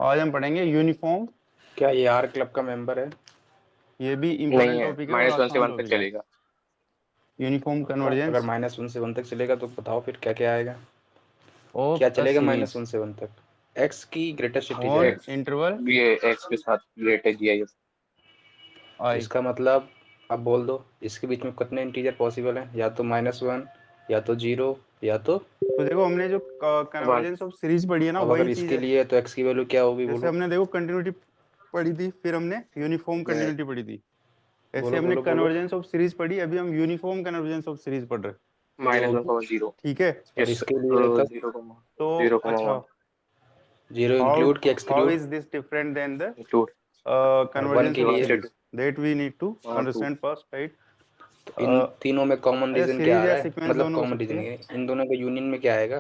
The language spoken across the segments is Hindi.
आज हम पढ़ेंगे यूनिफॉर्म। क्या ये आर क्लब का मेंबर है? ये भी नहीं इम्पोर्टेंट है, टॉपिक है और -1 से आसान 1 तक टॉपिक है। चलेगा। यूनिफॉर्म अगर कन्वर्जेंस -1 से 1 तक चलेगा तो बताओ फिर क्या क्या आएगा। ऑफ क्या अ चलेगा सीरीज -1 से 1 तक? एक्स की ग्रेटेस्ट इंटीजर और X इंटरवल ये x के साथ रिलेटेड है ये। आई। इसका मतलब अब बोल दो इसके बीच में कितने इंटीजर पॉसिबल हैं, या तो -1 या तो 0 या तो तो देखो हमने जो 1। कन्वर्जेंस ऑफ सीरीज पढ़ी है ना अब वही अगर चीज इसके है। लिए तो एक्स की वैल्यू क्या होगी जैसे बोलो। हमने देखो कंटिन्यूटी पढ़ी थी, फिर हमने यूनिफॉर्म कंटिन्यूटी पढ़ी थी। ऐसे बोलो हमने बोलो बोलो। कन्वर्जेंस ऑफ सीरीज पढ़ी, अभी हम यूनिफॉर्म कन्वर्जेंस ऑफ सीरीज पढ़ रहे हैं। जो -1,0 ठीक है, और यस इसके लिए तब 0, तो 0,1 अच्छा, 0 हाउ इंक्लूड कि how exclude? Is this different than the include और 1 कन्वर्जेंस के ऑफ लिए series that we need to 2। Understand first, right. तो इन तीनों में कॉमन अच्छा, रीजन क्या सीरीज आ या रहा है, सीक्वेंस मतलब दोनों हो कॉमन सकती रीजन है। इन दोनों के यूनियन में क्या आएगा?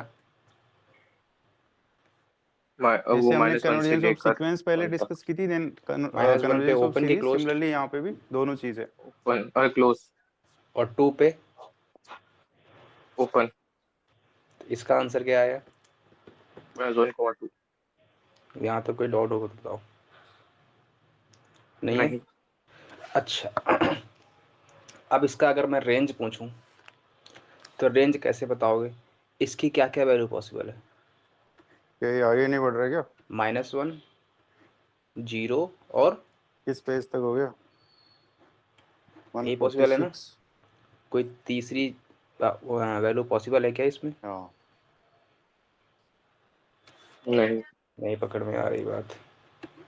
वो जैसे हमने -1 से कन्वर्जेंस ऑफ लेकर सीक्वेंस पहले 1 तक। डिस्कस की थी, देन -1 पे कन्वर्जेंस ऑफ ओपन की सीरीज क्लोज्ड, सिमिलरली यहाँ पे भी दोनों चीज है। ओपन और क्लोज। और 2 पे ओपन तो इसका आंसर क्या आया? -1,2 यहाँ तक कोई डाउट होगा तो बताओ। नहीं है? नहीं। अच्छा अब इसका अगर मैं रेंज पूछूं तो रेंज कैसे बताओगे? इसकी क्या क्या वैल्यू पॉसिबल है? ये आगे नहीं बढ़ रहा है क्या? -1, 0 और किस पेज तक हो गया? यही पॉसिबल है ना? 146। कोई तीसरी वैल्यू पॉसिबल है क्या इसमें? हाँ, नहीं नहीं पकड़ में आ रही बात।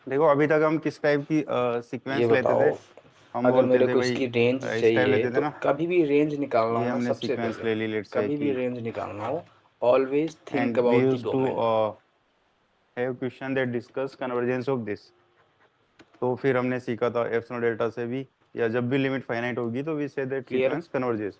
देखो अभी तक हम किस टाइप की ये सीक्वेंस लेते थे? बताओ, हम अगर बोलते मेरे थे को भाई इसकी रेंज इस टाइप चाहिए लेते थे तो ना। कभी भी रेंज निकालना ये हो ना, हमने सबसे सीक्वेंस पहले ले ली, लेट्स से कभी भी कि रेंज निकालना हो always think and we about the used to domain. Have question that discuss convergence of this. तो फिर हमने सीखा था एप्सिलॉन डेल्टा से भी, या जब भी लिमिट फाइनाइट होगी तो we say that clear? Sequence converges.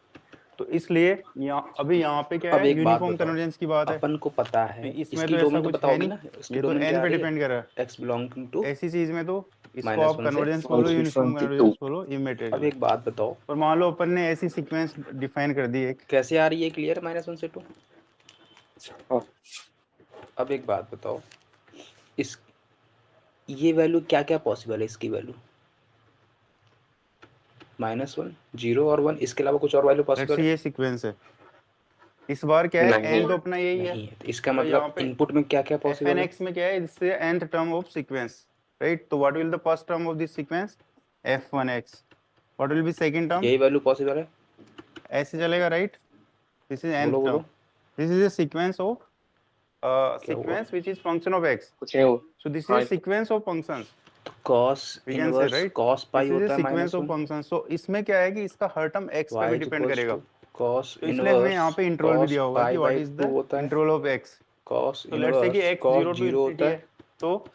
तो इसलिए यहाँ अभी यहाँ पे क्या अब है, एक बात यूनिफॉर्म बताओ, कन्वर्जेंस की बात है। अपन को पता तो है इसमें इसकी तो ऐसा डोमेन तो कुछ है बताओगे नहीं, ना, इसकी ये तो डोमेन क्या एन आ पे रही है? डिपेंड कर रहा है। एक्स बिलोंगिंग टू ऐसी चीज में तो इसको आप -1 से कन्वर्जेंस बोलो, यूनिफॉर्म 1,2। कन्वर्जेंस बोलो, अब इमेटेरियल है। एक बात बताओ, और मान लो अपन ने ऐसी सीक्वेंस डिफाइन कर दी एक। कैसे आ रही है क्लियर -1 से 2? हाँ, अब एक बात बताओ, इस ये वैल्यू क्या क्या पॉसिबल है इसकी वैल्यू? -1, 0 और 1, इसके अलावा कुछ और वैल्यू लेट्स पॉसिबल से है? ये सीक्वेंस है, इस बार क्या है, नहीं एन तो अपना यही है। नहीं है तो इसका तो यहाँ मतलब पे इनपुट में क्या क्या एफ एन पॉसिबल है? एक्स में क्या है, इससे nth term of sequence, right. तो what will the first term of this sequence? f1x। What will be second term? यही वैल्यू पॉसिबल है? ऐसे चलेगा, राइट। दिस इज nth बोलो टर्म। बोलो। This is a sequence of क्या हुआ? sequence which is function of x. कुछ नहीं हो। So this हाँ is sequence of functions, तो cos we can say, inverse right? Cos pi This is a होता है sequence of -1, functions. So इसमें क्या है कि इसका हर टर्म x पे y भी इज डिपेंड इक्वल्स करेगा। टू कॉस तो इसलिए हमें इनवर्स यहाँ पे इंटरवल भी कॉस दिया होगा कि पाई व्हाट बाई इज 2 द होता है, इंटरवल ऑफ x। कॉस तो लेट्स से कि इनवर्स x कॉस 0 टू 0 होता इन्फिनिटी है। है, तो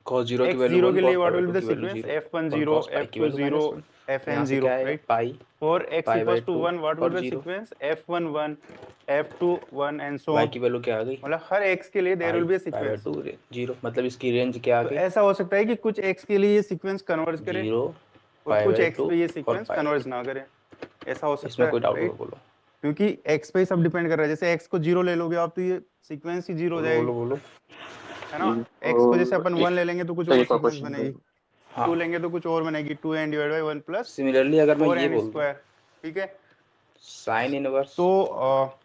कॉस 0 की x वैल्यू 0 1, के लिए cause what pi will by be 2 the की वैल्यू सीक्वेंस 0 और f1 0 कॉस पाई की f2 वैल्यू 0 -1। तो यहाँ fn से 0, क्या आएगा? Right. Pi for x pi by equals to 2 1 what will और be the 0। Sequence f1 1 f2 1 and so y on. की वैल्यू क्या आ गई? मतलब हर x के लिए there pi will be a pi by sequence. 2 0, मतलब इसकी रेंज क्या आ तो गई? ऐसा हो सकता है कि कुछ x के लिए ये सीक्वेंस कन्वर्ज करे 0 और पाई कुछ बाई x 2 पे ये और सीक्वेंस पाई। कन्वर्ज ना करे। ऐसा हो सकता इसमें है, कोई डाउट होगा राइट। बोलो। क्योंकि x पे ही सब डिपेंड कर रहा है। जैसे x को 0 ले लोगे आप तो ये सीक्वेंस ही 0 हो बोलो जाएगी, बोलो बोलो। है ना। x को जैसे अपन 1 एक ले लेंगे तो कुछ और तरीका सीक्वेंस क्वेश्चन बनेगी, हाँ 2 लेंगे तो कुछ और बनेगी, 2n divide by 1 plus similarly अगर मैं 4 ये एन बोल दूं स्क्वायर, ठीक है। साइन इनवर्स, तो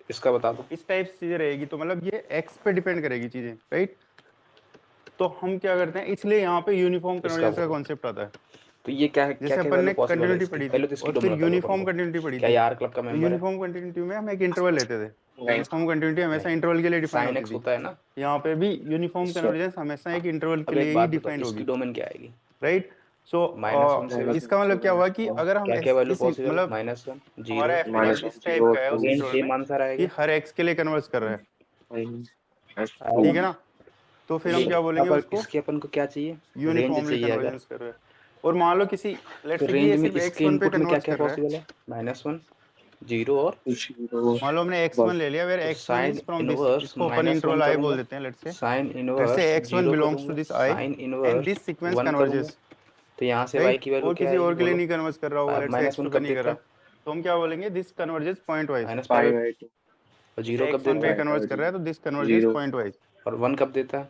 इसका बता दो। इस टाइप से चीजें रहेगी, तो मतलब ये x पे डिपेंड करेगी चीजें, राइट। तो हम क्या करते हैं, इसलिए यहाँ पे यूनिफॉर्म इसका कन्वर्जेंस का बोलो। कॉन्सेप्ट आता है। तो ये क्या है, क्या जैसे क्या अपन वैल्यू ने पॉसिबल है कंटिन्यूटी इसकी? पढ़ी थी पहले तो इसकी और फिर डोमेन बता दो अपन यूनिफॉर्म को। कंटिन्यूटी पढ़ी क्या थी। ये आर क्लब का तो मेंबर है? यूनिफॉर्म कंटिन्यूटी में हम एक इंटरवल लेते थे। नहीं यूनिफॉर्म कंटिन्यूटी हमेशा नहीं, इंटरवल के लिए डिफाइन साइन होती एक्स थी। होता है ना। यहाँ पे भी यूनिफॉर्म अच्छा। कन्वर्जेंस हमेशा एक इंटरवल के अब एक लिए ही बात बताओ, डिफाइंड इसकी होगी, डोमेन क्या आएगी? राइट। सो -1 से 1। इसका मतलब क्या हुआ कि अगर हम क्या क्या वैल्यू किसी पॉसिबल है? मतलब -1 हमारा 0 एफ एन एक्स -1 इस टाइप 0 का है उस 2 सेम इंटरवल सेम में आंसर कि आएगा। हर एक्स के लिए कन्वर्ज कर रहा है, आएगा। ठीक है ना। तो फिर हम क्या बोलेंगे अब उसको, इसके अपन को क्या चाहिए? रेंज यूनिफॉर्मली चाहिए अगर। कन्वर्जेंस कर रहा है। और मान लो किसी तो लेट्स से कि रेंज ये में सिर्फ इसके x1 पे इनपुट में क्या कन्वर्ज क्या कर रहा है। पॉसिबल है? -1 0 और मान लो हमने x1 ले लिया, वेयर तो x1 sine is from this, inverse इसको अपन -1 इंटरवल i बोल करूंगा, देते हैं, साइन लेट्स इनवर्स से x1 0 बिलोंग्स टू करूंगा, this i sine and inverse this sequence 1 करूंगा, कन्वर्जेस, तो यहाँ से y राइट। की वैल्यू और क्या किसी आएगी और के लिए बोलो? नहीं कन्वर्ज कर रहा होगा, लेट्स से -1 x2 पे कब नहीं कर देता रहा, है? तो हम क्या बोलेंगे, this converges point wise. Pi by 2 और 0 जैसे कब x1 देता पे है? कन्वर्ज कर रहा है तो दिस कन्वर्जेस 0 पॉइंट वाइज। और 1 कब देता है?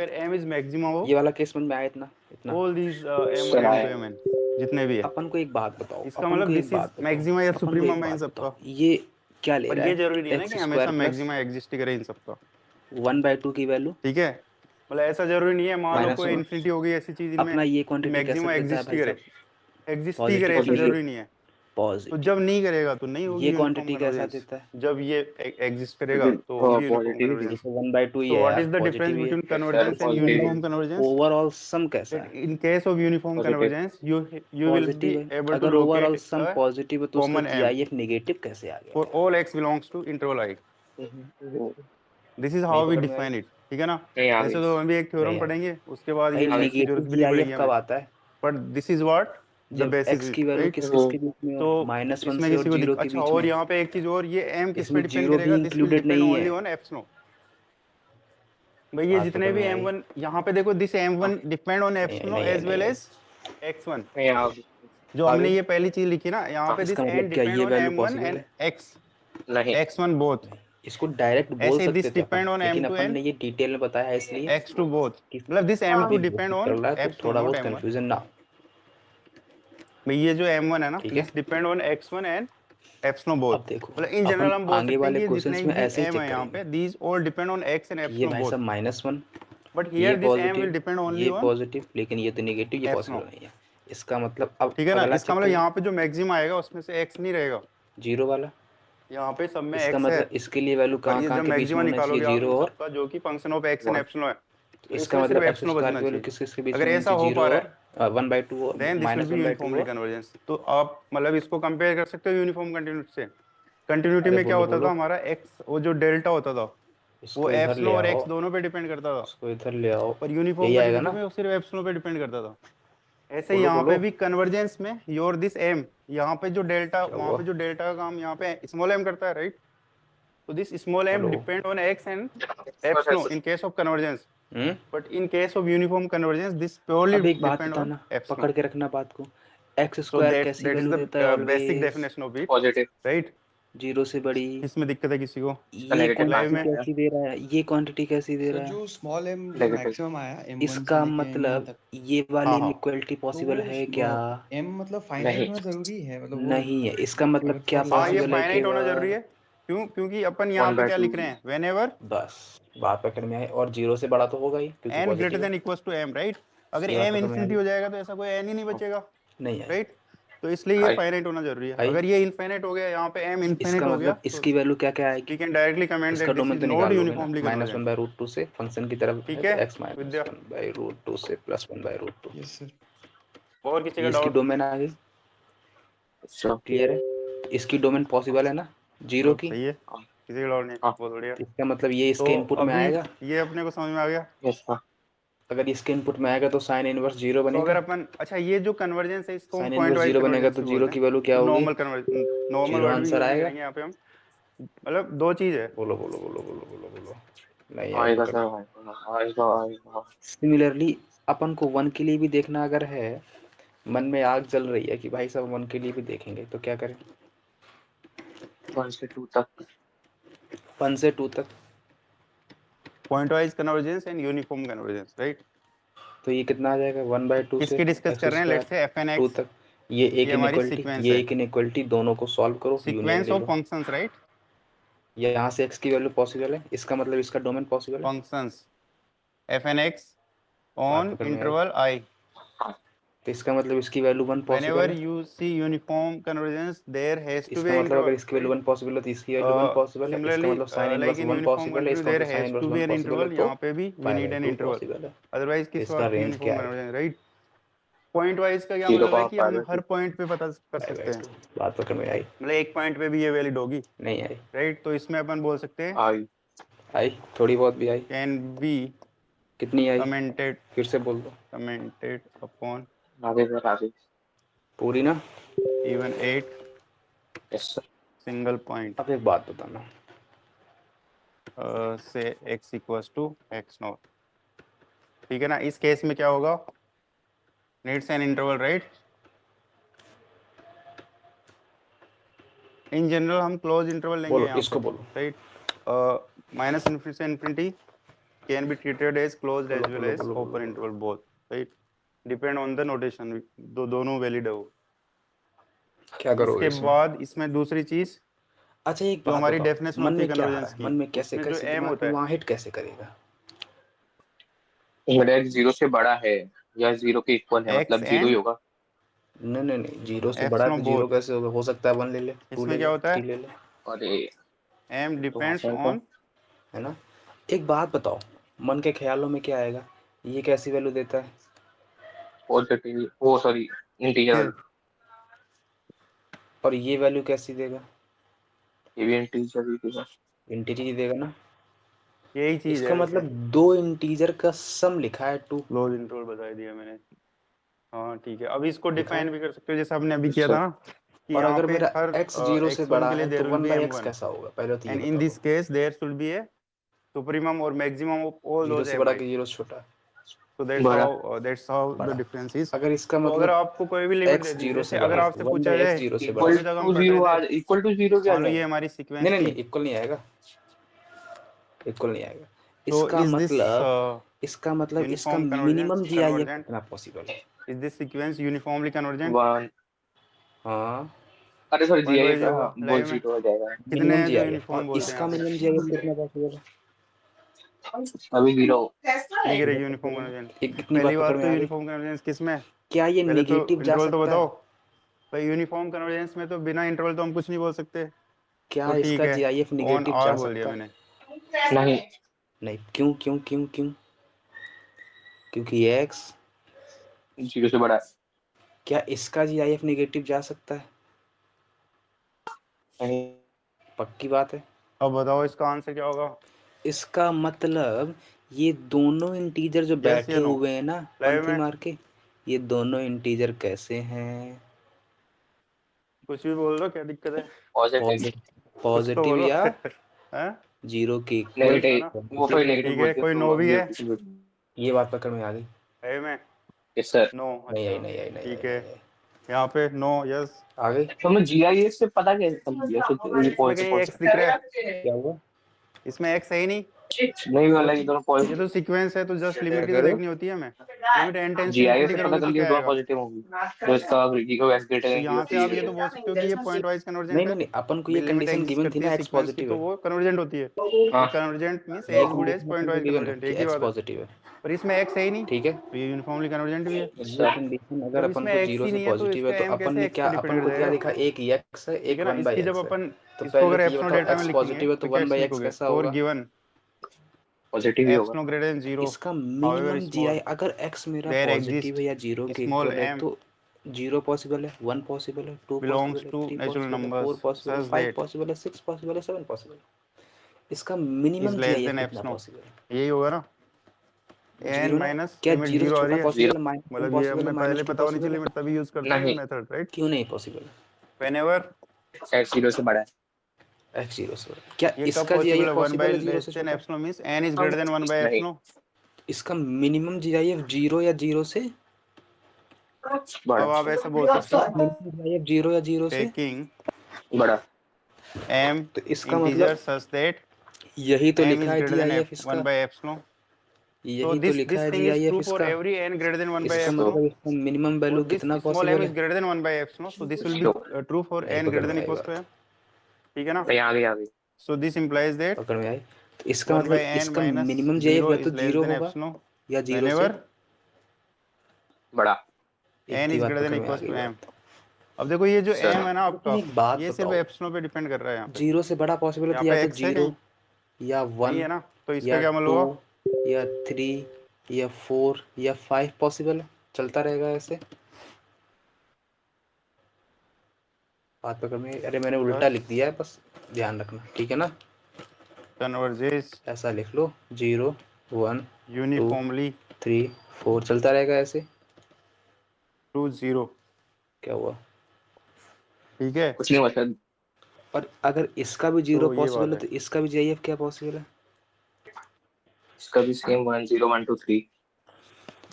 where m is maximum of ये वाला केस समझ में आया इतना इतना all these m चला m है। to mn जितने भी है। अपन को एक बात बताओ, इसका अपन मतलब को एक this is बात बताओ, maxima या अपन को suprema एक है इन बात सबका। बताओ, ये क्या ले पर रहा ये है जरूरी नहीं है ना एक्स कि स्क्वायर हमेशा प्लस मैक्सिमा एग्जिस्ट करे इन सबका, 1/2 की वैल्यू ठीक है। मतलब ऐसा जरूरी नहीं है, मान लो माइनस कोई 1। इन्फिनिटी हो गई ऐसी चीज इनमें अपना ये कि क्वांटिटी कैसे मैक्सिमा देता है एग्जिस्ट ही भाई करे, साहब? एग्जिस्ट ही करे, पॉजिटिव ऐसा पॉजिटिव जरूरी नहीं है। पॉजिटिव। जब नहीं करेगा तो नहीं होगी ये यूनिफॉर्म क्वांटिटी कैसा कन्वर्जेंस, देता है? जब ये एग्जिस्ट करेगा तो होगी यूनिफॉर्म पॉजिटिव कन्वर्जेंस। जैसे 1/2 ही So है what यार, is the difference पॉजिटिव ही है। between sir convergence and positive uniform convergence? Overall sum कैसा That है? in case of uniform positive convergence, you will be positive है। able to अगर overall locate sum a positive है तो उसका common m जीआईएफ नेगेटिव कैसे आ गया for यार? all x belongs to interval I. This is how नहीं we पकड़ में आई? define it. ठीक है ना? नहीं आ वैसे गई तो हम भी एक थ्योरम नहीं आई पढ़ेंगे, उसके बाद भाई। ये आ गई इसकी नेगेटिव जरूरत भी नहीं जीआईएफ पड़ेगी कब हमें। आता है? But this is what the जब basis एक्स is, की वैल्यू right? किस किसके बीच में हो? तो -1 इसमें से और किसी को 0 के अच्छा, बीच और में। यहाँ पे एक चीज और, ये m किस पे इसमें डिपेंड 0 भी करेगा? This will इंक्लूडेड depend नहीं only है। on epsilon. भाई ये बात जितने पकड़ भी में आई? m1 यहाँ पे देखो, this m1 depend on नहीं epsilon नहीं आई as नहीं well आई। as x1. नहीं आ गई जो आ हमने गई ये पहली चीज लिखी ना यहाँ हाँ पे, इसका this मतलब n क्या depend ये on value m1 possible and है? नहीं x1 both. नहीं, इसको डायरेक्ट बोल ऐसे सकते this थे अपन, depend on लेकिन m2 अपन and ने ये डिटेल में बताया है इसलिए x2 both. कि मतलब this अभी m2 बेसिक depend चल on रहा है तो epsilon थोड़ा not बहुत m1. कंफ्यूजन ना हो। भाई ये जो m1 है ना, ठीक है। this depend on x1 and epsilon both. अब देखो मतलब इन जनरल अपन हम बोल आगे सकते हैं वाले कि क्वेश्चंस जितने में भी ऐसे ही m चेक है यहाँ करेंगे पे, these all depend on x and कि ये epsilon भाई both. सब -1, But ये here this m will positive, depend only ये on पॉजिटिव, लेकिन ये तो नेगेटिव, ये पॉसिबल epsilon. नहीं है। इसका मतलब अब ठीक है ना? अगला इसका चेक मतलब करिए, यहाँ पे जो मैक्सिमम आएगा उसमें से x नहीं रहेगा, 0 वाला। यहाँ पे सब में इसका x है। मतलब इसके लिए वैल्यू और कहाँ ये कहाँ जब के बीच में मैक्सिमम होना चाहिए? निकालोगे आप 0 इन और सबका, जो कि function of x and 1 epsilon है, तो इसका इसमें सिर्फ मतलब एक्स एप्सिलॉन स्क्वायर बचना की वैल्यू चाहिए। किस किस के बीच अगर में होनी ऐसा चाहिए? हो 0 पा रहा और है 1/2 और then this will be -1/2 uniformly और कन्वर्जेंस। तो आप मतलब इसको कंपेयर कर सकते हो यूनिफॉर्म कंटिन्यूटी से। कंटिन्यूटी अरे में क्या बोलो होता था बोलो, हमारा x, वो जो डेल्टा होता था वो इसको इधर ले एप्सिलॉन और आओ, x दोनों पे डिपेंड करता था, इसको इधर ले आओ, पर यूनिफॉर्म यही आएगा कंटिन्यूटी ना? में वो सिर्फ एप्सिलॉन पे डिपेंड करता था। ऐसे ही बोलो यहाँ बोलो। पे भी कन्वर्जेंस में योर दिस m, यहाँ पे जो डेल्टा, क्या वहाँ हुआ? पे जो डेल्टा का काम यहाँ पे स्मॉल m करता है, right? So this small m hello. depend on x and epsilon in case of convergence, hmm. but in case of uniform convergence, this purely अब एक बात depend on बताना, epsilon. पकड़ के रखना बात को। एक्स So स्क्वायर that कैसी that is वैल्यू the देता है basic always? definition of it, positive right? 0 से बड़ी। इसमें दिक्कत है किसी को ये नेगेटिव लाइव क्वांटिटी में? आया कैसी दे रहा है? ये क्वांटिटी कैसी दे सर रहा है? जो स्मॉल एम जो नेगेटिव मैक्सिमम आया M1 से इसका लेके M1 मतलब तक, ये वाली हाँ हाँ इनइक्वालिटी तो पॉसिबल है क्या? M मतलब फाइनाइट नहीं होना जरूरी है, मतलब वो नहीं है। इसका अगर मतलब क्या थोड़ी हाँ, ये पॉसिबल है फाइनाइट होना जरूरी केवल? है। क्यों? क्योंकि अपन यहाँ पे क्या 1/2 लिख रहे हैं, वेन एवर बस बात पकड़ में आई। और 0 से बड़ा तो होगा ही क्योंकि n ग्रेटर पॉजिटिव है। Than equals to m, right? अगर ये बात m पकड़ में आ इन्फिनिटी गई? हो जाएगा तो ऐसा कोई n ही नहीं बचेगा, नहीं आई। राइट? तो इसलिए ये आई फाइनाइट होना जरूरी है। आई। अगर ये इनफाइनाइट हो गया, यहाँ पे m इनफाइनाइट इसका हो गया, मतलब तो इसकी वैल्यू क्या क्या we आएगी? can directly comment इसका that this डोमेन is तो not निकाल लोगे ना, uniformly convergent. -1/√2 से फंक्शन की तरफ है ठीक तो है x विद्या? -1/√2 से +1/√2। Yes sir. और किसी ये का इसकी डाउट? डोमेन आ गई, अच्छा क्लियर है? इसकी डोमेन पॉसिबल है ना 0 की? सही है, किसी का डाउट नहीं? हाँ बहुत बढ़िया। तो इसका मतलब ये तो इसके इनपुट में हाँ अभी आएगा। ये अपने को समझ में आ गया। यस हाँ अगर इसके इनपुट में आएगा तो साइन इनवर्स 0 तो अगर बनेगा। अपन, अच्छा ये जो कन्वर्जेंस है इसको हम साइन पॉइंट इनवर्स वाइज 0 बनेगा कन्वर्जेंस तो भी 0 बोलते की हैं। वैल्यू क्या जो होगी? नॉर्मल 0 वर्ड भी आंसर यूज नहीं आएगा। करेंगे यहाँ पे हम। मतलब दो चीज है। बोलो बोलो बोलो बोलो बोलो बोलो। नहीं आई आएगा पकड़। सर आएगा आएगा सिमिलरली अपन को 1 के लिए भी देखना अगर है, मन में आग जल रही है कि भाई साहब 1 के लिए भी देखेंगे, तो क्या करें? 1 से 2 तक 1 से 2 तक। Point wise convergence and uniform convergence, right? तो ये कितना आ जाएगा 1/2 से किसकी डिस्कस एक्स कर रहे हैं? लेट्स स्क्वायर से fn 2 x, तक। ये ये हमारी इनइक्वालिटी, सीक्वेंस ये है, एक इनइक्वालिटी, दोनों को सॉल्व करो, union sequence lay of low. Functions, right? ये यहाँ से x की वैल्यू पॉसिबल है, इसका मतलब इसका डोमेन पॉसिबल है। फंक्शंस fn x बात ऑन पकड़ में आई? इंटरवल i, तो इसका मतलब इसकी वैल्यू 1 whenever पॉसिबल है। you see uniform convergence there has to be इसका an मतलब अगर interval, इसकी वैल्यू right? 1 पॉसिबल है तो इसकी वैल्यू 1 पॉसिबल है। इसका Similarly, मतलब sine like inverse in 1 uniform possible है, continuity इसका there मतलब sine has inverse to be 1 an possible है interval, तो यहाँ पे भी we pi need by an 2 interval, possible है। otherwise तो किस इसका बात की रेंज यूनिफॉर्म क्या आएगा? Convergence, right? पॉइंट वाइज का क्या 0 मतलब है का कि हम 5/2 हर पॉइंट पे पता कर पाई सकते बाई हैं, 2। बात पकड़ में आई? मतलब एक पॉइंट पे भी ये वैलिड होगी, नहीं आई? राइट? तो इसमें अपन बोल सकते हैं आई आई थोड़ी बहुत भी आई। कैन बी कितनी आई? कमेंटेड फिर से बोल दो। अपॉन आगे सर आगे पूरी ना? even 8 yes sir single point, अब एक बात बताना, से x equals to x naught, ठीक है ना? इस केस में क्या होगा? Needs an interval, right? In general हम क्लोज इंटरवल लेंगे बोलो यहाँ पे, इसको बोलो। राइट? माइनस इन्फिनिटी से infinity can be treated as closed बोलो एज वेल बोलो एज बोलो बोलो ओपन बोलो। Interval both, right? Depend on the notation, दोनों वैलिड है वो। क्या करोगे इसके इसमें? बाद इसमें दूसरी चीज अच्छा एक जो बात हमारी बताओ, डेफिनेशन मन होती है में क्या आ रहा कन्वर्जेंस है? की, मन में कैसे इसमें जो कैसे m दिमाग होता में है, वहाँ हिट कैसे करेगा? अगर x 0 से बड़ा है या 0 के इक्वल है x मतलब 0 ही n होगा नहीं, जीरो से बड़ा है तो एप्सिलॉन जीरो बोथ। कैसे हो सकता है? 1 ले ले, 2 इसमें ले क्या ले, होता 3 है ले ले, अरे m तो डिपेंड्स हाफ ऑन है ना? एक बात बताओ, मन के ख्यालों में क्या आएगा? ये कैसी वैल्यू देता है? पॉजिटिव, वो सॉरी इंटीजर, और ये वैल्यू कैसी देगा? ये भी इंटीजर ही देगा। इंटीजर ही देगा ना? यही चीज इसका है मतलब दो इंटीजर का सम लिखा है 2 क्लोज इंटरवल बता दिया मैंने। हाँ ठीक है, अब इसको लिखा है। डिफाइन भी कर सकते हो जैसे हमने अभी किया सर था ना कि और यहाँ अगर पे मेरा हर x 0 से x1 बड़ा के लिए है देयर तो will 1 B by x m1 कैसा होगा? पहले तो ये एंड इन बता दिस दो। Case there should be a supremum और मैक्सिमम ऑफ ऑल 0 दोज से बड़ा mi, कि 0 से छोटा? so बड़ा that's how the बड़ा। difference is। अगर इसका तो अगर मतलब आपको कोई भी लिमिट दे x दी, 0 से जैसे बड़ा अगर है, आपसे 1 पूछा बाई जाए x 0 कि से बड़ा इक्वल कितने तक हम टू कट रहे जीरो आ थे, इक्वल टू जीरो क्या मान लो ये जाएगा? हमारी सीक्वेंस नहीं, थी, इक्वल नहीं आएगा, इक्वल नहीं आएगा। तो इसका मतलब इसका uniform minimum convergence GIF convergent, कितना पॉसिबल है? Is this sequence uniformly convergent? One, हाँ, अरे सॉरी पॉइंट वाइज जीआईएफ होगा वो लाइव में, जीरो हो जाएगा। कितने मिनिमम हैं जो GIF। यूनिफॉर्म और बोलते हैं इसका यहाँ पे? मिनिमम GIF कितना पॉसिबल है? अभी जीरो। नहीं गिरे यूनिफॉर्म कन्वर्जेंस। एक कितनी पहली बात पकड़ बात में तो आ गई? यूनिफॉर्म कन्वर्जेंस किस में है? क्या ये पहले तो निगेटिव जा इंटरवल तो सकता बताओ है? भाई, यूनिफॉर्म कन्वर्जेंस में तो बिना इंटरवल तो हम कुछ नहीं बोल सकते। क्या तो ठीक इसका है, GIF ऑन निगेटिव आर जा बोल दिया सकता है? मैंने। नहीं, नहीं, क्यों क्यों क्यों क्यों? क्योंकि x, जीरो से बड़ा है। क्या इसका GIF निगेटिव जा सकता है? नहीं, पक्की बात है? अब बताओ इसका आंसर क्या होगा? इसका मतलब ये दोनों इंटीजर जो Yes बैठे या no? हुए हैं ना लाइव पंक्ति में मार के, ये दोनों इंटीजर कैसे हैं? कुछ भी बोल दो, क्या दिक्कत है? पॉजिटिव, कुछ तो पॉजिटिव बोलो या हैं? जीरो के इक्वल? है ना? नेगेटिव, वो फिर नेगेटिव ठीक है, बोलते हैं कोई नो तो भी है? जीरो। ये बात पकड़ में आ गई? है में यस सर। नो? नहीं आई, अच्छा नहीं आई, नहीं आई, ठीक है, नहीं आई। यहाँ पे नो यस। आ गई? तो मैं जीआईएस से पता कैसे चल गया फिर ये इसमें कहीं एक्स दिख रहा है? क्या हुआ? इसमें एक्स है ही नहीं, नहीं वाला ये दोनों ये तो सीक्वेंस है, तो जस्ट क्या लिमिट ही कह तो रहे हो? देखनी होती है हमें। लिमिट n टेंस टू जीआईएस इन्फिनिटी से पता करोगे चल तो गया क्या दोनों आएगा? पॉजिटिव होंगी, तो इसका इक्वल एक्स ग्रेटर तो देन यहाँ से आप ये तो बोल सकते हो कि ये पॉइंट वाइज नहीं कन्वर्जेंट है। नहीं नहीं, अपन को ये bill limit condition exist given थी करती है ना, x सीक्वेंस की, पॉजिटिव तो है। वो कन्वर्जेंट होती है। हाँ कन्वर्जेंट मींस ये as good as condition point अपन को वाइज गिवन है कन्वर्जेंट, कि एक ही x बात है। पॉजिटिव है। पर इसमें एक्स है ही नहीं, ठीक है, तो ये यूनिफॉर्मली कन्वर्जेंट भी है। ये कंडीशन अगर जब अपन इसमें को एक्स 0 ही से नहीं है तो पॉजिटिव है इसका तो एम कैसे एक्स पे अपन डिपेंड को कर क्या जाएगा? लिखा? एक x है, ठीक एक है ना, 1 बाई इसकी जब x है। अपन तो इसको पहले अगर तो ये एप्सिलॉन बताओ डेल्टा में x लिखेंगे पॉजिटिव है तो तो क्या 1 बाई x लिखोगे? कैसा फॉर होगा? गिवन पॉजिटिव ही एप्स होगा। नो ग्रेटर देन जीरो, इसका हाउएवर मिनिमम स्मॉल GI अगर x मेरा देयर पॉजिटिव है एग्जिस्ट या 0 के स्मॉल इक्वल है एम तो 0 पॉसिबल है, 1 पॉसिबल है, 2 belongs पॉसिबल है, to 3 natural पॉसिबल है, 4 numbers पॉसिबल है, such 5 that पॉसिबल है, 6 पॉसिबल है, 7 पॉसिबल है। इसका is minimum less GIF than कितना एप्स नो। पॉसिबल है? यही होगा ना, एन 0 ना? माइनस क्या लिमिट 0 से जीरो आ रही छोटा है, जीरो, पॉसिबल है? -1 मतलब ये पॉसिबल है, हमें पहले -2 पता होनी चाहिए पॉसिबल है? लिमिट, तभी यूज करते हैं नहीं ना मेथड, राइट? क्यों नहीं पॉसिबल है? whenever एक्स जीरो से बड़ा है। x 0 से बड़ा। क्या ये कब इसका पॉसिबल GIF है? 1 बाई पॉसिबल है 0 लेस से देन छोटा? Epsilon means n is greater than 1 by नहीं, एप्सिलॉन। इसका मिनिमम GIF 0 या 0 से? बड़ा, अब आप ऐसा बोल सकते इसका हो, मिनिमम GIF 0 या 0 से? टेकिंग बड़ा, m तो इसका integer मतलब such that यही तो m लिखा is है greater than GIF 1 इसका, by epsilon, so यही तो लिखा this है thing is GIF true for इसका। every n greater than 1 by इसका तो epsilon, मतलब इसका मिनिमम or वैल्यू this कितना small m पॉसिबल is है? greater than 1 by epsilon, so this will be तो true for नहीं n पकड़ greater में than आई equals बात, to m, ठीक है ना? आ गई। So this implies that पकड़ में आई। तो इसका 1 by मतलब n इसका minus मिनिमम GIF 0 या तो is less 0 than होगा epsilon या 0 से। whenever बड़ा, n इतनी is बात greater than पकड़ में आ equals गई to m। बात। अब देखो ये जो सर m है ना लेकिन आपका, एक बात ये सिर्फ बताओ, एप्सिलॉन पे डिपेंड कर रहा है। यहाँ पे 0 से बड़ा पॉसिबल है यहाँ तो या पे तो x है 0 कहीं? या नहीं 1 है ना, तो इसका या क्या मतलब 2 हुआ? या 3 या 4 या 5 पॉसिबल है। चलता रहेगा ऐसे। बात पकड़ में, अरे मैंने उल्टा बस लिख दिया है, बस ध्यान रखना, ठीक है ना? converges ऐसा लिख लो, 0 1 2 uniformly 3 4 चलता रहेगा ऐसे। to 0, क्या हुआ? ठीक है? कुछ नहीं हुआ सर। और अगर इसका भी 0 तो ये पॉसिबल बात है है, तो इसका भी GIF क्या पॉसिबल है? इसका भी सेम 1 0 1 2 3।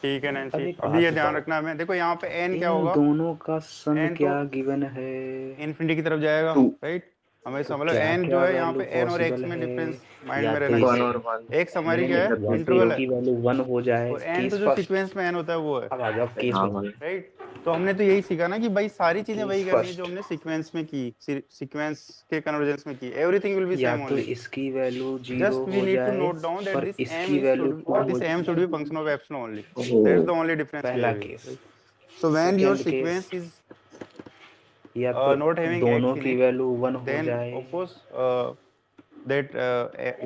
ठीक है अब नैन्सी। एक अभी ये बात ध्यान बताओ, रखना हमें, देखो यहाँ पे n क्या इन होगा, दोनों का सम n तो क्या गिवन है? इन्फिनिटी की तरफ जाएगा, 2 राइट? तो हमेशा मतलब क्या n क्या जो है यहाँ वैल्यू पे n और x पॉसिबल में है? डिफरेंस माइंड या में तो रहना 1 चाहिए। और 1 x हमारी नहीं क्या है? नहीं, या तो इंटरवल है, इसकी वैल्यू 1 हो जाए, और n तो केस जो फर्स्ट। सीक्वेंस में n होता है वो है, अब आ जाओ केस हाँ वन। राइट? तो हमने तो यही सीखा ना कि भाई सारी चीजें केस वही करनी है जो फर्स्ट, हमने सीक्वेंस में की, सीक्वेंस के कन्वर्जेंस में की, एवरीथिंग विल बी या सेम तो ओनली, इसकी वैल्यू 0 just we हो need to जाए note down that और this m इसकी is वैल्यू 2 हो this m should जाए। be function of epsilon only, that's the only difference we पहला have here, case. right? So when your Second case, sequence is या तो not having दोनों x in की it, वैल्यू 1 हो then जाए, of course that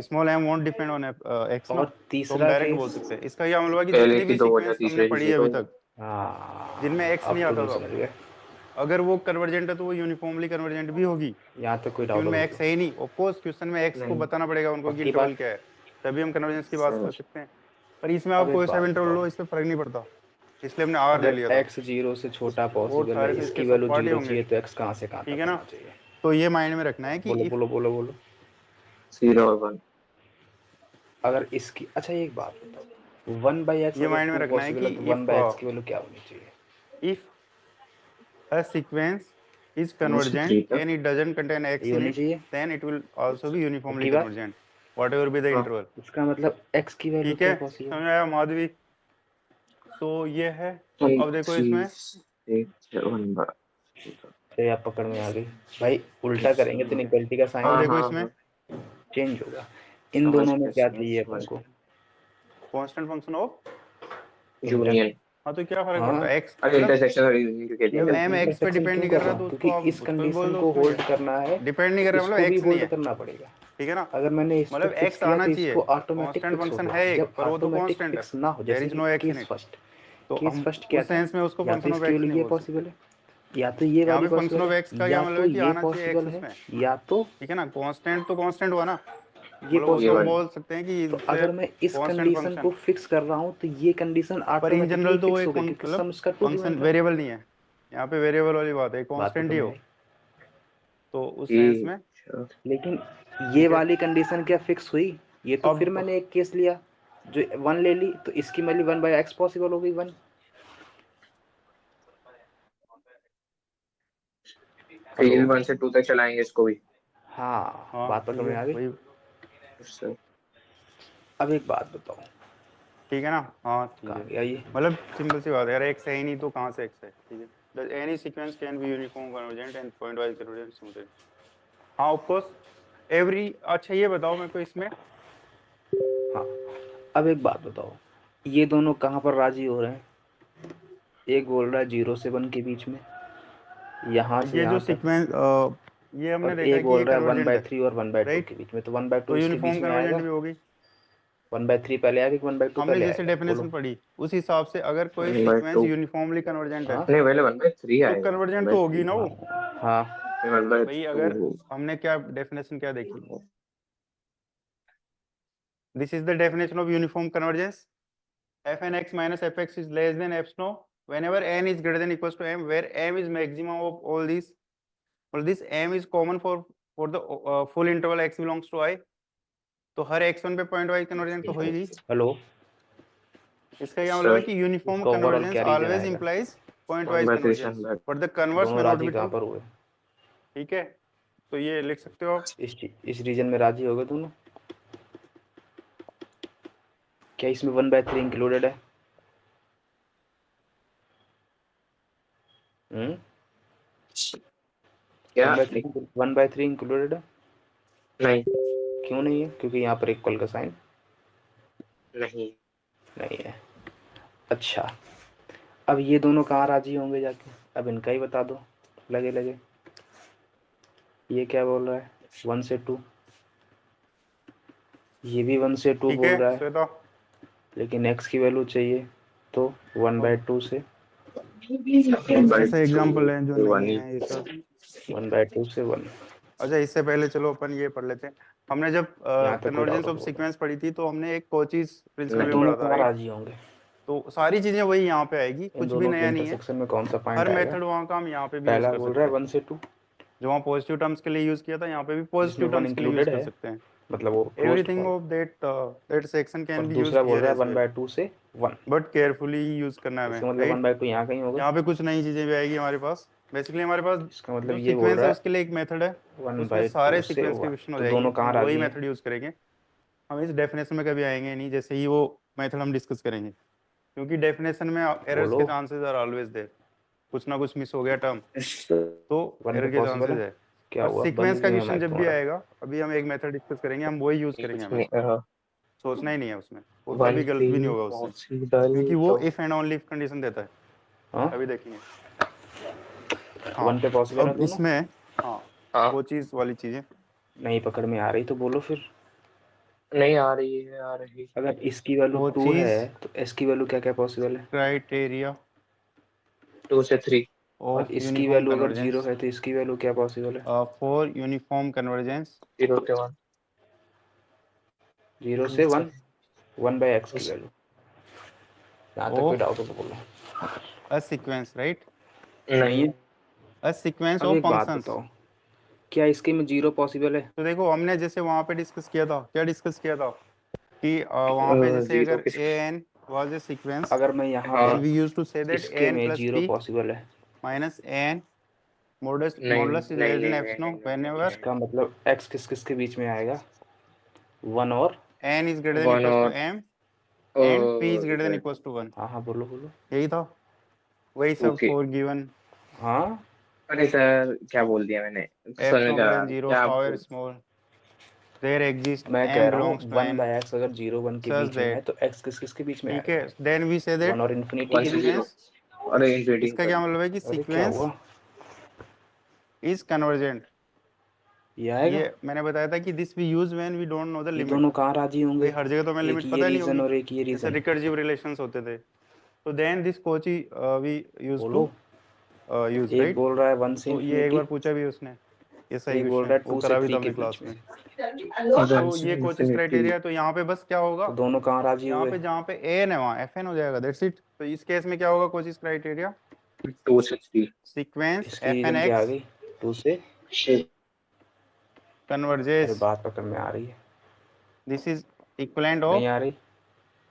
small m won't depend on x ना, और तो हम तीसरा डायरेक्ट बोल केस, सकते हैं। इसका क्या मतलब है कि पहले जितनी की भी दो हो सीक्वेंस जाती, हमने तीसरे की पढ़ी है जीरो अभी हो तक, हाँ जिनमें x अब नहीं तो आता मैं था, समझ गया, अगर वो कन्वर्जेंट है तो वो यूनिफॉर्मली कन्वर्जेंट भी होगी, यहाँ तक कोई क्योंकि डाउट उनमें हो x है ही नहीं। ऑफ कोर्स क्वेश्चन में x को नहीं बताना पड़ेगा उनको कि पक्की इंटरवल बात। क्या है, तभी हम कन्वर्जेंस की बात कर सर सकते हैं। पर इसमें अब आप एक कोई सा भी बात इंटरवल लो, बताओ, इससे फर्क नहीं पड़ता, इसलिए हमने r ले अगर लिया था। x 0 से छोटा और पॉसिबल है, सारे तो इसके इसकी वैल्यू सपाट ही 0 होंगे, चाहिए, तो x कहाँ से कहाँ ठीक तक है ना। होना चाहिए? तो ये माइंड में रखना है कि बोलो इफ बोलो बोलो बोलो। 0 और 1। अगर इसकी, अच्छा एक बात बताओ, 1/x ये अगर माइंड में 2 रखना है पॉसिबल कि है तो 1/x की वैल्यू क्या होनी चाहिए? if a sequence is 1 से convergent 3 तक and it doesn't contain x ये in होनी it, चाहिए, then it will also be uniformly पक्की बात। convergent whatever be the हाँ interval। इसका मतलब x की वैल्यू ठीक क्या है, पॉसिबल? समझ आया माधवी। तो ये है, 1 अब देखो 3 इसमें 1 बार। तो आप पकड़ में आ गई भाई, उल्टा करेंगे तो इनइक्वालिटी का अब साइन देखो हाँ इसमें चेंज होगा। इन समझ दोनों में गया क्या समझ चाहिए अपन समझ को? Constant function of union. हाँ, तो क्या फर्क हाँ, पड़ता है x अरे मतलब इंटरसेक्शन रीजन के लिए जब क्या m x पे इंटरसेक्शन डिपेंड क्यों नहीं कर कर रहा रहा हूँ? तो क्योंकि उसको आप इस उसको भी बोल कंडीशन दो, को उसमें क्या होल्ड करना है, डिपेंड नहीं कर रहा, इसको मतलब भी x नहीं होल्ड है, करना पड़ेगा। ठीक है ना। अगर मैंने इसको मतलब फिक्स x किया आना तो चाहिए, इसको ऑटोमेटिक कांस्टेंट फिक्स हो फंक्शन गया। है एक, जब पर वो तो ऑटोमेटिक कांस्टेंट है, फिक्स ना हो, देयर जैसे इज कि no x in case it, first, तो केस हम फर्स्ट क्या उस था? सेंस में उसको या तो फंक्शन ऑफ इसकी x वैल्यू नहीं ये बोल सकते। पॉसिबल है, या तो ये यहाँ वाली पे फंक्शन पॉसिबल ऑफ है, x का क्या या मतलब तो है कि ये आना चाहिए x पॉसिबल है, उसमें, या तो ठीक है ना। कांस्टेंट तो कांस्टेंट हुआ ना, ये मतलब वो ये तो हम पॉसिबल है। वाली बोल सकते हैं कि तो इससे अगर मैं इस कांस्टेंट कंडीशन को फंक्शन, फिक्स कर रहा हूँ तो ये कंडीशन पर इन ऑटोमेटिकली जनरल तो वो फिक्स हो एक गई, क्योंकि मतलब सम इसका 2 फंक्शन डिवाइड है। वेरिएबल नहीं है, यहाँ पे वेरिएबल वाली बात है, बात तो कांस्टेंट ही समझ हो, आई, तो उस सेंस में अच्छा लेकिन ये ठीक है। वाली कंडीशन क्या फिक्स हुई? ये तो फिर अब मैंने एक केस लिया जो 1 ले ली, तो इसकी वैल्यू 1/x पॉसिबल हो गई 1। हेलो, फिर 1 से 2 तक चलाएंगे इसको भी। हाँ हाँ बात ठीक पकड़ में है आ गई। वही, सर अब एक बात बताओ, ठीक है ना। हाँ ठीक कहाँ है, गया ये? मतलब सिंपल सी बात है यार, x है ही नहीं तो कहाँ से x है, ठीक है। The any sequence can be uniform convergent and point wise convergent smooth. हाँ ऑफ कोर्स एवरी, अच्छा ये बताओ मेरे को इसमें, हाँ, अब एक बात बताओ, ये दोनों कहाँ पर राजी हो रहे हैं? एक बोल रहा है 0 से 1 के बीच में, यहाँ से ये जो यहाँ तक, सीक्वेंस ये हमने और देखा एक है कि बोल ये रहा है कन्वर्जेंट है, 1/3 और 1/2 राइट। के बीच में, तो 1/2 तो इसके बीच यूनिफॉर्म में कन्वर्जेंट आएगा? भी होगी। 1/3 पहले आएगा कि 1/2 हमने पहले जैसे आएगा? बोलो। डेफिनेशन पढ़ी उस हिसाब से अगर कोई 1/2 सीक्वेंस यूनिफॉर्मली कन्वर्जेंट है हाँ नहीं पहले 1/3 तो आएगा कन्वर्जेंट तो होगी 1/3 ना वो। हाँ, फिर भाई अगर 1/2 हमने क्या डेफिनेशन क्या देखी, this is the definition of uniform convergence, f n x minus f x is less than f no whenever n is greater than equals to m, where m is maximum of all these, or this m is common for the full interval x belongs to I। तो हर x1 पे पॉइंट वाइज कन्वर्जेंट तो होगी। हेलो, इसका क्या मतलब है सर कि यूनिफॉर्म इसका ओवरऑल कन्वर्जेंस क्या रीजन ऑलवेज आएगा? इंप्लाइज पॉइंट वाइज 1/3 से कन्वर्जेंस 1/2 बट द कन्वर्स दोनों में नॉट राजी बी कहाँ ट्रू, पर हुए? ठीक है। तो ये लिख सकते हो आप। इस रीजन में राजी हो गए दोनों? क्या इसमें 1/3 इंक्लूडेड है? क्या 1/3 इंक्लूडेड है? नहीं क्यों नहीं है? क्योंकि यहाँ पर इक्वल का साइन नहीं नहीं है। अच्छा, अब ये दोनों कहाँ राजी होंगे जाके? अब इनका ही बता दो लगे लगे। ये क्या बोल रहा है? 1 से 2, ये भी 1 से 2 ठीक बोल है रहा है, श्वेता, लेकिन x की वैल्यू चाहिए, तो 1/2 से ऐसे एग्जांपल हैं जो 1/2 नहीं 1 ही है ये सब। 1/2 से 1। अच्छा इससे पहले चलो अपन ये पढ़ लेते हैं। हमने जब यहाँ तक कोई डाउट कन्वर्जेंस हो ऑफ तो बोलो। सीक्वेंस पढ़ी थी तो हमने एक कोचीज प्रिंसिपल अब भी दोनों पढ़ा था, कहाँ राइट। राजी होंगे? तो सारी चीजें वही यहाँ पे आएगी, इन कुछ भी दोनों के नया नहीं है। इंटरसेक्शन में कौन सा हर पॉइंट आएगा? मेथड वहाँ का हम यहाँ पे भी यूज पहला कर बोल रहा सकते है हैं, 1 से 2, जो वहाँ पॉजिटिव टर्म्स के लिए यूज किया था यहाँ पे भी जिसमें पॉजिटिव 1 टर्म्स के लिए यूज इंक्लूडेड कर है, सकते हैं। मतलब वो closed everything point. Of that section और कैन बी यूज्ड दूसरा बोल हियर रहा है एज वेल, 1/2 से 1, बट केयरफुली यूज करना है हमें, इसका मतलब राइट। 1/2 यहाँ कहीं होगा। यहाँ पे कुछ नई चीजें भी आएगी हमारे पास। बेसिकली हमारे पास इसका मतलब जो ये बोल सीक्वेंस रहा है है उसके लिए एक मेथड है, उसमें 1/2 सारे से सीक्वेंस के 1। क्वेश्चन हो तो जाएंगे, दोनों तो कहाँ हम वही राजी हैं? मेथड यूज करेंगे। हम इस डेफिनेशन में कभी आएंगे नहीं जैसे ही वो मेथड हम डिस्कस करेंगे, क्योंकि डेफिनेशन में एरर्स बोलो, के चांसेस आर ऑलवेज देयर, कुछ ना कुछ मिस हो गया टर्म तो 1 पे एरर के पॉसिबल चांसेस है? है। क्या पर हुआ? बंद सीक्वेंस का क्यों है क्वेश्चन माइक जब भी तुम्हारा? आएगा, अभी हम एक मेथड डिस्कस करेंगे, हम वही यूज करेंगे कुछ नहीं हमेशा, सोचना ही नहीं है उसमें, वो 1 कभी गलत भी नहीं पे होगा उससे, पॉसिबल क्योंकि वो तो if and only if condition देता है। हाँ अभी देखेंगे। हाँ 1 पे पॉसिबल है अब दोनों? इसमें हाँ हाँ वो चीज वाली चीजें नहीं पकड़ में आ रही तो बोलो फिर। नहीं आ रही है, आ रही अगर इसकी वैल्यू वो 2 चीज है तो एस की वैल्यू क्या क्या पॉसिबल है? क्राइटेरिया 2 से 3 और ऑफ इसकी यूनिफॉर्म वैल्यू अगर 0 कन्वर्जेंस है तो इसकी वैल्यू क्या पॉसिबल है? फॉर यूनिफॉर्म कन्वर्जेंस 0 के 1 0 से 1 बाय एक्स की वैल्यू। यहाँ तक कोई डाउट हो तो बोलो। अ सीक्वेंस राइट, नहीं है। अ सीक्वेंस अब ऑफ एक बात फंक्शंस। बताओ, क्या इसके में 0 पॉसिबल है? तो देखो हमने जैसे वहां पे डिस्कस किया था, क्या डिस्कस किया था कि वहां पे जैसे 0 अगर किस a n was a sequence अगर मैं यहाँ हाँ देन पर we use to say that a इसके एन में प्लस 0 पी पॉसिबल है, माइनस ए एन मॉडुलस नहीं मॉडुलस इज नहीं लेस देन नहीं नहीं एप्सिलॉन नहीं व्हेनेवर इसका मतलब x किस किस के बीच में आएगा? 1 और n is greater than 1 equals to और m and p is greater than equals to 1। हाँ हाँ बोलो बोलो। यही था, वही सब ओके। फोर गिवन हाँ अरे सर क्या बोल दिया मैंने, समझ एप्सिलॉन में ग्रेटर आ देन रहा 0 क्या हाउएवर बोल। स्मॉल देयर एग्जिस्ट मैं कह m रहा बिलोंग्स हूँ टू 1 n बाय एक्स अगर 0 1 के such बीच में है that तो x किस किस के बीच में ठीक है आएगा? देन वी से दैट 1 और इन्फिनिटी 1 के से बीच में। 0 अरे इंट्रेडिंग इसका कर क्या दी। मतलब है कि अरे क्या सीक्वेंस हुआ? Is convergent. ये आएगा? ये मैंने बताया था कि this we use when we don't know the ये लिमिट। दोनों कहाँ राजी भाई होंगे? हर जगह तो हमें एक लिमिट ये पता नहीं होगी, रीजन और एक ये जैसे रीजन। रिकर्सिव रिलेशंस होते थे। तो then this Cauchy we use to बोलो। यूज एक राइट। बोल रहा है 1 से तो ये एक इन्फिनिटी, बार पूछा भी उसने, ये सही एक बोल रहा क्वेश्चन है वो 2 से करा भी था 3 के हमने क्लास बीच में। में। तो ये कोचिस क्राइटेरिया, तो यहाँ पे बस क्या होगा, तो दोनों कहाँ राजी यहाँ हुए? पे जहाँ पे ए एन है वहाँ एफ एन हो जाएगा, दैट्स इट। तो इस केस में क्या होगा कोचिस क्राइटेरिया, 2 से 3 सीक्वेंस इसकी एफ एन रीजन क्या आ एक्स गई? 2 से। अरे कन्वर्जेस बात पकड़ में आ रही है? दिस इज इक्विवेलेंट नहीं ऑफ आ रही?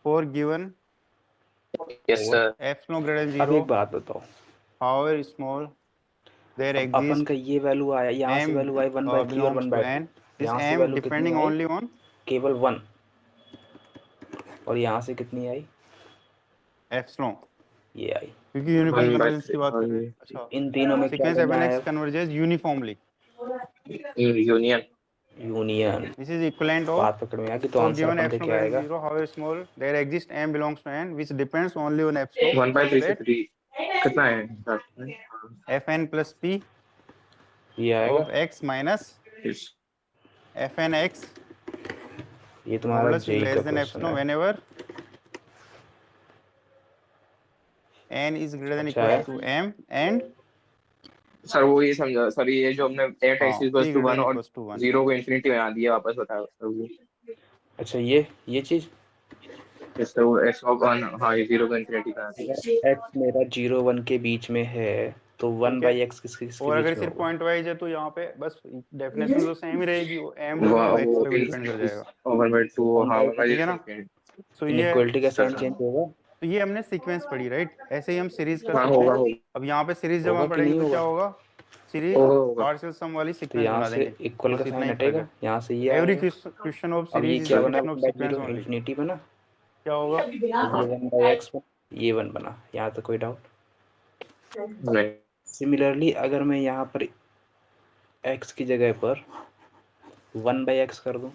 फोर गिवन यस और सर। एप्सिलॉन ग्रेटर देन अब 0 एक बात बताओ, however small there अब अपन का exist ये वैल्यू आया, यहाँ से m वैल्यू आई 1 बाय 3 और belongs 1 to by 2। n, this यहाँ से m वैल्यू कितनी depending आई? only on केवल 1। और यहाँ से कितनी आई? एप्सिलॉन, ये आई। क्योंकि यूनिफॉर्म 1 बाय कन्वर्जेंस की बात कर रहे हैं। 3 अच्छा इन तीनों में क्या सीक्वेंस करना fnx है? converges uniformly, union. Union. this is equivalent of बात पकड़ में आ गई तो for आंसर given अपन का epsilon क्या greater than आएगा? 0 however small there exists m belongs to n which depends only on epsilon 1 by such 3 से that 3 कितना है सर? fn plus p ये आएगा। of x minus fn x ये तुम्हारा modulus is जेई का less than क्वेश्चन epsilon है। whenever n is greater than अच्छा equals है। to m and सर वो ये समझा सर, ये जो हमने एट हाँ x p equals to greater 1 than और equals to 1। 0 को इंफिनिटी बना दिया, वापस बताओ सर वो। अच्छा ये चीज, यस सर, वो एक्स ऑफ 1 हाँ ये 0 को इंफिनिटी बना दिया। अगर x मेरा 0 1 के बीच में है तो 1 ठीक है, बाई एक्स किसके और बीच अगर में सिर्फ होगा? पॉइंट वाइज है तो यहाँ पे बस डेफिनेशन तो सेम ही रहेगी, वो m वो और x वो पे भी डिपेंड कर जाएगा। 1 बाय 2 1 हाँ बाई 1 बाय ठीक है ना, इंफिनिटी। सो ये इनइक्वालिटी का सर साइन चेंज होगा? तो ये हमने सीक्वेंस पढ़ी राइट, ऐसे ही हम सीरीज कर हाँ सकते होगा हैं। होगा अब यहाँ पे सीरीज जब होगा हम कि पढ़ेंगे नहीं तो क्या होगा? होगा, सीरीज होगा होगा। पार्शियल सम वाली तो सीक्वेंस यहाँ बना से देंगे, इक्वल का बस इतना साइन ही फर्क हटेगा, है। यहाँ से ये एवरी आएगा। क्वेश्चन ऑफ अब ये सीरीज इज क्या अ बना? Question 1 of by sequence 0 only. Infinity बना। क्या होगा, ये 1 बाई एक्स ये 1 बना। यहाँ तक कोई डाउट? नहीं सिमिलरली अगर मैं यहाँ पर x की जगह पर 1 बाई एक्स कर दूं,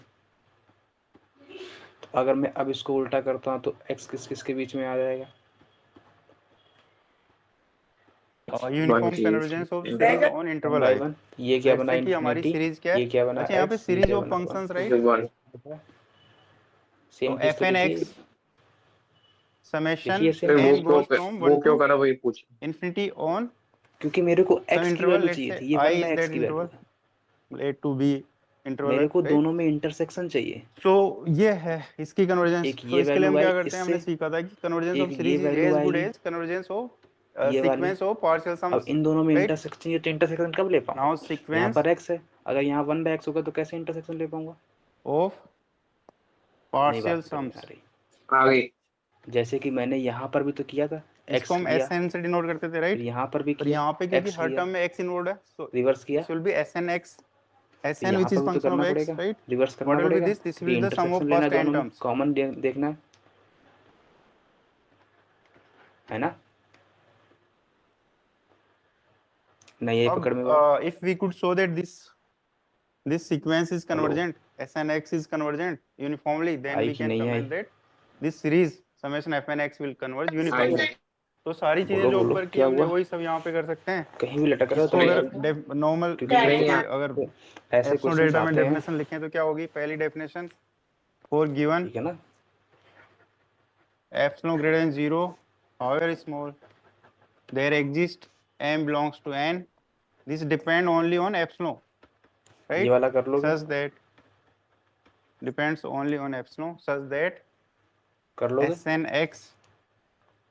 तो अगर मैं अब इसको उल्टा करता हूँ तो x किस किस के बीच में आ जाएगा? Uniform convergence of series on 1 interval by I. 1 ये क्या लेट्स बना? से कि हमारी इन्फिनिटी। सीरीज क्या ये है, क्या बना? अच्छा यहाँ पे x ये सीरीज क्या ऑफ बना? 1। फंक्शंस राइट, 1 सेम तो चीज एफ तो एन लिखिए। एक्स समेशन लिखिए सेम वो n चीज। क्यों goes from वो 1 to क्यों करा वही पूछ। infinity on क्योंकि मेरे को some x की interval, वैल्यू let's चाहिए say थी, ये I 1 is by x that की वैल्यू interval, है। a to b interval मेरे है को राइट। दोनों में इंटरसेक्शन चाहिए। सो ये है इसकी कन्वर्जेंस। एक तो ये इसके लिए वैल्यू हम क्या आई करते हैं, हमने इससे, सीखा था कि कन्वर्जेंस एक ऑफ ये series is value as good आएगी एज कन्वर्जेंस ऑफ ये वाली। सीक्वेंस ऑफ पार्शियल अब सम्स इन दोनों में राइट। इंटरसेक्शन चाहिए तो इंटरसेक्शन कब ले पाऊँ? नाउ यहाँ सीक्वेंस पर x है, अगर यहाँ 1 बाई एक्स होगा तो कैसे इंटरसेक्शन ले पाऊंगा? ऑफ नहीं पार्शियल बात पकड़ में आ सम्स, रही। आगे जैसे कि मैंने यहाँ पर भी तो किया था, इसको x हम लिया, एस एन से डिनोट करते थे फिर राइट। यहाँ पर भी पर किया, यहाँ पे क्योंकि x हर लिया, टर्म में x इन्वॉल्व है, सो रिवर्स किया, this will be S N X, S तो एन यहाँ विच पर इज भी तो फंक्शन ऑफ करना एक्स पड़ेगा, राइट। रिवर्स करना व्हाट विल बी पड़ेगा, दिस क्योंकि will be the sum intersection of लेना है पास्ट एन दोनों में, टर्म्स। कॉमन देखना है ना? नहीं ये पकड़ में हुआ। अब if we could show that this sequence is hello, convergent, Sn(x) is convergent uniformly, then I we कि can नहीं आई? comment that this series summation fn(x) will converge uniformly. तो सारी चीजें बोलो जो बोलो ऊपर की क्या हमने हुआ? वही सब यहाँ पे कर सकते हैं। कहीं भी लटक रहा है इसको तो नहीं, अगर नॉर्मल क्योंकि नहीं इसके यार, अगर ऐसे एप्सनो क्वेश्चंस डेटा में आते हैं, डेफिनेशन लिखें तो क्या होगी? पहली डेफिनेशन फॉर गिवन ठीक है ना? एप्सनो greater than 0 however small there exist m belongs to n, this depend only on epsilon, ये right? वाला कर लोगे? Such that depends only on epsilon such that कर लोगे? sn x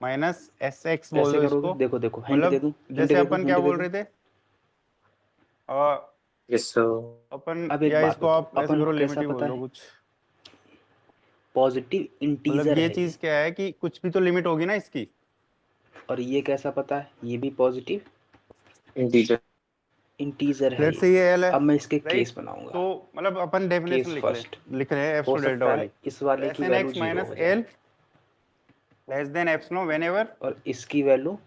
minus sx बोल कैसे दो करोगे? इसको, देखो देखो हिंट दे मतलब दूं, हिंट जैसे दे दूं, अपन हिंट क्या दे बोल दूं। रहे थे यस सर, अपन, अब एक या बात इसको बताओ, आप ऐसे अपन करो को लिमिट कैसा ही बोल पता दो है कुछ, पॉजिटिव मतलब इंटीजर ये है चीज क्या है कि कुछ भी तो लिमिट होगी ना इसकी। और ये कैसा पता है? ये भी पॉजिटिव इंटीजर। इंटीजर है लेट्स से ये। ये एल है, अब मैं इसके राइट? केस बनाऊंगा। तो मतलब अपन डेफिनेशन केस लिख फर्स्ट रहे हैं हो एप्सिलॉन डेल्टा सकता वाली, है इस वाले की एन वैल्यू एक्स 0 माइनस हो जाए L less than epsilon whenever और इसकी value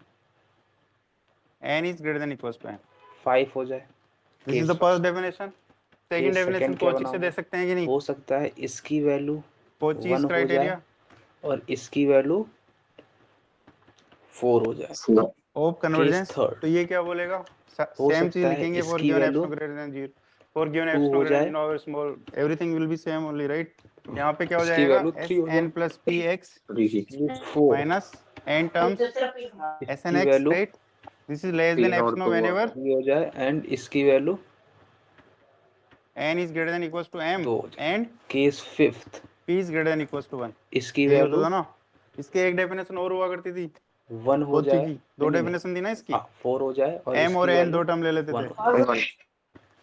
n is greater than equals to n. 5 हो जाए। This is case the first first. Definition. Second case definition second क्या कोचिक से दे बनाऊंगा? सकते हैं कि नहीं? हो सकता है इसकी वैल्यू कोचिज 1 हो जाए क्राइटेरिया और इसकी वैल्यू 4 हो जाए। ऑफ केस कन्वर्जेंस, थर्ड तो ये क्या बोलेगा? हो सेम चीज सकता है लिखेंगे फॉर इसकी given value epsilon greater than 0, for given 2 epsilon हो ग्रेटर जाए, then over small everything will be same only, right? यहाँ पे क्या हो इसकी जाएगा? वैल्यू 3 एस हो एन जाए, plus p x 4 minus n terms s n इसकी x, value right? This is less than 3 और एप्सिलॉन 2 व्हेनेवर 3 हो जाए एंड इसकी value n is greater than equals to m 2 हो जाए। and case fifth p is greater than equals to 1। इसकी यही होता वैल्यू था ना? इसके एक डेफिनेशन और हुआ करती थी 1 हो कोची जाए, की, दो नहीं नहीं नहीं, डेफिनेशन थी ना इसकी, हाँ 4 हो जाए और m और इसकी n दो वैल्यू टर्म ले लेते 1 थे, हो जाए।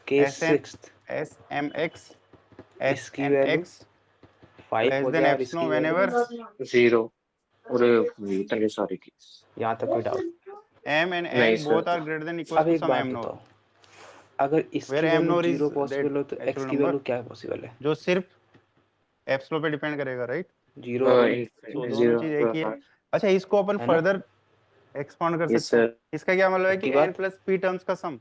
Case S N sixth S M X S इसकी एन वैल्यू एक्स 5 लेस हो देन जाए और एप्सिलॉन इसकी वैल्यू व्हेनेवर 0। अरे इतने सारे केस। यहाँ तक कोई डाउट? m and नहीं n sir, both are greater than equals अब to एक some बात m nor, बताओ, अगर where इसकी m value nor is 0 that possible हो तो एक्स actual की number वैल्यू क्या पॉसिबल है? जो सिर्फ एप्सिलॉन पे डिपेंड करेगा, राइट? 0 और 1 तो दोनों 0। चीज एक ही है। अच्छा, इसको अपन है ना? फर्दर एक्सपांड कर यस सकते हैं। सर, इसका क्या मतलब है पक्की कि n बात? प्लस पी टर्म्स का सम,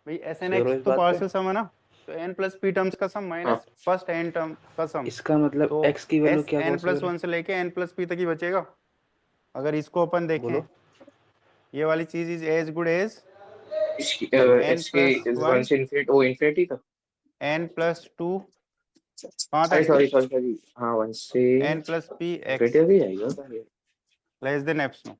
भाई एस एन श्योर हो एक्स इस तो बात पे? पार्शियल सम है ना, तो n प्लस पी टर्म्स का सम हाँ माइनस फर्स्ट n टर्म का सम, इसका मतलब तो एक्स की वैल्यू एस क्या n प्लस पॉसिबल है? 1 से लेके n प्लस पी तक ही बचेगा। अगर इसको अपन देखें, बोलो। ये वाली चीज इज एज गुड एज इसकी n इसकी प्लस 1 वन से इन्फिनिटी, वो इन्फिनिटी था। n प्लस टू कहाँ सॉरी तक? सॉरी सॉरी सॉरी, हाँ 1 से n plus P infinity x भी आएगा। लेस देन एप्सिलॉन,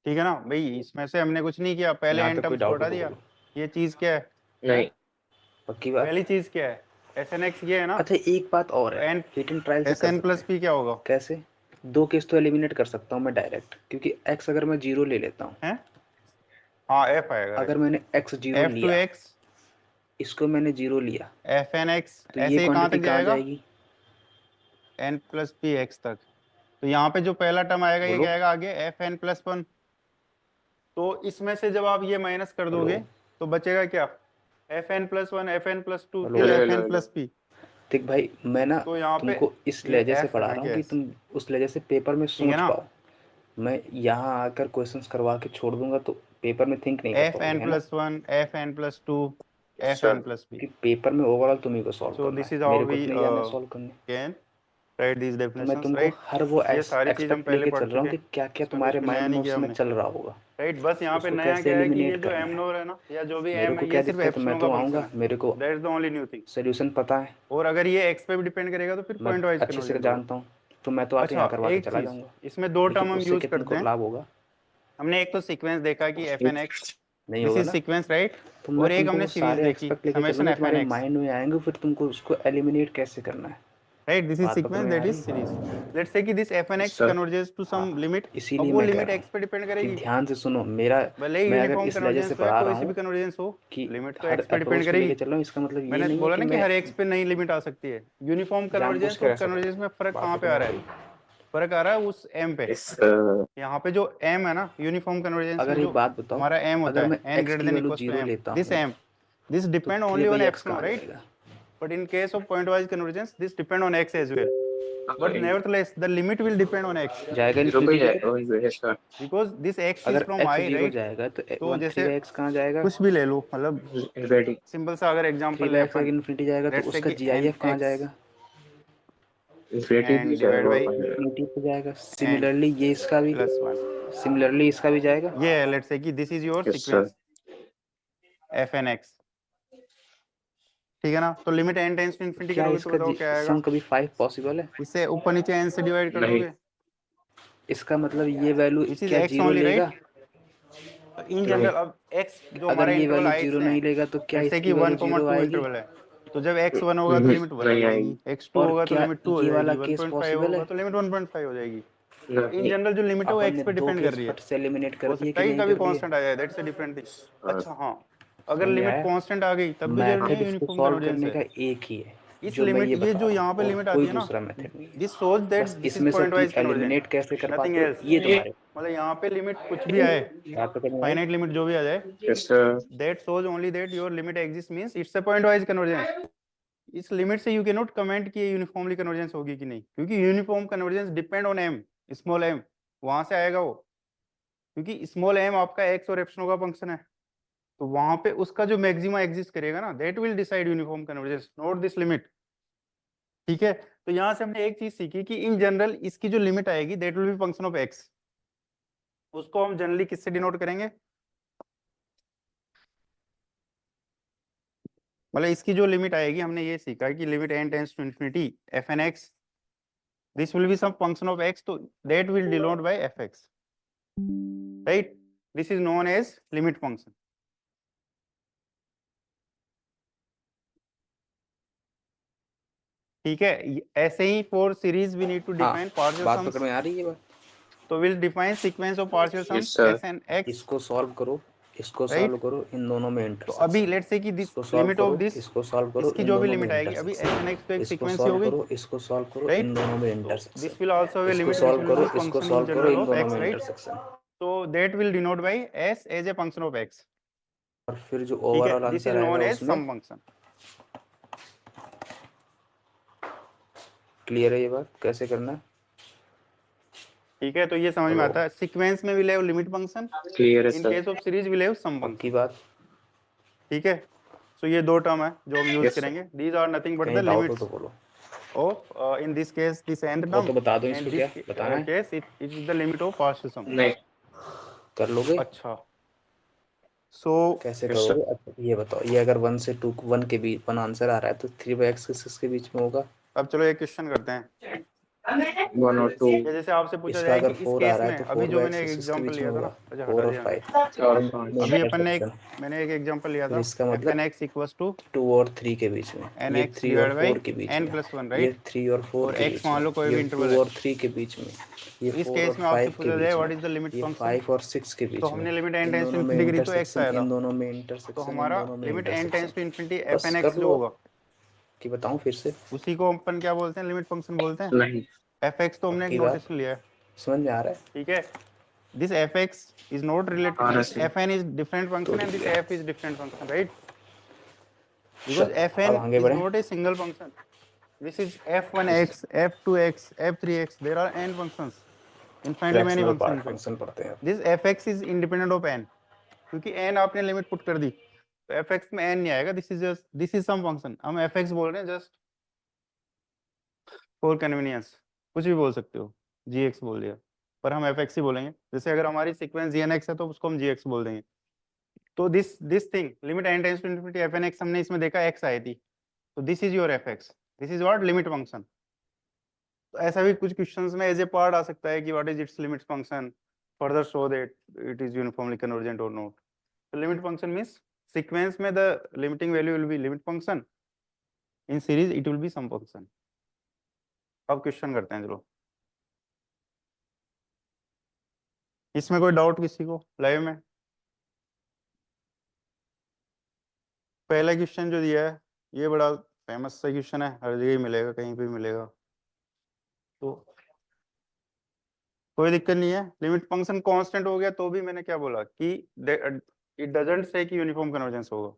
ठीक है ना भाई? इसमें से हमने कुछ नहीं किया, पहले यहाँ n तक कोई टर्म्स को डाउट हो हटा तो दिया। बोलो। ये चीज क्या है? नहीं, पक्की बात? पहली चीज क्या है? एस एन एक्स ये है ना, अच्छा एक बात और तो है, n हिट एंड ट्रायल से एस कर एन सकते प्लस हैं। पी क्या होगा? कैसे? 2 केस तो एलिमिनेट कर सकता हूँ मैं डायरेक्ट, क्योंकि x अगर मैं 0 ले लेता हूँ, है, हाँ f आएगा, अगर राइट? मैंने x 0 एफ टू लिया, एक्स इसको मैंने 0 लिया, एफ एन एक्स, तो ये ऐसे ही कहाँ क्वांटिटी तक कहाँ जाएगा? जाएगी? n प्लस पी एक्स तक। तो यहाँ पे जो पहला टर्म आएगा ये बोलो। क्या आएगा आगे? F N plus 1। तो इसमें से जब आप ये माइनस कर हेलो दोगे तो बचेगा क्या? F N plus 1, F N plus 2 hello till hello F hello N hello. Plus P. देख भाई, मैं ना तो यहाँ पे तुमको इस ये लहजे से एफ पढ़ा है रहा हूँ क्या? कि तुम उस लहजे से पेपर में ठीक है सोच ना? पाओ। मैं यहाँ आकर क्वेश्चंस करवा के छोड़ दूंगा तो पेपर में थिंक नहीं कर एफ पाओगे, एन है ना? Plus 1, F N plus 2, yes F sir, N plus P. कि पेपर में ओवरऑल तुम्ही को सॉल्व सो करना दिस है, इज हाउ मेरे को वी तो नहीं जाना है सॉल्व करने। कैन राइट दीज तो मैं डेफिनेशंस, तुमको राइट? हर वो ये सारी चीज हम एक्सपेक्ट पहले लेके पढ़ चल रहा चुके हूँ कि हैं, क्या क्या इसमें तुम्हारे कुछ भी नया माइंड में नहीं उस किया समय हमने, चल रहा होगा, राइट? बस यहाँ पे उसको नया कैसे क्या है कि ये एलिमिनेट जो करना एम है। नोर है ना, या जो भी मेरे एम को है, क्या ये सिर्फ दिक्कत है, मैं एप्सिलॉन का तो फंक्शन आऊँगा, है। मेरे को that is the only new thing. Solution पता है, और अगर ये एक्स पे भी डिपेंड करेगा तो फिर मैं पॉइंट वाइज अच्छे से कन्वर्जेंट होगा। जानता हूँ, तो मैं तो आके अच्छा, यहाँ करवा के एक चला चीज जाऊँगा। इसमें दो लेकिन टर्म हम उससे यूज क्या करते तुमको हैं। लाभ होगा? हमने एक तो सीक्वेंस देखा कि एफ एन एक्स, नहीं दिस होगा इज ना? Sequence, right? तो मैं और एक तुमको वो हमने सीरीज सारे देखी, एक्सपेक्ट लेके समेशन चलूंगा, एफ एन तुम्हारे एक्स, माइंड में आएंगे, फिर तुमको उसको एलिमिनेट कैसे करना है। राइट? दिस इज बात पकड़ सीक्वेंस, में आ दैट इज रही? सीरीज। लेट्स से कि this F N yes X sir. Converges to हाँ, सम लिमिट। अब इसीलिए वो मैं कह लिमिट रहा हूँ एक्स पे डिपेंड कि करेगी, ध्यान से सुनो मेरा। भले ही मैं अगर यूनिफॉर्म इस लहजे से कन्वर्जेंस हो या पढ़ा रहा कोई सी भी हूँ कन्वर्जेंस हो, कि लिमिट तो हर एक्स पे डिपेंड अप्रोच को करेगी। लेके चल रहा हूँ, इसका मतलब ये मैंने नहीं है बोला कि ना कि मैं हर एक्स पे नई लिमिट आ सकती है। यूनिफॉर्म जानबूझ कन्वर्जेंस कर और ऐसा कन्वर्जेंस में फर्क बात कहाँ पे समझ आ में आ रहा है? रही। फर्क आ रहा है उस एम पे। यस सर, यहाँ पे जो एम है ना यूनिफॉर्म कन्वर्जेंस में, अगर जो एक बात बताओ, हमारा एम होता अगर है मैं n x ग्रेटर की than value equals to 0 m, लेता दिस हूँ m, this तो depend 3 only on by x epsilon, कहाँ right? जाएगा? But in case of point-wise convergence, this depend on x as well. But nevertheless, the limit will depend on x जाएगा 0 पे इन्फिनिटी की तरफ? जाएगा। Yes sir, because this x is अगर from x I, 0 right? जाएगा तो तो 3 जैसे बाई x कहाँ जाएगा? कुछ भी ले लो, मतलब इन्फिनिटी। सिंपल सा अगर 3 एग्जांपल ले बाई x अगर अपन, इन्फिनिटी जाएगा तो लेट्स से उसका कि जी आई n एफ कहाँ x, जाएगा? इन्फिनिटी and भी divided by इन्फिनिटी पे जाएगा। सिमिलरली ये इसका भी, plus 1. सिमिलरली इसका भी जाएगा। ये है, let's say कि this is your Yes, sequence f n x, ठीक है ना? तो limit n tends to infinity क्या करोगे तो इसका बताओ क्या आएगा? सम कभी 5 पॉसिबल है? इसे ऊपर नीचे n से डिवाइड कर नहीं। दोगे, इसका मतलब ये वैल्यू This is क्या x 0 only, लेगा? right? तो इन जनरल अब x जो अगर हमारा ये इंटरवल वैल्यू x 0 है, नहीं लेगा तो क्या जैसे कि इसकी वैल्यू 0 1,2 आएगी? इंटरवल है, तो जब x 1 होगा तो लिमिट 1 आ नहीं जाएगी, x 2 और होगा तो क्या लिमिट 2 हो ये वाला जाएगी, केस 1.5 पॉसिबल है? होगा तो लिमिट 1.5 हो जाएगी। इन नहीं। जनरल जो लिमिट है वो अपन x ने पे दो डिपेंड कर केस रही है, फट से एलिमिनेट कर हो दिए सकता कि है कि नहीं कभी कर दिए? कांस्टेंट आ जाए, दैट्स अ डिफरेंट थिंग। अच्छा हाँ, अगर समझ लिमिट आया? कांस्टेंट आ गई तब भी जरूरी नहीं मेथड है इसको यूनिफॉर्म सॉल्व कन्वर्जेंस करने है। का एक ही है इस जो मैं लिमिट, ये ये बता जो रहा यहाँ हूँ, पे और लिमिट आती कोई है ना, दूसरा मेथड नहीं है। दिस शोज दैट बस दिस इज इसमें से पॉइंट तुम वाइज कन्वर्जेंट, एलिमिनेट कैसे कर नथिंग पाते हो एल्स। ये तुम्हारे मतलब यहाँ पे लिमिट कुछ भी आए, बात पकड़ में आई? फाइनाइट लिमिट जो भी आ जाए, Yes, sir. that shows only that your limit exists means it's a point wise convergence. इस लिमिट से यू कैन नॉट कमेंट कि ये यूनिफॉर्मली कन्वर्जेंस होगी कि नहीं, क्योंकि uniform convergence depend on m, small m, वहां से आएगा वो, क्योंकि स्मॉल m आपका x और एप्सिलॉन का फंक्शन है, तो वहां पे उसका जो मैक्सिमा एग्जिस्ट करेगा ना, that will decide uniform convergence, not this limit, ठीक है? तो यहाँ से हमने एक चीज सीखी कि इन जनरल इसकी जो लिमिट आएगी that will be function of x, उसको हम जनरली किससे डिनोट करेंगे? मतलब इसकी जो लिमिट आएगी, हमने ये सीखा कि limit n tends to infinity f n x, this will be some function of x, so that will denote by fx, right? This is known as limit function. ठीक है, ऐसे ही for series we need to हाँ, डिफाइन पार्शियल बात सम्स, पकड़ में आ रही है बात? तो will define sequence of partial sums Yes, sir. f and x, इसको सॉल्व करो, इसको राइट? सॉल्व करो, इन दोनों में तो इंटरसेक्शन। अभी लेट्स से कि दिस इसको सॉल्व लिमिट ऑफ करो, दिस, इसको सॉल्व करो, इसकी इन जो भी दोनों में लिमिट आएगी, अभी f इंटरसेक्शन। and x तो एक इसको सीक्वेंस ही सॉल्व होगी, करो, इसको सॉल्व करो, राइट? इन दोनों में तो intersection. This will also have a इसको limit which सॉल्व will करो, be इसको function in सॉल्व करो, general इन of दोनों x, में right? Intersection. So that will denote by s as a function of x, और फिर जो ठीक है? Overall this is answer known आएगा एज उसमें सम फंक्शन। क्लियर है ये बात कैसे करना है? ठीक है, तो ये समझ में आता है, सीक्वेंस में will have limit function, Clear, in sir. Case of series will have sum पक्की फंक्शन, बात? ठीक है? सो ये दो टर्म है जो हम यूज Yes, sir. करेंगे, these are nothing but the कहीं डाउट हो लिमिट्स तो बोलो, of in this case this and हो टर्म, तो बता दो एंड इसको, दिस क्या बताना है? Case it is the limit of partial sum. नहीं। कर लोगे? अच्छा, सो कैसे Yes, sir. करोगे? अच्छा ये बताओ, ये अगर 1 से 2 1 के बीच 1 आंसर आ रहा है तो 3/x किसके बीच में होगा? अब चलो एक क्वेश्चन करते हैं, 1 और 2. या जैसे आपसे पूछा इसका जाए कि अगर इस 4 आ केस रहा है में, तो अभी जो 4/x मैंने एक किसके एग्जांपल बीच में लिया था ना, होगा? अच्छा 4 हटा और दिया, 5 और में 5. अभी अपन ने इंटरसेक्शन। मैंने एक एग्जांपल लिया तो था, इसका एफ मतलब एन एक्स इक्वल्स टू 2 और 3 के बीच में, एन ये एक्स 3 और डिवाइड बाई 4 के बीच एन में, प्लस वन, ये राइट? 3 और 4 और के एक्स बीच मान में, लो कोई ये भी 2 इंटरवल है, और 3 के बीच में, ये तो इस 4 केस और में आपसे 5 के पूछा जाए बीच व्हाट में, इज द लिमिट ये फंक्शन, 5 और 6 के तो बीच में, हमने लिमिट एन इन टेंस टू दोनों में इन्फिनिटी करी तो एक्स इंटरसेक्शन, आया था, इन दोनों में तो इंटरसेक्शन, इन हमारा दोनों में limit N intersection. Tends to infinity F बस एन कर एक्स जो लो होगा, कि बताऊं फिर से? उसी को अपन क्या बोलते हैं, लिमिट फंक्शन बोलते हैं। नहीं. एफ एक्स तो हमने एक पक्की बात? नोटिस लिया है, समझ में आ रहा है? ठीक है? This F x is not related, आना दिस चाहिए. एफ एन इज डिफरेंट तो फंक्शन एंड ठीक दिस है, F is different function, right? Because चलो एफ अब एन आगे इज बढ़े। Not a single function, this is f1x, f2x, f3x, there are n functions, infinitely many fractional functions part in fact. Function पढ़ते हैं। This fx is independent of n, क्योंकि n आपने लिमिट पुट कर दी तो fx में n नहीं आएगा, this is some function, हम fx बोल रहे हैं जस्ट फॉर कन्वीनियंस, कुछ भी बोल सकते हो, gx बोल दिया, पर हम fx ही बोलेंगे। जैसे अगर हमारी सीक्वेंस gnx है तो उसको हम gx बोल देंगे। तो this thing limit n tends to infinity fnx, हमने इसमें देखा x आई थी, तो this is your fx, this is what limit function. तो ऐसा भी कुछ क्वेश्चंस में एज ए पार्ट आ सकता है कि what is its limit function, further show that it is uniformly convergent और नॉट। तो लिमिट फंक्शन मींस सीक्वेंस में the limiting value will be limit function, in series it will be sum function. अब क्वेश्चन करते हैं चलो, इसमें कोई डाउट किसी को लाइव में? पहला क्वेश्चन जो दिया है ये बड़ा फेमस सा क्वेश्चन है, हर जगह ही मिलेगा, कहीं पे भी मिलेगा, तो कोई दिक्कत नहीं है। लिमिट फंक्शन कांस्टेंट हो गया तो भी मैंने क्या बोला कि इट डजंट से कि यूनिफॉर्म कन्वर्जेंस होगा।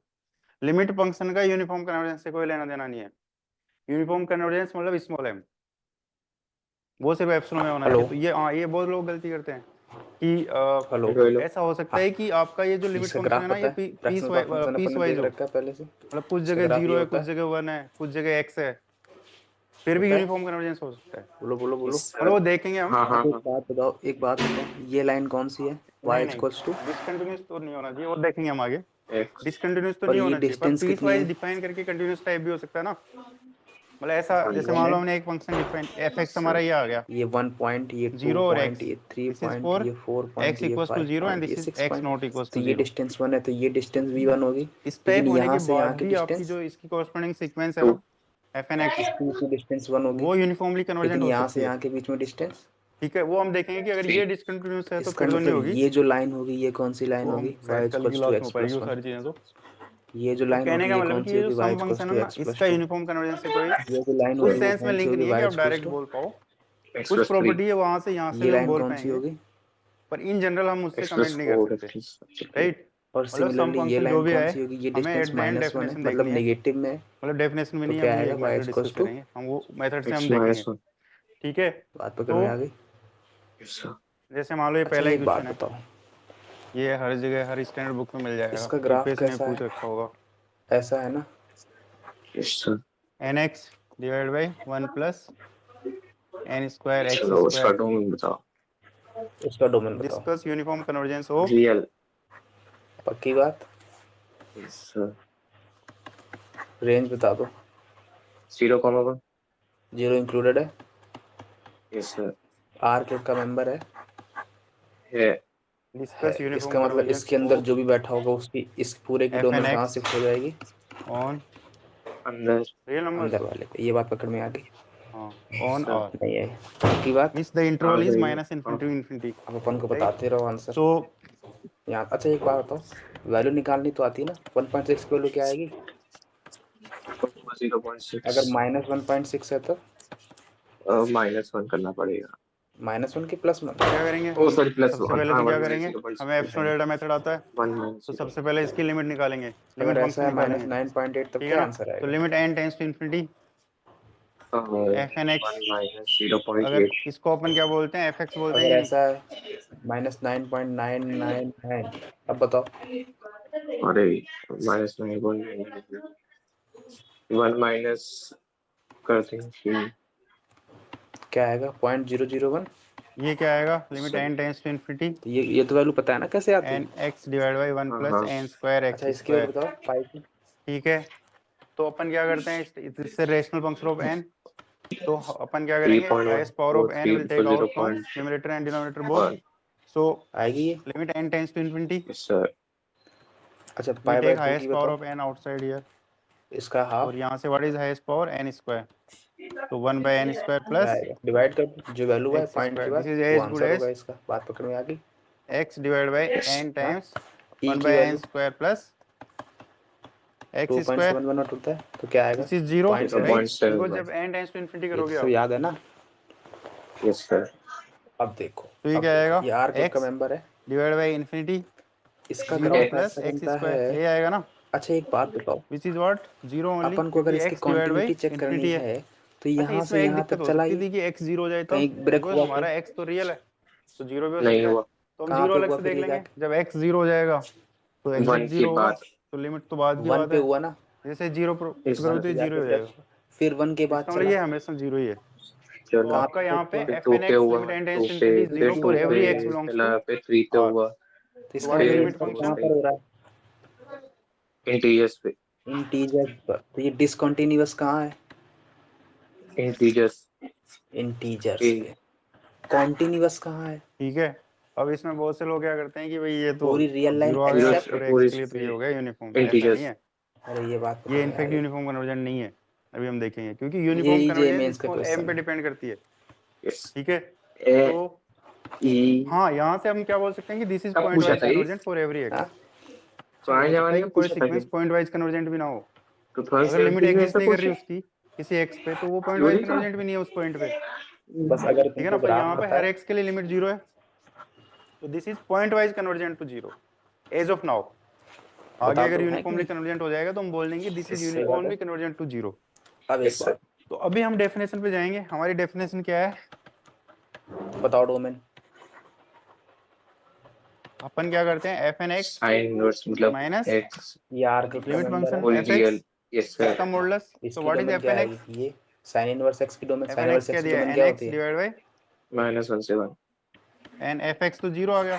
लिमिट फंक्शन का यूनिफॉर्म कन्वर्जेंस से कोई लेना देना नहीं है। यूनिफॉर्म कन्वर्जेंस मतलब स्मॉल m, वो सिर्फ एप्सिलॉन में होना चाहिए। तो ये हाँ, ये बहुत लोग गलती करते हैं कि हेलो, ऐसा हो सकता है कि आपका ये जो लिमिट इसका फंक्शन है ग्राफ ना, पता ये है? फ्रैक्शनल पार्ट फंक्शन अपन पीस ने वाइज देख हो, रखा है पहले से। मतलब कुछ इसका जगह ग्राफ ये 0 है, होता कुछ जगह 1 है, कुछ जगह x है, फिर भी होता है? यूनिफॉर्म कन्वर्जेंस हो सकता है, बोलो बोलो बोलो। Yes, मतलब वो sir. देखेंगे हम। हाँ हाँ अब हाँ एक बात बताओ, ये लाइन कौन सी है? y नहीं इक्वल्स टू, डिसकंटिन्यूस तो नहीं होना चाहिए, वो देखेंगे हम आगे। X. डिसकंटिन्यूस तो और नहीं ये होना चाहिए, पर डिस्टेंस पीस कितनी वाइज है? डिफाइन करके कंटिन्यूस टाइप भी हो सकता है ना। मतलब ऐसा हाँ, जैसे हाँ। मान लो हमने एक फंक्शन डिफाइन एफ एक्स हमारा ये आ गया ये 1 पॉइंट, ये 2 0 और पॉइंट, x, ये 3 दिस इज पॉइंट, फॉर ये 4 पॉइंट, x ये इक्वल्स टू 5 0 एंड पॉइंट, ये this is 6 x point. Not equals तो टू ये 0। डिस्टेंस 1 है, तो ये डिस्टेंस भी 1 होगी। इस टाइप लेकिन होने यहाँ के से यहाँ बाद की भी आपकी डिस्टेंस, जो इसकी कॉरस्पॉन्डिंग सीक्वेंस है Two. ना एफ एन एक्स, इसकी डिस्टेंस 1 होगी। वो यूनिफॉर्मली कन्वर्जेंट लेकिन हो यहाँ सकती से है। यहाँ के बीच में डिस्टेंस, ठीक है, वो हम देखेंगे कि अगर Three. ये डिसकंटिन्यूस है तो इसका फिर तो नहीं मतलब होगी। ये जो लाइन होगी, ये कौन सी लाइन वो हम होगी? y शायद कल की इक्वल्स टू क्लास में हो x पाएगी प्लस वो 1। सारी चीजें। ये जो तो लाइन कहने होगी, का ये मतलब कौन कि सी ये जो होगी? y sum equals function to है ना, x प्लस इसका 2। यूनिफॉर्म कन्वर्जेंस से कोई ये जो लाइन उस होगी वो सेंस में कौन सी लिंक होगी? नहीं है कि y आप इक्वल्स डायरेक्ट टू, बोल पाओ। X कुछ plus 3. प्रॉपर्टी है वहां से यहाँ से ये भी हम लाइन बोल कौन सी पाएंगे, होगी? पर इन जनरल हम उससे X कमेंट plus नहीं कर 4. सकते। X plus 3. राइट, और मतलब सम सिमिलरली ये फंक्शन जो लाइन भी कौन आए, सी होगी? ये हमें एट डिस्टेंस द एंड -1 है, डेफिनेशन मतलब देखनी है। नेगेटिव में है। मतलब डेफिनेशन में तो नहीं, क्या अभी आएगा? एक y method discuss equals to, करेंगे हम, वो मेथड से X हम minus देखेंगे। 1. ठीक है, बात पकड़ तो में आ गई? Yes, sir. जैसे मान लो ये अच्छा पहला ही एक बात क्वेश्चन है, बताओ, ये हर जगह हर स्टैंडर्ड बुक में मिल जाएगा, इसका ग्राफ यूपीएससी ने कैसा पूछ है? रखा होगा। ऐसा है ना? Yes, sir. N X divide by 1 plus N square X चलो उसका स्क्वायर। डोमेन बताओ. उसका डोमेन बताओ। Discuss uniform convergence of, Real. पक्की बात? Yes, sir. रेंज बता दो। 0,1. 0 इंक्लूडेड है? Yes, sir. r का मेंबर है? है. डिस्कस यूनिफॉर्म इसका मतलब कन्वर्जेंस इसके अंदर ऑफ जो भी बैठा होगा उसकी इस पूरे की एफ एन डोमेन कहाँ एक्स शिफ्ट हो जाएगी? ऑन अंदर. Real numbers. अंदर वाले पे। ये बात पकड़ में आ गई? हाँ, Yes, ऑन sir. आर नहीं है पक्की बात? मीन्स द हाँ इंटरवल इज भाई. माइनस हाँ. Infinity to infinity. आप अपन को राइट, बताते रहो आंसर। सो यहाँ अच्छा एक बात बताओ, वैल्यू निकालनी तो आती है ना? 1.6 की वैल्यू क्या आएगी? 0.6. अगर -1.6 है तो -1 करना पड़ेगा. -1 की +1? तो क्या करेंगे ओ हम? सॉरी प्लस सबसे 1. पहले हाँ तो 1 क्या माइनस करेंगे, 0.6 हमें एप्सिलॉन डेल्टा मेथड आता है, 1 माइनस तो 0. सबसे पहले इसकी लिमिट निकालेंगे, अगर लिमिट ऐसा फंक्शन है निकालेंगे। -9.8 तब ठीक है क्या ना, आंसर तो आएगा? Limit N tends to infinity F N 1 X. Minus अगर 0.8. इसको अपन क्या बोलते हैं, एफ एक्स बोलते हैं अगर कि नहीं? ऐसा है -9.999, अब बताओ। अरे -9.9. 1 माइनस करते हैं. क्या आएगा? 0.001। ये क्या आएगा, limit sir. N tends to infinity तो ये तो वैल्यू पता है ना कैसे आती एन है? एक्स डिवाइड बाई 1 हाँ प्लस हाँ. एन स्क्वायर अच्छा एक्स इसकी वैल्यू स्क्वायर। बताओ पाई की। ठीक है, तो अपन क्या करते हैं, इससे रेशनल फंक्शन ऑफ एन, तो अपन क्या करेंगे, 3.1 हाईएस्ट पावर और of n 3 will for take out from 0.1. Numerator and denominator both. So आएगी ये? Limit N tends to infinity, Yes, sir. अच्छा वी टेक π/2 की हाईएस्ट पावर बताओ। ऑफ एन आउटसाइड हियर, इसका हाफ और यहाँ से what is highest power n square, तो 1 बाई एन स्क्वायर क्या प्लस आएगा? डिवाइड कर जो वैल्यू है एक्स पॉइंट के स्क्वायर, दिस बाद, इज वो एज गुड आंसर एज होगा इसका। बात पकड़ में आ गई? X divide by Yes. N हाँ, टाइम्स ई 1 की by N value square plus X square, 2.718 होता है, तो क्या आएगा? This is zero, Yes, sir. Right, 0.7। Because 0.71. जब एन टेंस टू इन्फिनिटी ये तो करोगे सब आप, याद है ना? Yes, sir. अब देखो, तो ये अब क्या देखो, आएगा, ये आर क्यूब का एक्स मेंबर है, डिवाइड बाई इन्फिनिटी इसका जीरो ग्राफ प्लस ऐसा एक्स बनता है। स्क्वायर, ये आएगा ना, अच्छा एक बात बताओ, which is what zero only, अपन को अगर क्योंकि इसकी x divide by continuity check करनी इन्फिनिटी है। है तो अच्छा, यहाँ इसमें से एक यहाँ दिक्कत तक हो सकती चलाइए, थी कि एक्स जीरो हो जाए तब, कहीं ब्रेक बिकॉज हुआ हमारा कहीं? एक्स तो रियल है, तो जीरो भी हो नहीं सकता है, हुआ. तो हम कहाँ जीरो पे अलग हुआ से फिर देख ये लेंगे, जाके? जब एक्स जीरो हो जाएगा तो एग्जैक्ट 1 के जीरो होगा, बाद. तो लिमिट तो बाद की 1 बात पे है, हुआ ना? जैसे जीरो पुट Yes, करोगे sir. तो ये जीरो जाके हो ब्रेक जाएगा, हुआ, फिर 1 के बाद इसका मतलब चला, ये हमेशा जीरो ही है। तो चलो. कहाँ आपका पे यहाँ ब्रेक पे हुआ? फिर एफ 2 एन पे एक्स हुआ. लिमिट एन टेंस 2 टू पे इन्फिनिटी फिर जीरो क्यों फॉर 2 हुआ? पे एवरी एक्स बिलोंग्स चला. टू फिर 3 पे आर, हुआ. तो तो इसका व्हाट इज फिर लिमिट डेरिवेशन 4 फंक्शन, कहाँ पे. पर हो रहा है? इंटीजर्स पे. इंटीजर पर। तो ये डिसकंटिन्यूअस कहाँ है? इंटीजर्स इंटीजर्स पे. पे। कॉन्टिन्यूअस कहाँ है? ठीक है। अब इसमें बहुत से लोग क्या करते हैं कि भाई ये तो पूरी रियल लाइन जीरो आ गया एक्सेप्ट। पूरे एक्स पूरे के लिए, तो ये हो गया यूनिफॉर्म, ऐसा नहीं इंटीजर्स. है, अरे ये बात ये पकड़ में आ इनफैक्ट गई। यूनिफॉर्म कन्वर्जन नहीं है, अभी हम देखेंगे, क्योंकि ये यूनिफॉर्म जे कन्वर्जेंस मेंस का स्मॉल एम क्वेश्चन पे है। डिपेंड करती है। यस. ठीक है, ए तो ई हाँ, यहाँ से हम क्या बोल सकते हैं कि दिस इज कब पॉइंट पूछा वाइज था ये? कन्वर्जेंट फॉर एवरी हाँ? एक्स। अच्छा, पुराने हो सकता जमाने है कि में कोई पूछा था सीक्वेंस कि पॉइंट वाइज कन्वर्जेंट भी ना हो, अगर लिमिट 2017 में एग्जिस्ट ऐसा नहीं कर रही क्वेश्चन उसकी किसी एक्स पे, तो वो पॉइंट वाइज थ्योरी का. कन्वर्जेंट भी नहीं है उस पॉइंट पे। बस अगर ठीक है ना, तुमको पर ग्राफ यहाँ पे पता हर है। एक्स के लिए लिमिट जीरो है, तो this is pointwise convergent to zero as of now. आगे बता अगर दो है कि यूनिफॉर्मली नहीं? कन्वर्जेंट हो जाएगा तो हम बोल देंगे दिस इज इससे ज्यादा। Uniformly convergent to zero. अब एक यस सर. बात तो अभी हम डेफिनेशन पे जाएंगे, हमारी डेफिनेशन क्या है, बताओ डोमेन। अपन क्या करते हैं, F N X sine inverse मतलब माइनस एक्स ये आर का लिमिट मेंबर है, function full F real. X yes sir. इसका मॉडुलस, तो इसकी व्हाट इज डोमेन एफ क्या एन आएगी? एक्स, ये साइन इनवर्स एक्स की domain, sine fn inverse x क्या एक्स की दिया डोमेन है, क्या nx होती है? डिवाइड बाय -1 से 1। n fx तो 0 आ गया,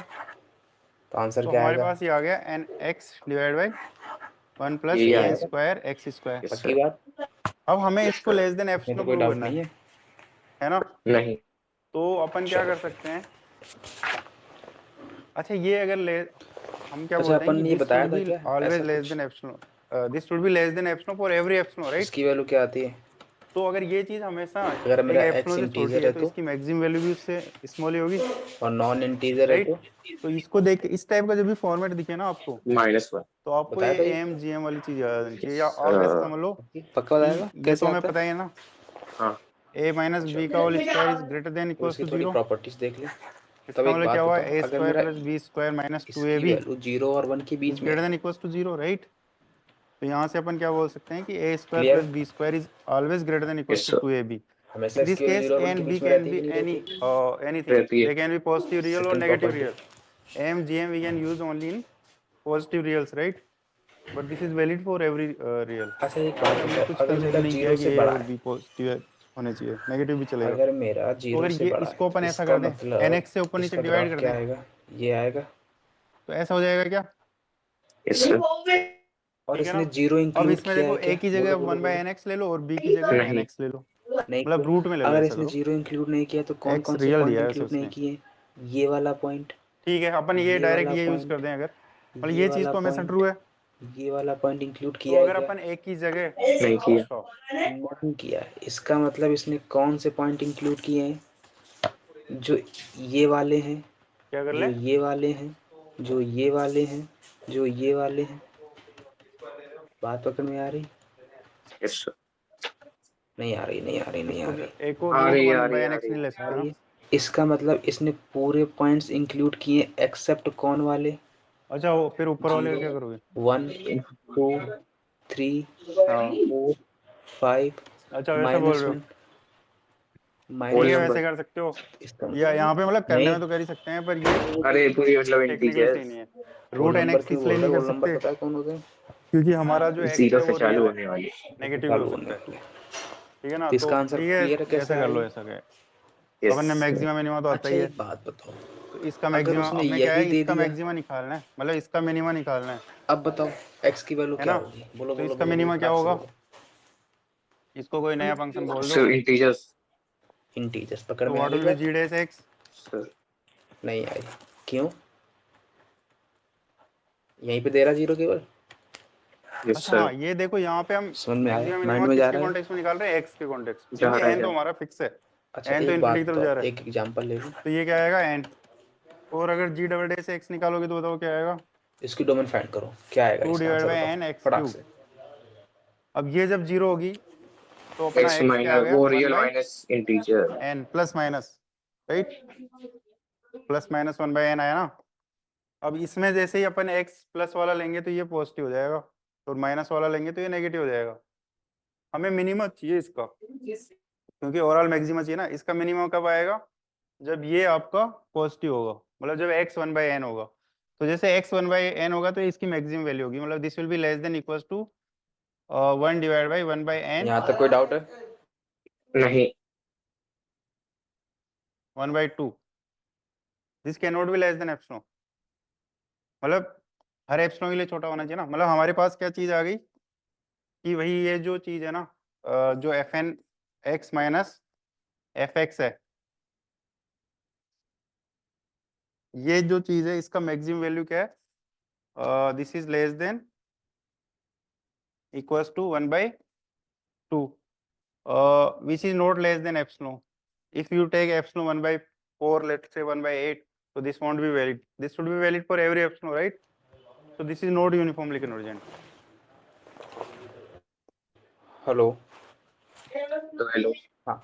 तो आंसर तो क्या हमारे आएगा? पास ये आ गया nx डिवाइड बाय 1 प्लस यही n आएगा। Square x square. Yes, पक्की sir. बात? अब हमें Yes, इसको sir. लेस देन इसमें तो एप्सिलॉन कोई प्रूव डाउट करना नहीं है। है ना? नहीं। तो अपन क्या चलो। कर सकते हैं, अच्छा ये अगर ले हम क्या अच्छा बोलते हैं अपन कि ने ये दिस बताया शुड था बी क्या ऑलवेज ऐसा लेस कुछ? Then epsilon, this should be less than epsilon for every epsilon, right? इसकी वैल्यू क्या आती है? तो अगर ये चीज हमेशा अगर एक मेरा एक्स एप्सिलॉन से छोटी इंटीजर है है तो तो, इसकी मैक्सिमम वैल्यू भी उससे स्मॉल ही होगी, और नॉन इंटीजर है राइट? तो? तो इसको देख के इस टाइप का जब भी फॉर्मेट दिखे ना आपको, -1। तो आपको बताया ये था ये? एम जी एम वाली चीज याद आनी चाहिए, Yes, या आप ऐसा sir. समझ लो पक्का बताएगा कि ये कैसे तो हमें आता पता है? ही है ना, हाँ। a माइनस बी का whole square is greater than तो इक्वल्स इसकी टू थोड़ी 0। प्रॉपर्टीज देख ले। तब इसका एक मतलब क्या बात हुआ, बताओ, ए अगर स्क्वायर मेरा plus b square minus two a इसकी बी वैल्यू 0 और 1 के इज बीच में ग्रेटर है, देन इक्वल्स टू 0, राइट? तो यहाँ से अपन क्या बोल सकते हैं कि a square clear? Plus b square is always greater than equals Yes, to sir. Two a b. हमेशा In this इसकी वैल्यू case 0 और a 1 के and b बीच में can रहती है be कि नहीं any रहती? anything, रहती है। they can be positive real or second negative property? real. m gm we can use only in positive reals, right? But this is valid for every real. अच्छा एक यहाँ बात पे हमने बताओ, कुछ अगर मेरा कंसीडर नहीं किया 0 कि से a बड़ा और है, b पॉजिटिव होने चाहिए, नेगेटिव भी चलेगा। अगर मेरा तो 0 अगर से ये बड़ा इसको है, अपन ऐसा इसका कर दें, मतलब nx से ऊपर नीचे इसका डिवाइड ग्राफ कर क्या दें, आएगा? ये आएगा। तो ऐसा हो जाएगा क्या? Yes, sir. और ठीक है ना? इसने 0 अब इंक्लूड इसमें किया देखो है a क्या? की बोलो जगह बोलो वन बाई बोलो। एन एक्स ले लो और b की जगह एन नहीं। एक्स ले लो, नहीं मतलब किया। रूट में ले लो, अगर ऐसा इसने करो। 0 इंक्लूड नहीं किया तो कौन एक्स कौन से रियल पॉइंट दिया है वैसे इंक्लूड नहीं उसने, किए? ये वाला पॉइंट, ठीक है अपन ये ये डायरेक्ट वाला ये यूज कर पॉइंट, दें अगर, मतलब ये ये चीज वाला तो हमेशा ट्रू पॉइंट, है। ये वाला पॉइंट इंक्लूड तो किया है अगर क्या? अपन एक की जगह, नहीं किया। अच्छा नहीं किया है। इसका मतलब इसने कौन से पॉइंट इंक्लूड किए हैं? जो ये वाले हैं, क्या कर ले, जो ये वाले हैं, जो ये वाले हैं, जो ये वाले हैं। बात पकड़ में आ रही? Yes, sir. नहीं आ रही, नहीं आ रही, नहीं आ इसको रही, एक को आ रूट रही है, आ वन रही बाई है, एन आ एक्स रही नहीं है। ले आ सकते रही ना? है। इसका मतलब इसने पूरे पॉइंट्स इंक्लूड किए एक्सेप्ट कौन वाले? अच्छा वो फिर ऊपर वाले का 0, क्या करोगे? 1, 2, 3, हाँ 4, 5, अच्छा वैसा बोल रहे हो, -1, ठीक होल है -1। वैसे नंबर। कर सकते हो, इसका या यहाँ पे मतलब करने नहीं, में तो कर ही सकते हैं, पर ये अरे पूरी मतलब टेक्निकली इंटीजर सही नहीं है। Whole root N number X क्यों इसलिए बोल रहा नहीं है? कर होल नंबर सकते पता है कौन होते हैं? क्योंकि हमारा जो एक्स 0 है से वो चालू रियल है, होने वाली। नेगेटिव भी हो चालू सकता होने है, वाले। ठीक है ना? तो तो इसका आंसर ठीक क्लियर है है कैसे ऐसा आ कर रही लो, है? ऐसा क्या है, यस। अपन ने मैक्सिमम मिनिमा तो आता अच्छा ही है, एक बात बताओ, तो इसका अगर मैक्सिमम उसने हमें क्या यही है, दे इसका दिया, मैक्सिमम निकालना है, मतलब इसका मिनिमा निकालना अब बताओ एक्स की वैल्यू है क्या ना? होगी? बोलो तो बोलो इसका बोलो बोलो, मिनिमा क्या फटाक से होगा, बोलो। इसको कोई नया फंक्शन बोल दो, सर इंटीजर्स। इंटीजर्स पकड़ तो में आ व्हाट गई विल बी बात? जी डैश एक्स? सर नहीं आई। क्यों? यहीं पे दे रहा 0 केवल? यस अच्छा हाँ सर। ये देखो यहाँ पे हम समझ में आया? मैक्सिमम माइंड मिनिमा में जा किसके रहा है? कॉन्टेक्स्ट में निकाल रहे हैं, एक्स के कॉन्टेक्स्ट, जा क्योंकि रहा है, एन जा तो रहा हमारा फिक्स है, अच्छा एन तो एक इन्फिनिटी बात की तरफ जा बताओ, रहा है, एक एग्जांपल ले लो। तो ये क्या आएगा एन, और अगर जी डबल डैश एक्स निकालोगे तो बताओ क्या आएगा, इसकी डोमेन फाइंड करो, क्या आएगा 2 इसका डिवाइड आंसर बाई बताओ एन एक्स फटाक क्यूब। से। अब ये जब जीरो होगी तो है। अपना एक्स एक्स क्या आ माइनस गया, वो one real by minus integer. N plus minus, right? Plus minus one by N आया ना? अब इसमें जैसे ही अपन एक्स प्लस वाला लेंगे तो ये पॉजिटिव हो जाएगा, और माइनस वाला लेंगे तो ये नेगेटिव हो जाएगा। हमें मिनिमम चाहिए इसका, क्योंकि ओवरऑल मैक्सिमम चाहिए ना। इसका मिनिमम कब आएगा, जब ये आपका पॉजिटिव होगा, मतलब जब एक्स वन बाई एन होगा। तो जैसे एक्स वन बाई एन होगा तो इसकी मैक्सिमम वैल्यू होगी, मतलब this will be less than equals to 1 divide by 1 by N यहाँ तक कोई डाउट है? नहीं। 1 by 2, this can not be less than epsilon, मतलब हर एप्सिलॉन के लिए छोटा होना चाहिए ना। मतलब हमारे पास क्या चीज आ गई कि वही ये जो चीज है ना, जो f N x minus f x है, ये जो चीज है इसका मैक्सिमम वैल्यू क्या है, this is less than equals to 1 by 2, which is not less than epsilon. If you take epsilon 1 by 4, let's say 1 by 8, so this won't be valid. This should be valid for every epsilon, right? So this is not uniformly convergent. Hello? तो हेलो। हाँ,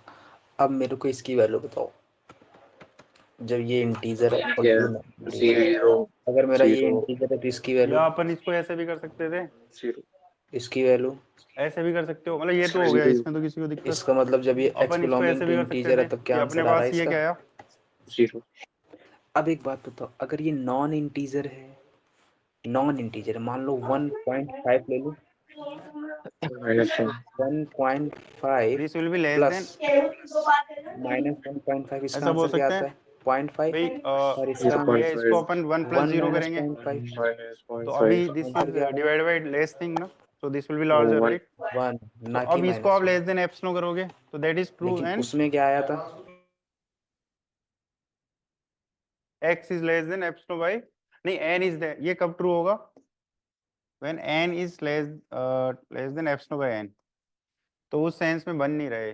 अब मेरे को इसकी वैल्यू बताओ, जब ये इंटीजर है और ये नॉन इंटीजर है। 0 अगर मेरा ये 0 इंटीजर है तो इसकी वैल्यू, या अपन इसको ऐसे भी कर सकते थे, 0 इसकी वैल्यू, ऐसे भी कर सकते हो, मतलब ये तो हो गया, 0 इसमें तो किसी को दिक्कत। इसका मतलब जब ये एक्स अपन इसको बिलोंगिंग ऐसे टू भी कर सकते इंटीजर है थे तब क्या कि अपने आंसर आ रहा है पास ये इसका? क्या आया, 0। अब एक बात बताओ, अगर ये नॉन इंटीजर है, नॉन इंटीजर मान लो 1.5 ले लो, 1.5 this will be less plus than, minus 1.5, इसका ऐसा बोल आंसर क्या सकते आता हैं है 0.5 भाई और इसका ये इसको अपन 1 प्लस 1 जीरो माइनस करेंगे 0.5 तो अभी दिस आंसर इज क्या आएगा डिवाइड बाय लेस थिंग ना, सो this will be larger, right? 1 तो ना कि अब इसको आप माइनस 1, लेस देन एप्सिलॉन करोगे तो दैट इज ट्रू लेकिन एंड उसमें क्या आया था x is less than epsilon bye, नहीं n इज देयर, ये कब ट्रू होगा? When n is less than epsilon bye n, तो उस सेंस में बन नहीं रहे।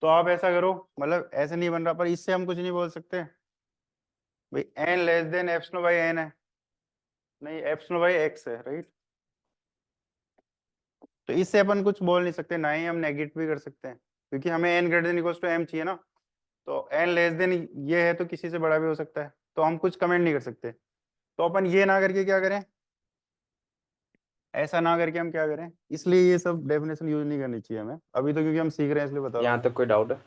तो आप ऐसा करो, मतलब ऐसे नहीं बन रहा, पर इससे हम कुछ नहीं बोल सकते भाई n less than epsilon bye n है, नहीं एप्सिलॉन बाय x है, राइट? तो इससे अपन कुछ बोल नहीं सकते, ना ही हम नेगेट भी कर सकते हैं, क्योंकि हमें n greater than equals to m चाहिए ना। तो n लेस देन ये है तो किसी से बड़ा भी हो सकता है, तो हम कुछ कमेंट नहीं कर सकते। तो अपन ये ना करके क्या करें, ऐसा ना करके हम क्या करें, इसलिए ये सब डेफिनेशन यूज नहीं करनी चाहिए हमें अभी, तो क्योंकि हम सीख रहे हैं इसलिए बता रहा हूँ। यहाँ तक कोई डाउट है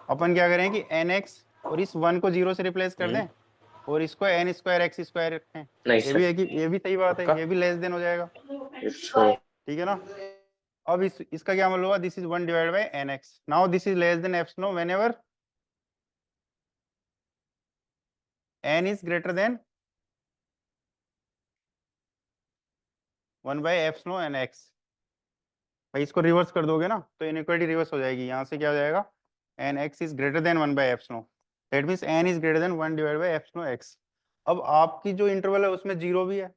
अपन क्या करें कि nx और इस 1 को 0 से रिप्लेस कर दें और इसको n स्क्वायर x स्क्वायर रखें। नहीं ये भी है कि ये भी सही बात पक्का है, ये भी लेस देन हो जाएगा, सर, ठीक है ना? अब इसका क्या मतलब हुआ, this is 1 divide by nx, now this is less than epsilon whenever n is greater than 1 by epsilon n x। भाई इसको रिवर्स कर दोगे ना तो इनइक्वालिटी रिवर्स हो जाएगी, यहाँ से क्या हो जाएगा, n x is greater than 1 by epsilon, that means n is greater than 1 divide by epsilon x। अब आपकी जो इंटरवल है उसमें जीरो भी है,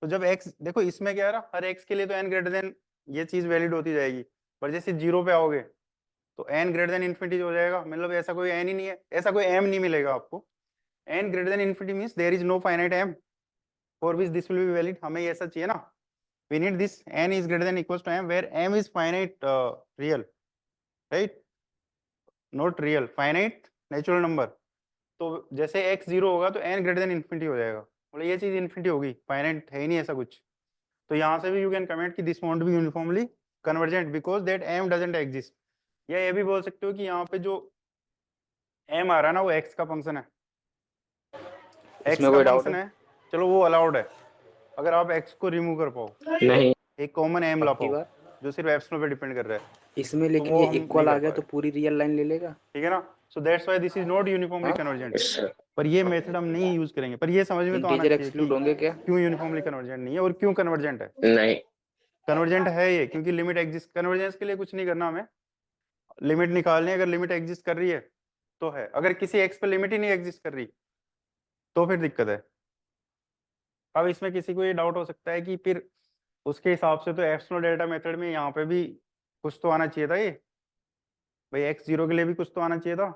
तो जब x देखो इसमें क्या है ना, हर x के लिए तो n ग्रेटर देन ये चीज वैलिड होती जाएगी, पर जैसे जीरो पे आओगे तो n ग्रेटर देन इन्फिनिटी हो जाएगा, मतलब ऐसा कोई n ही नहीं है, ऐसा कोई m नहीं मिलेगा आपको। n greater than infinity means there is no finite m for which this will be valid, हमें ऐसा चाहिए ना, we need this n is greater than equals to m where m is finite real, right? not real, finite natural number। तो जैसे x 0 होगा तो n ग्रेटर देन इन्फिनिटी हो जाएगा, बोले ये चीज इन्फिनिटी होगी, फाइनाइट है ही नहीं ऐसा कुछ। तो यहाँ से भी यू कैन कमेंट कि this won't be uniformly convergent because that m doesn't exist. या ये भी बोल सकते हो कि यहाँ पे जो m आ रहा है ना वो x का फंक्शन है, x इसमें का कोई डाउट फंक्शन है है, चलो वो अलाउड है अगर आप x को रिमूव कर पाओ, नहीं एक कॉमन m ला पक्की पाओ बात जो सिर्फ एप्सिलॉन पे डिपेंड कर रहा है, इसमें, तो लेकिन वो ये हम नहीं इक्वल आ कर गया पा तो रहे, पूरी रियल लाइन ले लेगा ठीक है ना? So that's why this is not uniformly हाँ कन्वर्जेंट। यस सर, पर ये मेथड हम नहीं यूज करेंगे, पर ये समझ में तो आना इंटीजर चाहिए एक्सक्लूड कि होंगे क्या क्यों यूनिफॉर्मली कन्वर्जेंट नहीं है और क्यों कन्वर्जेंट है। नहीं कन्वर्जेंट है ये क्योंकि लिमिट एग्जिस्ट, कन्वर्जेंस के लिए कुछ नहीं करना हमें, लिमिट निकालनी है, अगर लिमिट एग्जिस्ट कर रही है तो है, अगर किसी एक्स पर लिमिट ही नहीं एग्जिस्ट कर रही तो फिर दिक्कत है। अब इसमें किसी को ये डाउट हो सकता है कि फिर उसके हिसाब से तो एप्सिलॉन डेल्टा मेथड में यहाँ पे भी कुछ तो आना चाहिए था, ये भाई x 0 के लिए भी कुछ तो आना चाहिए था,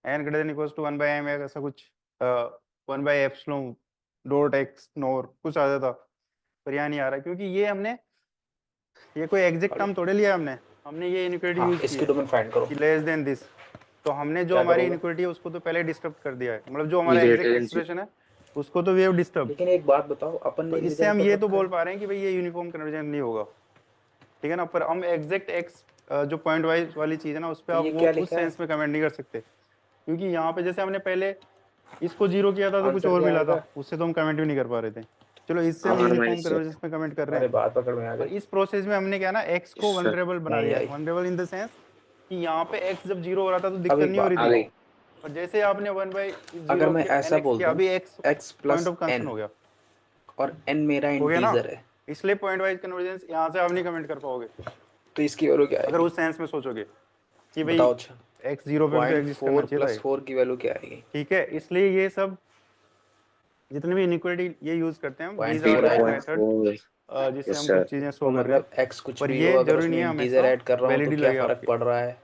n greater than equals to 1 by m ऐसा कुछ 1 by epsilon dot x nor कुछ आ जाता, पर यहाँ नहीं आ रहा क्योंकि ये हमने ये कोई एग्जैक्ट टर्म थोड़े लिया हमने, हमने ये इनइक्वालिटी हाँ यूज की इसकी है डोमेन फाइंड करो कि लेस देन दिस, तो हमने जो क्या हमारी करोगे इनइक्वालिटी है उसको तो पहले डिस्टर्ब कर दिया है, मतलब जो ई हमारा ग्रेटर एग्जैक्ट देन एक्सप्रेशन है उसको तो वी हैव डिस्टर्ब। लेकिन एक बात बताओ अपन तो ने एक इससे हम रिजल्ट ये तो तो रखा है बोल पा रहे हैं कि भाई ये यूनिफॉर्म कन्वर्जेंट नहीं होगा, ठीक है ना, पर हम एग्जैक्ट एक्स जो पॉइंट वाइज वाली चीज है ना उस पर तो आप ये वो क्या उस लिखा है सेंस में कमेंट नहीं कर सकते, क्योंकि यहाँ पे जैसे हमने पहले इसको जीरो किया था तो कुछ आंसर और क्या मिला था, आएगा उससे तो हम कमेंट भी नहीं कर पा रहे थे। चलो इससे हम आर यूनिफॉर्म माइनस कन्वर्जेंस में कमेंट कर रहे अरे हैं, बात पकड़ में आ पर गई इस प्रोसेस में हमने क्या ना एक्स को यस सर, वनरेबल बना नहीं दिया है, आई वनरेबल इन द सेंस कि यहाँ पे एक्स जब जीरो हो रहा था तो अब दिक्कत एक नहीं हो रही बात आ थी, गई पर जैसे आपने 1 बाई अगर जीरो मैं किया ऐसा एन एक्स बोल किया, दूं अभी x x point plus of concern n हो गया, और n मेरा हो गया ना, इंटीजर है इसलिए पॉइंट वाइज कन्वर्जेंस यहाँ से आप नहीं कमेंट कर पाओगे तो इसकी वैल्यू क्या अगर आएगी उस सेंस में सोचोगे कि भाई बताओ अच्छा एक्स जीरो पे भी तो पॉइंट एग्जिस्ट करना फोर चाहिए था प्लस ये, फोर की वैल्यू क्या आएगी ठीक है, इसलिए ये सब जितने भी इनइक्वालिटी ये यूज करते हैं हम, point these are four like आएगा मेथड 3.4 जिससे यस हम सर, कुछ चीजें तो शो कर रहे हैं, मतलब x कुछ पर भी हो ये अगर जरूरी नहीं उसमें है इंटीजर हमेशा ऐड कर रहा हूँ तो वैलिड ही क्या लगे फर्क आपके, पड़ रहा है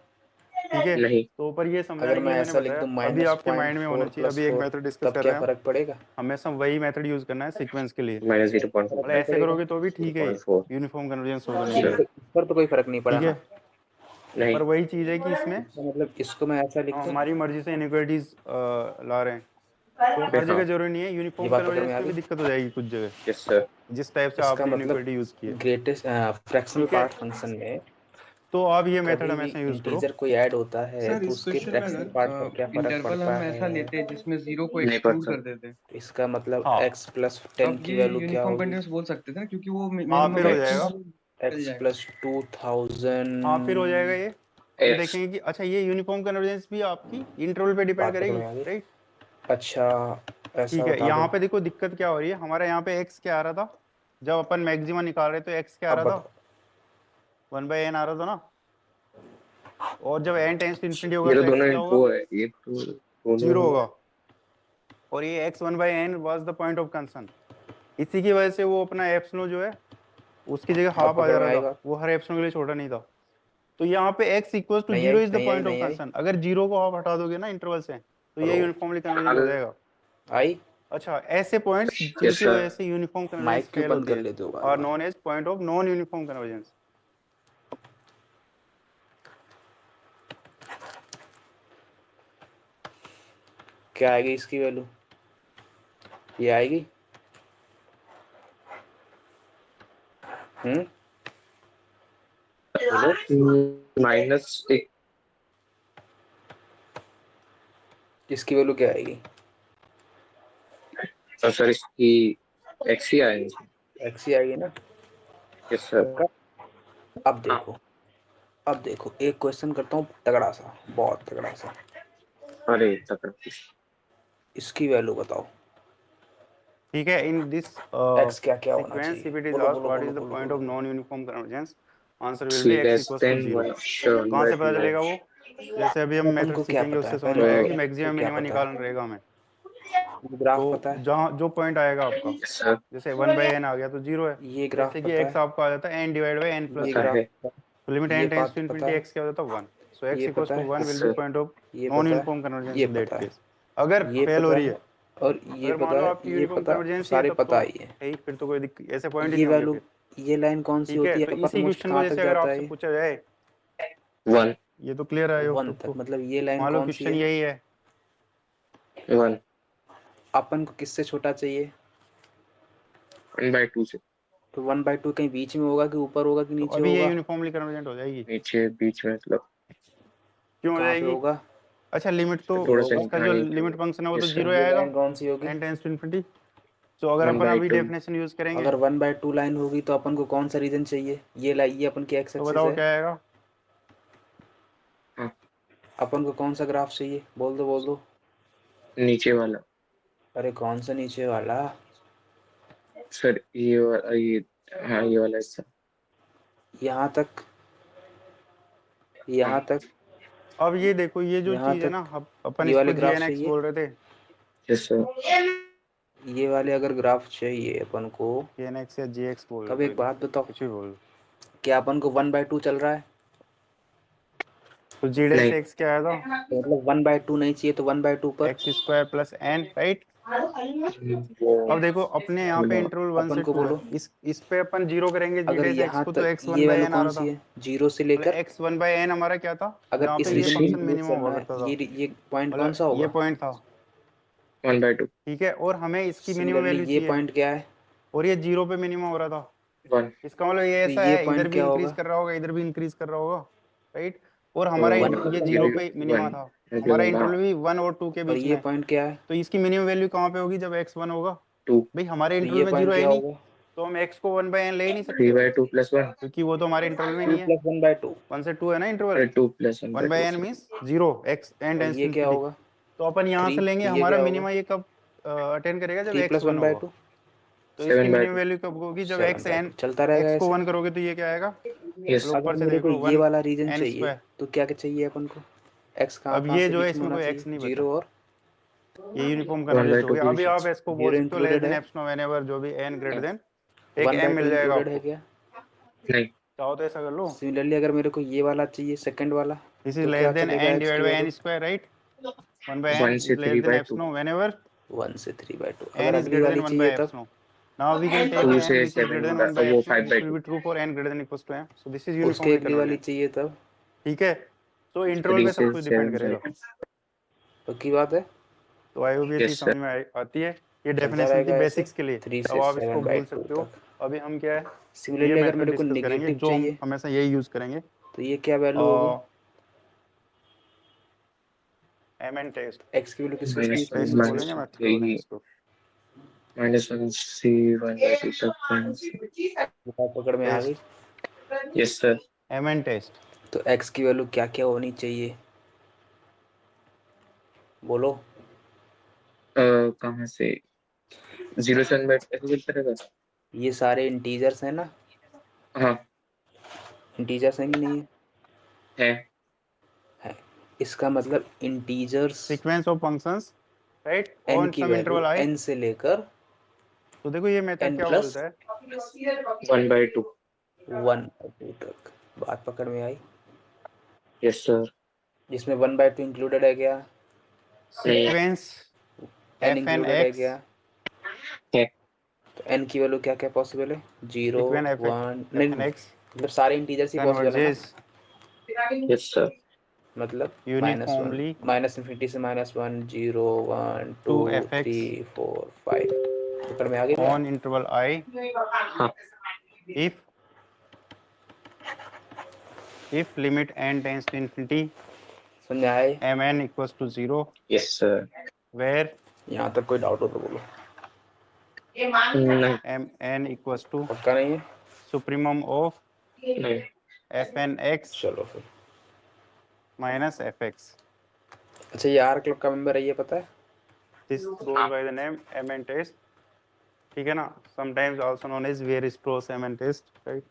ठीक है, नहीं तो पर ये समझाने अगर के मैं लिए मैंने ऐसा लिख बताया, दूं अभी माइनस आपके पॉइंट माइंड में होना फोर चाहिए, प्लस अभी एक फोर मेथड डिस्कस तब कर क्या रहे हैं हम, फर्क पड़ेगा हमेशा वही मेथड यूज करना है सीक्वेंस के लिए, माइनस मतलब 0.4 ऐसे पड़ेगा करोगे तो भी ठीक है, 0.4 यूनिफॉर्म कन्वर्जेंस होगा नहीं सर, होगा, इस पर तो कोई फर्क नहीं पड़ा ठीक है, ना नहीं पर वही चीज है कि इसमें इसका मतलब इसको मैं ऐसा लिख हम दूं हमारी मर्जी से इनइक्वालिटीज ला रहे हैं, तो हर हाँ जगह जरूरी नहीं है, ये यूनिफॉर्म बात पकड़ में कन्वर्जेंस आ में भी गई दिक्कत हो जाएगी कुछ जगह, यस सर, जिस टाइप से इसका आपने मतलब इनइक्वालिटी यूज की है, ग्रेटेस्ट फ्रैक्शनल ठीक है, पार्ट फंक्शन में तो आप ये मेथड कभी भी हमेशा यूज करो। इंटीजर कोई ऐड होता है सर तो इस उसके क्वेश्चन में फ्रैक्शनल पार्ट पर क्या अगर फर्क इंटरवल पड़ता हम ऐसा है? लेते जिसमें जीरो को नहीं एक्सक्लूड पता। कर देते, इसका मतलब हाँ x प्लस तो 10 अब की ये वैल्यू क्या यूनिफॉर्म होगी? कंटीन्यूअस बोल सकते थे ना, क्योंकि वो हाँ मिनिमम फिर हो X जाएगा। चल x जाएगा। प्लस हाँ फिर हो जाएगा 2000 ये। फिर X देखेंगे कि अच्छा ये यूनिफॉर्म कन्वर्जेंस भी आपकी इंटरवल पे डिपेंड बात तो करेगी, समझ आ गई। राइट। अच्छा ऐसा ठीक है, बता दो। यहाँ पे देखो दिक्कत क्या हो रही है, हमारा यहाँ पे x क्या आ रहा था जब अपन मैक्सिमा निकाल रहे तो x क्या आ अब रहा था, बताओ। 1/n आ रहा था ना। और जब n टेंस टू इन्फिनिटी होगा ये तो तो x दोनों क्या होगा, वो है, ये तो दोनों 0 होगा। और ये x 1/n was the point of concern, इसी की वजह से वो अपना एप्सिलॉन जो है उसकी जगह अब हाफ आ पकड़ जा में रहा आई था, बात? वो हर एप्सिलॉन के लिए छोटा नहीं था। तो यहाँ पे x इक्वल टू नहीं जीरो आई इज द नहीं आई पॉइंट ऑफ नहीं आई कंसर्न, अगर जीरो को आप हटा दोगे ना इंटरवल से तो ये ब्रो यूनिफॉर्मली कन्वर्जेंट हो जाएगा। आई। अच्छा, ऐसे पॉइंट्स यस जिनकी सर। वजह से यूनिफॉर्म कन्वर्जेंस माइक क्यों फेल बंद होती कर है लेते हो बार और बार? Known as point of non uniform convergence. क्या आएगी इसकी वैल्यू? ये आएगी? बोलो। माइनस एक इसकी वैल्यू क्या आएगी? सर, इसकी X ही आएगी। x ही आएगी ना? Yes sir. पक्का? अब देखो, अब देखो एक क्वेश्चन करता हूँ तगड़ा सा, बहुत तगड़ा सा। अरे तक इसकी वैल्यू बताओ। ठीक है, इन दिस x क्या क्या होना sequence चाहिए? if it is बोलो asked बोलो what बोलो is the बोलो point बोलो of बोलो। non-uniform convergence, answer will be three x less equals to than 0। 1 कहाँ बाय से पता 2 है। चलेगा वो, जैसे अभी हम अपन मेथड को क्या सीखेंगे पता है? उससे समझ में पहले आएगा तो कि बताओ मैक्सिमम को क्या मिनिमम पता निकालना है? रहेगा हमें। ग्राफ पता तो है? जहाँ जो पॉइंट आएगा आपका, यस सर। जैसे 1/n आ गया तो 0 है, ये ग्राफ जैसे कि पता x है? आपका आ जाता है n divide by n plus ये पता 1, है। ग्राफ, तो लिमिट ये n टेंस टू पार्ट पता इन्फिनिटी है? x क्या हो जाता है 1, सो ये x इक्वल्स पता टू है? 1 yes will be sir. Point of ये नॉन पता है? यूनिफॉर्म कन्वर्जेंस ये इन दैट पता है? केस, अगर ये फेल हो पता रही है? है। और ये अगर मान पता लो है? आपकी ये यूनिफॉर्म पता, कन्वर्जेंस ही है सारे तब पता तो ही है। है ही, फिर तो कोई ऐसे पॉइंट ही ये नहीं होंगे वैल्यू, फिर। ये लाइन कौन सी ठीक है, होती है? तो अपर इसी मोस्ट क्वेश्चन को कहाँ तक जैसे अगर जाता आपसे है ये? पूछा जाए, 1 ये तो क्लियर है होप 1 सबको। तक, मतलब ये लाइन मान लो कौन सी क्वेश्चन है? यही है, 1 अपन को किससे छोटा चाहिए? 1 बाय 2 से तो 1/2 कहीं बीच में होगा कि ऊपर होगा कि तो नीचे अभी ये होगा? यूनिफॉर्मली कन्वर्जेंट हो जाएगी। नीचे बीच में, मतलब क्यों हो कहाँ पे जाएगी, होगा? अच्छा लिमिट तो ये थोड़ा सा होगा। इसका जो हाँ नीचे लिमिट में। फंक्शन है वो तो यस सर। 0 ये आएगा, लाइन कौन सी होगी? n tends to infinity. तो अगर 1 अपन बाय अभी 2। डेफिनेशन यूज करेंगे अगर 1/2 लाइन होगी तो अपन को कौन सा रीजन चाहिए? ये लाइन, ये अपन की एक्स तो एक्सिस बताओ है। क्या आएगा। हाँ, अपन को कौन सा ग्राफ चाहिए? बोल दो बोल दो। नीचे वाला अरे कौन सा नीचे वाला? सर, ये वाला, ये हाँ ये वाला हिस्सा। यहाँ तक, यहाँ तक, अब ये देखो ये जो यहाँ चीज है तक। ना, अपन ये वाले इसको ग्राफ GNX चाहिए? बोल रहे थे, यस सर। ये वाले अगर ग्राफ चाहिए अपन को, GNX या GX बोल लो, तब कोई एक बात दिक्कत नहीं, बताओ, कुछ भी बोल लो। क्या अपन को 1/2 चल रहा है? तो G डैश नहीं। X क्या आया था, तो मतलब 1/2 नहीं चाहिए तो 1/2 पर x square plus n, right. वो अब देखो अपने यहाँ पे इंटरवल 1 अपन से को 2 है, बोलो। इस पे अपन 0 करेंगे G अगर डैश X यहाँ को, तो तक x ये 1/n वैल्यू आ कौन रहा सी था, है? 0 से मतलब लेकर, x 1/n हमारा क्या था, अगर जहाँ इस पे ये रीजन फंक्शन में यूज मिनिमम करना हुआ है, करता था, ये पॉइंट कौन सा मतलब ये होगा? पॉइंट था। 1 बाय 2। ठीक है, और हमें इसकी मिनिमम सिमिलरली वैल्यू ये चाहिए, पॉइंट क्या है? और ये 0 पे मिनिमम हो रहा था। 1 इसका मतलब ये तो ऐसा ये है, इधर पॉइंट भी क्या इंक्रीज होगा? कर रहा होगा, इधर भी इंक्रीज कर रहा होगा, राइट। और हमारा वन ये मतलब 0 ये, पे मिनिमा 1 था, हमारा इंटरवल भी 1 और 2 के और बीच ये में है। पॉइंट क्या है? तो इसकी मिनिमम वैल्यू कहाँ पे होगी जब x 1 होगा, 2। भाई हमारे तो इंटरवल ये में 0 पॉइंट है ही क्या नहीं, होगा? तो हम x को 1/n ले ही नहीं 3 सकते, बाय 2 प्लस 1। क्योंकि वो तो हमारे इंटरवल में 2 नहीं है। प्लस 1/2। 1 से 2 है ना इंटरवल, अरे 2 plus 1 by 2 1/n sir. Means 0, x n और टेंस टू ये क्या इन्फिनिटी। होगा? तो अपन यहाँ 3। से लेंगे, तो ये हमारा क्या होगा? मिनिमा ये कब अटेंड करेगा, जब 3 x प्लस 1 होगा। 1/2, तो इसकी 7 बाय मिनिमम 2। वैल्यू कब होगी, जब x 7/2 n, चलता रहेगा x को ऐसे। 1 करोगे तो ये क्या आएगा, यस। मतलब अगर ऊपर से मेरे देख को लो ये 1 वाला रीजन n चाहिए स्क्वायर। तो क्या क्या चाहिए अपन को? x कहाँ अब कहाँ ये से जो है बीच में इसमें होना कोई चाहिए? x नहीं बचा, 0 और ये यूनिफॉर्म 1 कन्वर्जेंस बाय हो 2 गया। के अभी आप बीच। इसको बोल 0 सकते हो लेस इंक्लूडेड देन है? एप्सिलॉन व्हेनेवर जो भी n ग्रेटर देन, एक m 1/2 मिल जाएगा इंक्लूडेड है आपको, क्या? नहीं। चाहो तो ऐसा कर लो, सिमिलरली अगर मेरे को ये वाला चाहिए, सेकंड वाला, दिस इज तो लेस क्या देन चलेगा n x डिवाइड की by value? n square, right. 1/n 1 से is less 3 than by 2। Epsilon whenever 1 से 3/2। n अगर is अगली greater वाली than 1 by चाहिए तब? epsilon. Now we can take 2 n से which is 7 greater than 1 by वो epsilon. 5 This by will 2। be true for n greater than equals to m. So this is उसके uniformly अगली वाली convergent. चाहिए तब? ठीक है, तो इंटरवल 3 पे से सब कुछ डिपेंड 7 बाय करेगा। 2। पक्की बात है? तो आई होप ये चीज यस समझ सर। में आती है। ये चलता डेफिनेशन थी रहेगा ऐसे बेसिक्स के लिए, 3 अब से आप इसको 7/2 भूल सकते हो। तक। अभी हम क्या है, ये सिमिलरली अगर मेथड मेरे को डिस्कस करेंगे नेगेटिव जो हम चाहिए, हमेशा यही यूज करेंगे। तो ये क्या वैल्यू होगी? mn टेस्ट x की वैल्यू किसके Minus बीच में टेस्ट होगी? बोलेंगे, मैथ यही बोलेंगे इसको। -1c 1/2 तक। बात पकड़ में आ गई? Yes sir. mn टेस्ट तो x की वैल्यू क्या क्या होनी चाहिए, बोलो। कहाँ से? 0 से 1/2 ऐसे चलता रहेगा। ये सारे इंटीजर्स हैं ना? हाँ इंटीजर्स हैं कि नहीं है। है? इसका मतलब integers sequence of functions right n on की sum value interval i। n से लेकर तो देखो ये मेथड n क्या प्लस बोलता है, 1/2। 1/2 तक। बात पकड़ में आई? Yes sir. जिसमें 1/2 इंक्लूडेड है क्या? सीक्वेंस n fn इंक्लूडेड है x क्या? है। तो n की वैल्यू क्या क्या पॉसिबल है? 0 सीक्वेंस 1 नहीं, fn x मतलब सारे इंटीजर्स ही पॉसिबल है ना? Converges yes sir. मतलब -1 यूनिफॉर्मली -इन्फिनिटी से -1 0 1 2 टू fx 3 4 5। पकड़ में आ गई बात? ऑन इंटरवल i हाँ if limit n tends to infinity समझ में आए? mn equals to 0 yes sir. where यहाँ तक कोई डाउट हो तो बोलो। नहीं mn equals to पक्का नहीं है? supremum of नहीं। fn x चलो फिर। minus fx। अच्छा, ये आर क्लब का मेंबर है, ये पता है? This goes by the name mn test, ठीक है ना, sometimes also known as Weierstrass mn test, right?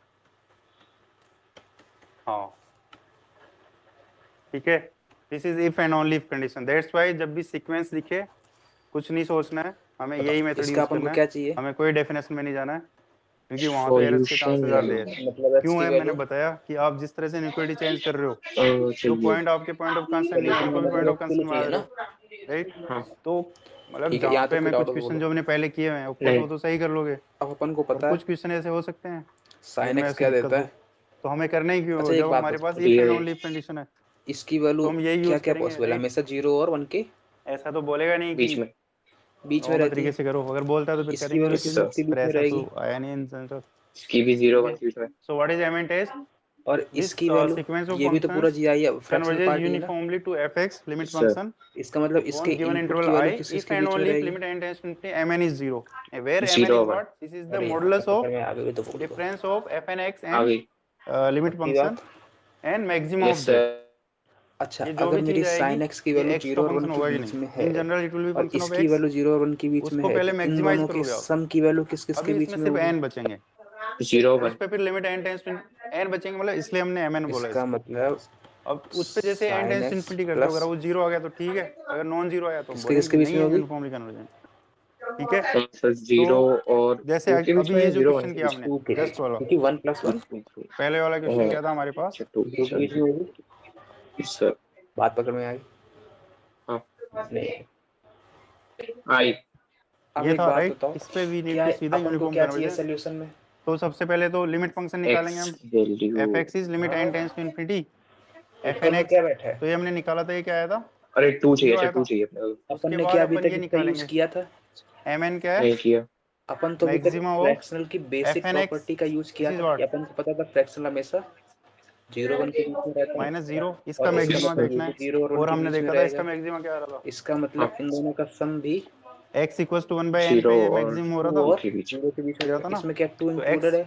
हाँ ठीक है, this is if and only if condition, that's why जब भी सीक्वेंस दिखे कुछ नहीं सोचना है, हमें यही मेथड इसका यूज अपन को करना है, क्या चाहिए? हमें कोई डेफिनेशन में नहीं जाना है क्योंकि वहां तो एरर्स के सॉल्यूशन चांसेस आर देयर। मतलब x क्यों की है, मैंने वैल्यू बताया कि आप जिस तरह से इनइक्वालिटी चेंज कर रहे हो, जो चलिए। पॉइंट आपके पॉइंट ऑफ कंसर्न नहीं है कंडीशन उनको का भी पॉइंट मतलब ऑफ x के लिए कंसर्न बना चाहिए रहे ना? हो, राइट? हाँ तो मतलब ठीक है, जहाँ यहाँ पे तक कोई मैं डाउट कुछ हो तो क्वेश्चन बोलो। जो मैंने पहले किए हुए हैं ऑफ कोर्स नहीं। वो तो सही कर लोगे, अब अपन को और पता कुछ है क्वेश्चन ऐसे हो सकते हैं sin जिनमें x ऐसी क्या दिक्कत देता हो, है। तो हमें करना ही क्यों अच्छा, हो एक जब बात हमारे पास बताओ, इफ ये एंड ओनली इफ कंडीशन है, इसकी तो वैल्यू हम यही क्या यूज क्या करेंगे, पॉसिबल है? राइट? हमेशा 0 और 1 के ऐसा तो बोलेगा नहीं कि बीच में। बीच में नॉर्मल रहती तरीके है। से करो, अगर बोलता है तो फिर इसकी करेंगे, वैल्यू यस किस सर। के पर बीच में ऐसा रहेगी? तो आया नहीं इन सेंस ऑफ, इसकी भी 0 ठीक 1 है। बीच में। So what is m n test? और दिस इसकी वैल्यू, सीक्वेंस ऑफ ये भी तो पूरा फंक्शंस जी आई है, फ्रैक्शनल converges पार्ट ही है ना? uniformly to fx limit yes sir. function इसका मतलब इसके on given इनपुट interval की I वैल्यू किस if के and बीच में only if रहेगी? limit n tends to infinity mn is 0, where mn 0 is 1 what, this is the अरे यहाँ modulus तक of पकड़ में आ गई तो बोल दो। difference of fn x आ and गई। limit पक्की function बात? and maximum yes of sir. that। अच्छा, ये जो अगर भी मेरी चीज आएगी sin x की ये वैल्यू x का 0 और 1 फंक्शन के होगा ही बीच नहीं, में है in general it will B और फंक्शन ऑफ इसकी x, वैल्यू 0 और 1 के बीच में उसको है, पहले तो इन मैक्सिमाइज दोनों के करोगे आप। सम की वैल्यू किस किस अभी के बीच इसमें में सिर्फ होगी? n बचेंगे, 0 उस 1। पे फिर limit n tends to n बचेंगे, मतलब इसलिए हमने mn बोला इसका इसको। मतलब अब उस पे जैसे n sin tends to x infinity करते हो, अगर प्लस वो जीरो आ गया तो ठीक है, अगर नॉन जीरो आया तो हम किसके बोलेंगे किसके कि बीच नहीं में है होगी? यूनिफॉर्मली कन्वर्जेंट, ठीक है। कौन सा सो 0 और जैसे 2 के बीच अभी में ये है? जो 0 1 क्वेश्चन के किया बीच हमने 2 के बीच जस्ट में, वाला, क्योंकि 1 + 1 पहले वाला क्वेश्चन में। क्या था हमारे अच्छा पास, 2 2 के बीच में होगी। Yes sir. बात पकड़ में आई? हाँ नहीं। आई। अब ये एक था बात राइट, बताओ, इस पे वी नीड क्या टू सी द अपन को यूनिफॉर्म क्या चाहिए कन्वर्जेंस। सोल्यूशन में? तो सबसे पहले तो लिमिट फंक्शन निकालेंगे एक्स हम, value. F x is limit N tends to infinity f ऊपर एन में एक्स, क्या बैठा है? तो ये हमने निकाला था, ये क्या आया था, अरे 2 चाहिए। जीरो अच्छा आया 2 था। चाहिए अपने को। अपन उसके ने बाद क्या अभी अपन तक ये इसका यूज निकालेंगे, किया था? एम एन क्या है, नहीं किया। अपन तो अभी तक मैक्सिमम ऑफ फ्रैक्शनल की f basic n x, property का यूज दिस किया इज था कि व्हाट अपन को पता था फ्रैक्शनल हमेशा 0 1 के बीच में रहता है, माइनस जीरो, इसका और इसका यस मैक्सिमा मतलब सर। ये देखना भी है, 0 और 1 और के हमने बीच में देखा था इसका रहेगा। मैक्सिमा क्या आ रहा था, इसका हाँ मतलब इन दोनों का सम भी x इक्वल्स टू 1/n 0 पे ये और मैक्सिमम हो रहा 2 था, और के बीच 0 के बीच ये में, रहा था ना। इसमें क्या 2 तो इंक्लूडेड है?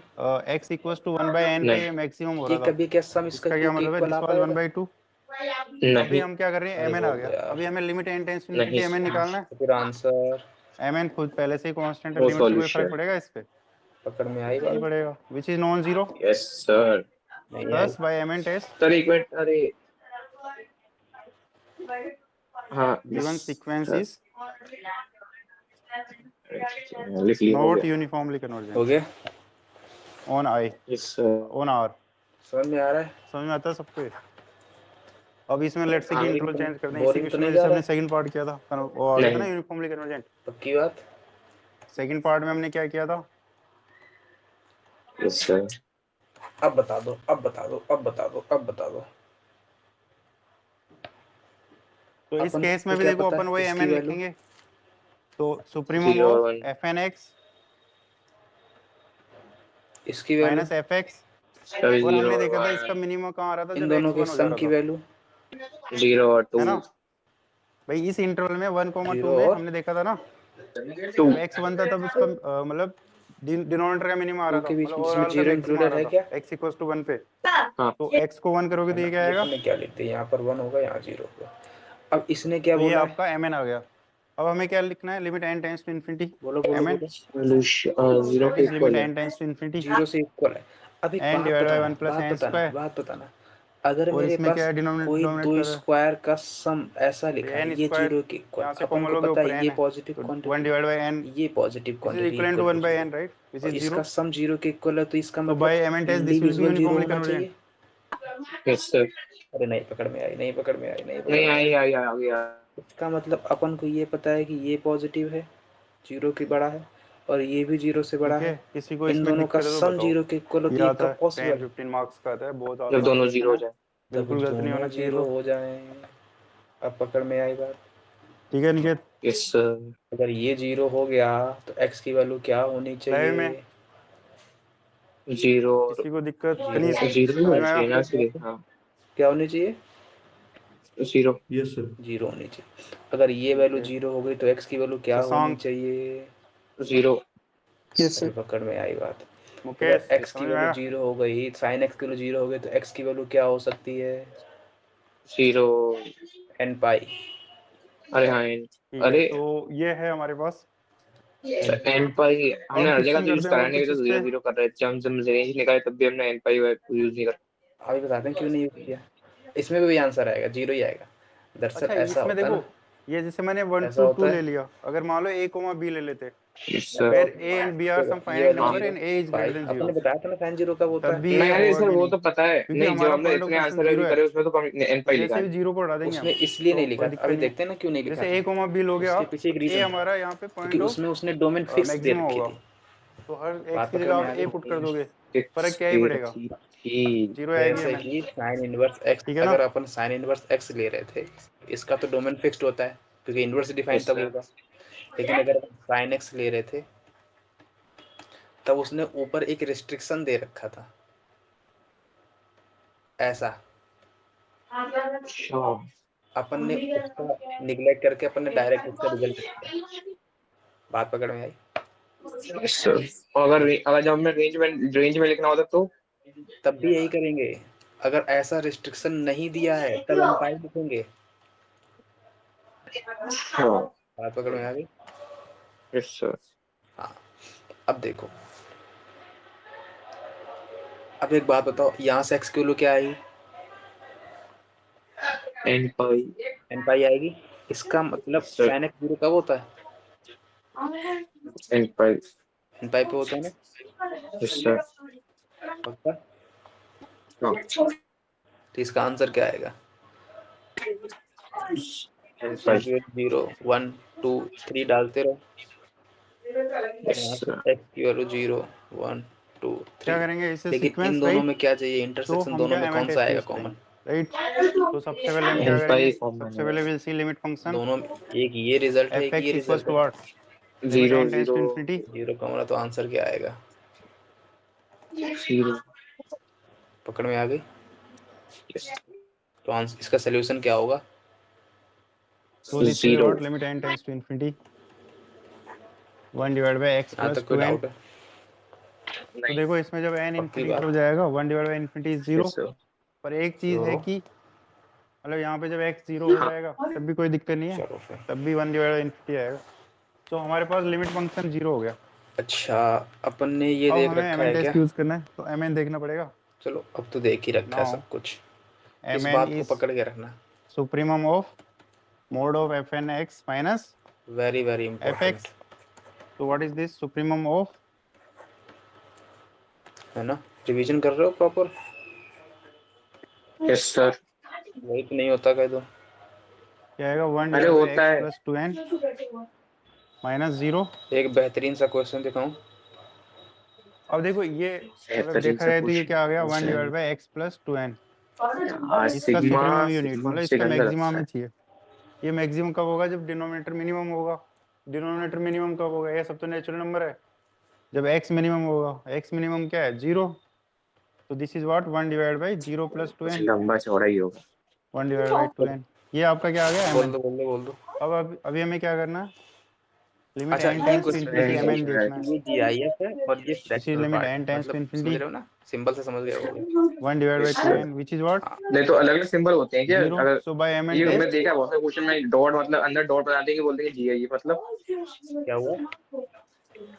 x इक्वल्स टू 1/n पे नहीं। ये मैक्सिमम हो ये रहा था, कभी क्या सम इसका इसका 2 क्या के मतलब है, इक्वल आ दिस वाज पाएगा? 1/2। तो अभी नहीं। हम क्या कर रहे हैं, अरे mn आ बोल दो गया, यार। अभी हमें लिमिट n टेंस टू नहीं इन्फिनिटी mn निकालना है, तो फिर आंसर mn खुद पहले से ही कांस्टेंट है, नो लिमिट से कोई फर्क सॉल्यूशन। पड़ेगा इस पे, पकड़ में आई नहीं बात? पड़ेगा, which is non zero, yes sir. नहीं आई? Thus by mn test sir एक मिनट। अरे हाँ गिवन सीक्वेंस सर इज लिख लिया, हो नॉट गया। यूनिफॉर्मली हो कन्वर्जेंट गया? On I, yes sir. On R, समझ में आ रहा है? समझ में आता है सबको ये? अब इसमें लेट्स से कि बोरिंग इंटरवल तो चेंज कर दें, इसी बोरिंग तो क्वेश्चन में नहीं जा जैसे रहा हमने है? सेकंड पार्ट किया था, वो आ गया था ना नहीं यूनिफॉर्मली कन्वर्जेंट। पक्की बात? सेकंड पार्ट में हमने क्या किया था, यस सर। अब बता दो, अब बता दो, अब बता दो, अब बता दो। तो इस अपन केस को में भी क्या देखो पता अपन है वही इसकी mn वैल्यू? लिखेंगे, तो सुप्रीमम 0 और ऑफ 1। एफ एन एक्स इसकी value minus f x sir और हमने 0 देखा था और इसका मिनिमम कहाँ आ रहा था इन जब दोनों x के 1 हो जा सम रहा की था, वैल्यू 0 और है 2 ना भाई। इस इंटरवल में 1, 2 0 में और हमने देखा था ना, 2 जब x 1 था तब उसका मतलब डिनोमिनेटर का मिनिमम आ रहा 2 था, के बीच मतलब में इसमें ओवरऑल का 0 मैक्सिमम आ इंक्लूडेड रहा है था क्या? x इक्वल्स टू 1 पे। हाँ तो x को 1 करोगे है तो ना, ये क्या ये आएगा, अपने क्या लिखते हैं, यहाँ पर 1 होगा, यहाँ 0 होगा। अब इसने क्या तो ये बोला है? आपका mn आ गया। अब हमें क्या लिखना है, limit n tends to infinity बोलो बोलो mn, बोलो। सॉल्यूशन 0 दैट के इज लिमिट इक्वल है। n टेंड्स टू इन्फिनिटी 0 से इक्वल है। अब एक n बात डिवाइड बाय बताना 1 प्लस बात n बताना स्क्वायर। बात बताना अगर और मेरे इसमें क्या पास है, कोई डिनोमिनेट दो कर रहा है स्क्वायर का सम ऐसा लिखा है, n ये स्क्वायर, 0 के इक्वल, यहाँ से अपन कॉमन को लोगे पता ऊपर है ये n है, पॉजिटिव तो 1 क्वांटिटी, डिवाइड बाय n ये positive this is quantity equal to equal 1 to by 0, n, right, which और इज इसका 0। सम 0 के इक्वल है, तो इसका So by मतलब mn test this will be individual 0 uniformly होना convergent. चाहिए। Yes sir. अरे नहीं पकड़ में आई, नहीं पकड़ में आई, नहीं पकड़ नहीं में आई। आई आ गया। इसका मतलब अपन को ये पता है कि ये पॉजिटिव है, 0 की बड़ा है, और ये भी 0 से बड़ा ठीक है, है। किसी को इन इसमें दोनों का दिक्कत है तो सम बताओ। 0 के इक्वल हो ये तो ये आता कब है पॉसिबल है? 10-15 मार्क्स का आता है, बहुत जब आसान दोनों क्वेश्चन 0 हो है, जाए। जब बिल्कुल गलत नहीं दोनों होना चाहिए। 0 तो हो जाए, अब पकड़ में आई बात। ठीक है निकेत, यस सर। अगर ये 0 हो गया तो x की वैल्यू क्या होनी लाइव में चाहिए? 0 और किसी को दिक्कत, 0 तनीष 0 ही समझ होना में चाहिए आया? ना इसलिए। हाँ क्या होनी चाहिए? 0। 0 होनी चाहिए। अगर ये वैल्यू ओके, 0 हो गई तो x की वैल्यू क्या होनी शशांक, चाहिए? 0। अरे पकड़ में आई बात। अगर मुकेश x की समझ में वैल्यू आया? 0 हो गई, sin x की वैल्यू 0 हो गई, तो x की वैल्यू क्या हो सकती है? 0। n पाई। अरे हाँ ठीक है, अरे सो ये है हमारे पास। एन पाई हमने अब हर जगह क्वेश्चन तो यूज करते हैं करा और नहीं, कुछ तो इस 0 पे। 0 कर रहे थे हम, जब रेंज निकाले तब भी हमने एन पाई यूज नहीं करा। अभी बताते हैं क्यों नहीं यूज किया। इसमें भी आंसर आएगा, 0 ही आएगा। दरअसल अच्छा, ऐसा इसमें होता है देखो, ना, ये जैसे मैंने 1 ऐसा 2 2 होता ले है। लिया, अगर मान लो a b ले लेते, यस ऐसा सर। where होता a and b are है, some ये finite वाली number 0 and a is pi, greater than आपने 0, बताया था ना sin 0 कब होता तब है? भी नहीं ये अरे होगा सर कि वो नहीं, तो पता है, क्योंकि नहीं जो हमारा हमने पॉइंट ऑफ इतने क्वेश्चन आंसर अभी 0 है। करे उसमें तो एन तो पाई लिखा जैसे है। भी 0 को हटा देंगे उसने हम, इसलिए तो नहीं कोई लिखा था, दिक्कत अभी नहीं है। देखते हैं ना क्यों नहीं लिखा जैसे था। a b लोगे उसके आप, पीछे तो एक a रीजन था, हमारा यहाँ पे क्योंकि पॉइंट ऑफ उसमें उसने डोमेन फिक्स दे मैक्सिमम रखी होगा, थी। तो हर x बात की पकड़ जगह में आप आ a गई। पुट कर दोगे, फिक्स फर्क क्या ही दे पड़ेगा, रखी थी। 0 आएगी जैसे mn, कि sin इनवर्स x, ठीक है ना? अगर अपन sin इनवर्स x ले रहे थे, इसका तो डोमेन फिक्स्ड होता है क्योंकि इनवर्स डिफाइन यस तब सर। होगा। लेकिन अगर अपन sin x ले रहे थे, तब उसने ऊपर एक रिस्ट्रिक्शन दे रखा था, ऐसा। अच्छा अपन ने उसका निगलेक्ट करके अपन ने डायरेक्ट उसका रिजल्ट किया। बात पकड़ में आई? Yes sir. और अगर जब हमें रेंज में लिखना होता तो। तब भी यही करेंगे। अगर ऐसा रिस्ट्रिक्शन नहीं दिया है तब हम पाई लिखेंगे। हाँ बात पकड़ में आ गई? Yes sir. हाँ। अब देखो, अब एक बात बताओ, यहाँ से x की वैल्यू क्या आएगी? एन पाई। n पाई आएगी। इसका मतलब सर sin x 0 कब होता है? एन पाई। n पाई पे होता है ना? Yes sir. पक्का? हाँ तो इसका आंसर क्या आएगा? एन n पाई। की वैल्यू 0 1 2 3 डालते रहो, यस यहाँ से सर। x की वैल्यू 0 1 2 क्या 3। करेंगे इससे लेकिन इन सीक्वेंस, दोनों राइट? में क्या चाहिए? तो इंटरसेक्शन हम दोनों क्या में mn कौन सा टेस्ट आएगा यूज कॉमन? करेंगे, राइट? तो सबसे पहले हम क्या एन करेंगे, पाई कॉमन सबसे है। पहले विल सी लिमिट फंक्शन दोनों में एक ये रिजल्ट है, एक ये fx इक्वल्स रिजल्ट टू है। What, limit 0 n tends 0 to infinity. 0 common है तो आंसर क्या आएगा? 0। पकड़ में आ गई? यस तो आंसर, इसका सोल्यूशन क्या होगा? So this will 0। What, limit n tends to infinity 1 divide by x यहाँ प्लस तक कोई 2n। डाउट है? तो नहीं। देखो इसमें जब n पक्की इन्फिनिटी की बात? तरफ जाएगा, 1 divide by infinity is 0। Yes sir. पर एक चीज है तो कि मतलब यहाँ पे जब x 0 हो हाँ जाएगा तब भी कोई दिक्कत नहीं है, चलो फिर। तब भी 1 डिवाइड बाय इन्फिनिटी आएगा। तो हमारे पास लिमिट फंक्शन 0 हो गया। अच्छा, अपन ने ये अब देख हमें रखा mn है क्या? टेस्ट यूज करना है, तो mn देखना पड़ेगा। चलो अब तो देख ही रखा है नाउ सब कुछ। इस mn बात को इज पकड़ के रखना, supremum of mod of fn x minus very very important, fx। तो what is this, supremum of, है ना? रिवीजन कर रहे हो प्रॉपर? Yes sir. वही तो नहीं होता कह दो। क्या आएगा, 1 अरे डिवाइड बाय होता x है। Plus 2n minus 0। एक बेहतरीन सा क्वेश्चन दिखाऊं? अब देखो ये मतलब बेहतरीन देखा सा जाए तो ये क्या आ गया, 1 divide question. By x plus 2n। इसका सिग्मा सुप्रीमम यूनिट सिग्मा मतलब से इसका गंदा मैक्सिमम लगता में है। चाहिए। ये मैक्सिमम कब होगा, जब डिनोमिनेटर मिनिमम होगा। डिनोमिनेटर मिनिमम कब होगा, ये सब तो नेचुरल नंबर है, जब x मिनिमम होगा। x मिनिमम क्या है, 0। So this is what 1 divided by 0 plus कुछ 2n, लंबा चौड़ा ही होगा 1 divided by 2n। ये आपका क्या आ गया बोल mn। दो बोल दो बोल दो। अब अभी हमें क्या करना है, लिमिट अच्छा n ये टाइम्स टू क्वेश्चन इन्फिनिटी है, mn देखना है। ये GIF है और ये This is fractional limit part, n times to मतलब समझ infinity रहे हो ना, सिंबल से समझ गए होगे। 1 divided by 2n which is what हाँ नहीं तो अलग अलग सिंबल होते हैं क्या 0। अगर So by mn ये मैं test देखा बहुत सारे क्वेश्चन में डॉट मतलब अंदर डॉट बना देंगे बोल देंगे जी है ये मतलब क्या हुआ,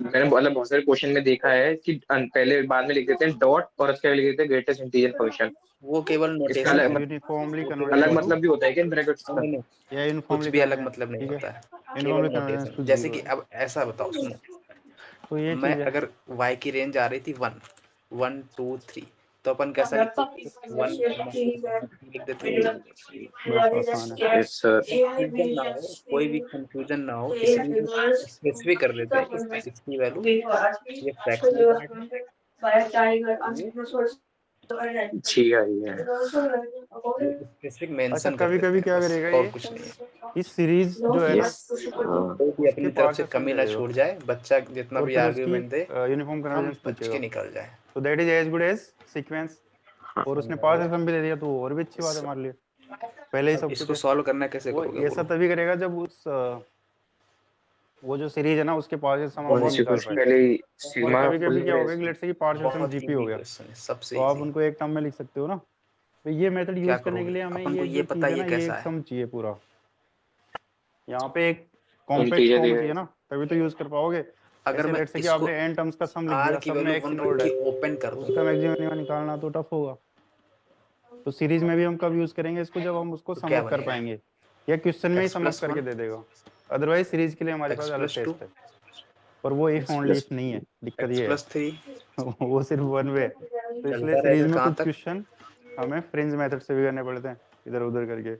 मैंने मतलब बहुत सारे क्वेश्चन में देखा है कि पहले बाद में लिख देते हैं डॉट और उसके आगे लिख देते हैं ग्रेटेस्ट इंटीजर फंक्शन वो केवल इसका this नोटेशन is अलग है। uniformly वो केवल convergence अलग to, मतलब भी होता है क्या ब्रैकेट्स का नहीं, या कुछ uniformly भी अलग convergence, मतलब नहीं ठीक है, होता है, uniformly केवल convergence नोटेशन। to जैसे 0 कि है। अब ऐसा बताओ सुनो, तो ये मैं चीज है, अगर y की रेंज आ रही थी 1 2 3, तो अपन कैसा लिखते, 1 लिख देते हैं। बस आसान है। यस सर कंफ्यूजन ना हो, कोई भी कंफ्यूजन ना हो, इसलिए स्पेसिफिक कर देते हैं कि इसकी वैल्यू, ये फ्रैक्शनल पार्ट है, जी आई है ये स्पेसिफिक अच्छा मेंशन कर कभी देते कभी हैं, क्या बस करेगा और ये, कुछ नहीं है। इस सीरीज जो है ना यस कोई भी उसके अपनी तरफ से पार्शियल सम कमी दे ना देगा छूट जाए, बच्चा जितना और भी फिर उसकी आर्ग्यूमेंट दे यूनिफॉर्म हम कन्वर्जेंस बच पूछेगा। के निकल जाए। तो that is as good as sequence. और उसने पार्शियल सम भी दे दिया तो और भी अच्छी बात है हमारे लिए, पहले ही अब सब कुछ इसको है। सॉल्व करना कैसे वो करोगे ऐसा बोलो। तभी करेगा जब उस वो जो सीरीज है ना उसके पार्शियल सम आप कौन नहीं सी निकाल कुछ पाए। पहले ही और सीमा कभी फुल कभी क्या हो गया, लेट्स से कि पार्शियल सम बहुत जीपी हो इजी गया, क्वेश्चन है, सबसे तो आप इजी। उनको एक टर्म में लिख सकते हो ना। तो ये मेथड क्या यूज करने के करोगे, लिए हमें अपन को ये ये जो पता चीज है ये ना, ये कैसा एक है। सम चाहिए पूरा, यहाँ पे एक कॉम्पैक्ट इंटीजर फॉर्म दिया चाहिए है ना, तभी तो यूज कर पाओगे। अगर ऐसे मैं लेट्स से कि इसको आपने n टर्म्स का सम लिख r दिया, की सब में वैल्यू x 1 इन्वॉल्व रख है, के ओपन कर दूं, उसका मैक्सिमम निकालना तो टफ होगा। तो सीरीज में भी हम कब यूज करेंगे इसको, जब हम उसको तो सम क्या अप कर बनेगा, पाएंगे या क्वेश्चन में ही x सम अप प्लस करके 1 दे देगा। अदरवाइज सीरीज के लिए हमारे पास x अलग प्लस 2 टेस्ट है, और वो if x only plus if नहीं है, दिक्कत x ये है। प्लस 3 वो सिर्फ वन वे है, तो इसलिए चलता सीरीज रहेगा में कहाँ कुछ तक, क्वेश्चन हमें फ्रिंज मेथड से भी करने पड़ते हैं, इधर उधर करके।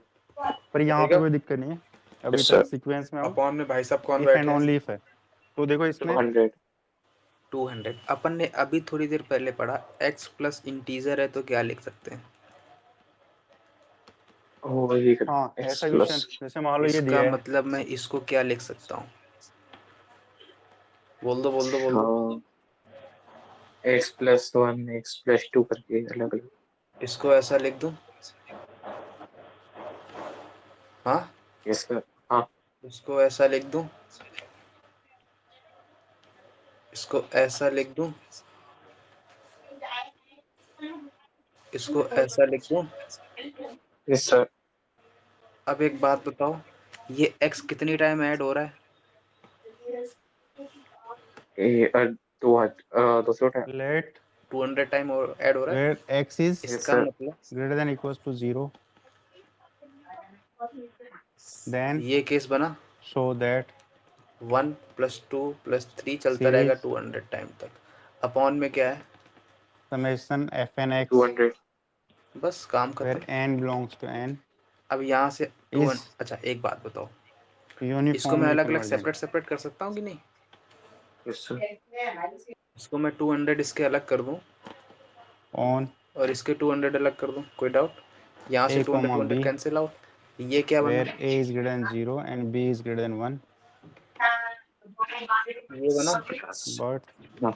पर यहाँ पे चलेगा। कोई दिक्कत नहीं है अभी यस तक, सर सीक्वेंस में हम अपॉन में भाई साहब कौन इफ एंड बैठे हैं, ओनली इफ है। तो देखो इसमें 200 200। अपन ने अभी थोड़ी देर पहले पढ़ा x प्लस इंटीजर है तो क्या लिख सकते हैं, ओ ये हाँ एक्स ऐसा क्वेश्चन प्लस जैसे मान लो ये इसका दिया है, मतलब मैं इसको क्या लिख सकता हूँ, बोल दो बोल दो बोल दो। एक्स प्लस 1 एक्स प्लस 2 करके अलग अलग इसको ऐसा लिख दूं, हाँ यस सर हाँ इसको ऐसा लिख दूं, इसको ऐसा लिख दूं, इसको ऐसा लिख दूं। यस सर अब एक बात बताओ, ये x कितनी टाइम ऐड हो रहा है, ये दूसरा टाइम लेट 200 टाइम ऐड हो रहा है। वेयर x इज यस इसका सर मतलब greater than equals to 0 then ये केस बना, शो दैट 1 + 2 + 3 चलता रहेगा सीरीज 200 टाइम तक। अपॉन में क्या है, summation fn x 200 बस काम where खत्म। n belongs to n अब यहाँ से 200, is अच्छा एक बात बताओ, इसको मैं uniformly अलग अलग convergent सेपरेट कर सकता हूँ कि नहीं, यस सर इसको मैं 200 इसके अलग कर दूं on और इसके 200 अलग कर दूं, कोई डाउट, यहाँ से a 200 comma 200 b cancel out, ये क्या बना, where a is greater than 0 and b is greater than 1 ये बना, but हाँ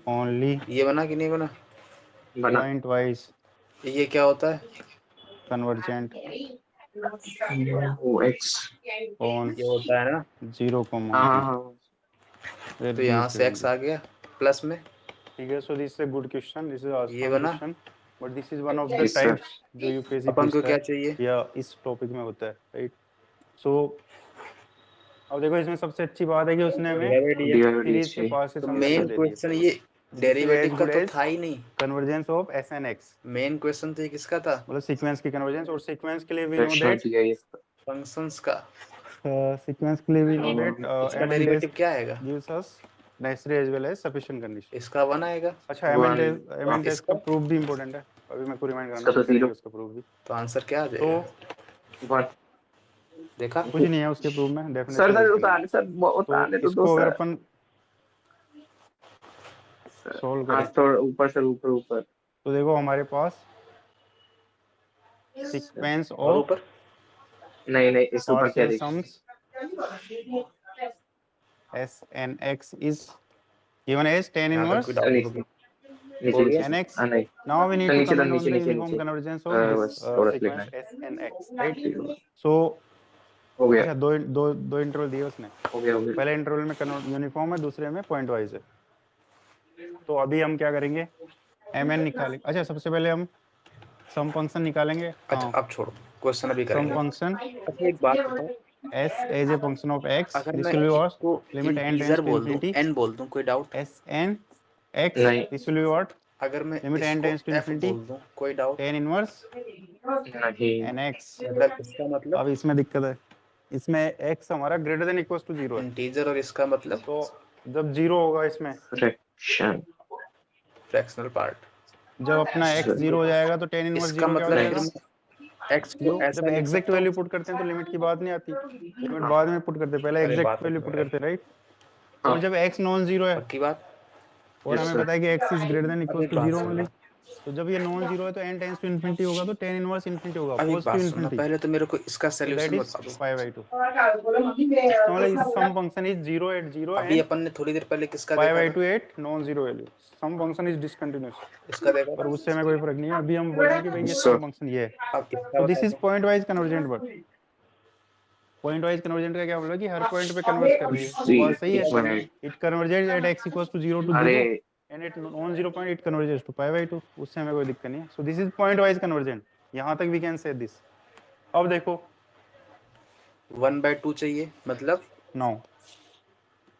only ये बना कि नहीं बना, बना point wise ये क्या होता है, convergent ओ एक्स on ये होता है ना, 0 comma हाँ b हाँ where तो b यहाँ is से greater x than आ 0। गया प्लस में, ठीक है, so this is a good question, this is ये आसान बना, question, but this is one of the yes sir types जो यूपीएससी अपन को पूछता क्या है चाहिए, या इस टॉपिक में होता है, राइट। सो अब देखो इसमें सबसे अच्छी बात है कि उसने हमें डेरिवेटिव, डीआरडी सीरीज के चाहिए पास से तो सम मेन मेथड दे दिए। क्वेश्चन ये दिस इज एज डेरिवेटिव का गुड तो एज था ही नहीं, convergence of s N x, main question तो ये किसका था, मतलब सीक्वेंस की कन्वर्जेंस। और सीक्वेंस के लिए we know fractional that GIF functions का, सीक्वेंस के लिए वी नो दैट इसका एम एन डेरिवेटिव टेस्ट क्या आएगा, gives us necessary as well as sufficient condition. इसका 1 आएगा, अच्छा एम एन 1 टेस्ट का इसका, प्रूफ भी इंपॉर्टेंट है, अभी मैं को रिमाइंड करना, इसका अभी तो करेंगे 0 उसका प्रूफ भी। तो आंसर क्या आ तो जाएगा, 1 देखा, कुछ नहीं है उसके प्रूफ में, सर डेफिनेशन सर यूज करेंगे। उतारने सर तो उतारने तो दो इसको अगर सर अपन सोल्व हाँ करें थोड़ा ऊपर सर ऊपर ऊपर तो देखो हमारे पास सीक्वेंस और ऑफ ऊपर, नहीं नहीं इस ऊपर क्या partial देखिए sums s n x is given as tan यहाँ तक inverse कोई डाउट सर बोलो, नीचे नीचे nx. हाँ नहीं Now we need तो to नीचे comment on नीचे the नीचे uniform नीचे convergence of this बस थोड़ा सा लिखना sequence है s and x, right? ठीक है, So हो गया अच्छा दो इंटरवल दिए उसने, हो गया हो गया पहले इंटरवल में यूनिफॉर्म है, दूसरे में पॉइंट वाइज है। तो अभी हम क्या करेंगे, mn निकालेंगे। अच्छा सबसे पहले हम सम फंक्शन निकालेंगे। अच्छा हाँ अब छोड़ो, क्वेश्चन अभी सम करेंगे। फंक्शन अच्छा एक बात बताओ, s as a function of x, अगर this मैं will be what, इसको limit n integer tends to बोल दूं, infinity n बोल दूं, कोई डाउट? s n x, नहीं this will be what, अगर मैं limit n इसको tends to f infinity बोल दूं, कोई डाउट? tan inverse नहीं nx। मतलब इसका मतलब अब इसमें दिक्कत है, इसमें x हमारा ग्रेटर देन इक्वल टू 0 है, इंटीजर, और इसका मतलब तो जब 0 होगा इसमें, फ्रैक्शन फ्रैक्शनल पार्ट। जब अपना x 0 हो जाएगा तो tan इनवर्स इसका 0 क्या हो मतलब फिर जाएगा, मैं x को 0। ऐसा जब लिख एग्जैक्ट सकता हूँ? वैल्यू पुट करते हैं तो लिमिट की बात नहीं आती, लिमिट बाद में पुट करते हैं, पहले अरे बात एग्जैक्ट है वैल्यू तो पुट यार, करते हैं, राइट। हाँ और जब x नॉन जीरो है पक्की बात। और Yes, हमें sir. पता है कि x इज ग्रेटर देन अब इक्वल एक टू बात 0 सुनना, ओनली, तो जब ये नॉन जीरो है तो n टेंस टू इन्फिनिटी होगा, तो tan इनवर्स इन्फिनिटी होगा, अब एक बात पॉजिटिव सुनना, इन्फिनिटी, पहले तो मेरे को इसका तो दैट सॉल्यूशन इज बता दो। पाई बाई 2। इसका मतलब इस सम फंक्शन इज 0 एट 0 अभी एंड अपन ने थोड़ी देर पहले किसका पाई देखा बाई था? 2 at non zero value, some function is discontinuous, इसका देखा पर था? उससे हमें कोई फर्क नहीं है, अभी हम बोल रहे हैं कि भाई ये Sir. सम फंक्शन ये है। अब इसका तो बता दिस इज दो। Point wise convergent, but point wise convergent का क्या मतलब कि हर पॉइंट पे कन्वर्ज कर रही है, वो बात सही है। एक minute it converges at x equals to 0 to अरे 0 and it non zero point it converges to pi by 2, उससे हमें कोई दिक्कत नहीं है। So this is pointwise convergent, यहाँ तक वी कैन से दिस। अब देखो 1/2 चाहिए, मतलब नाउ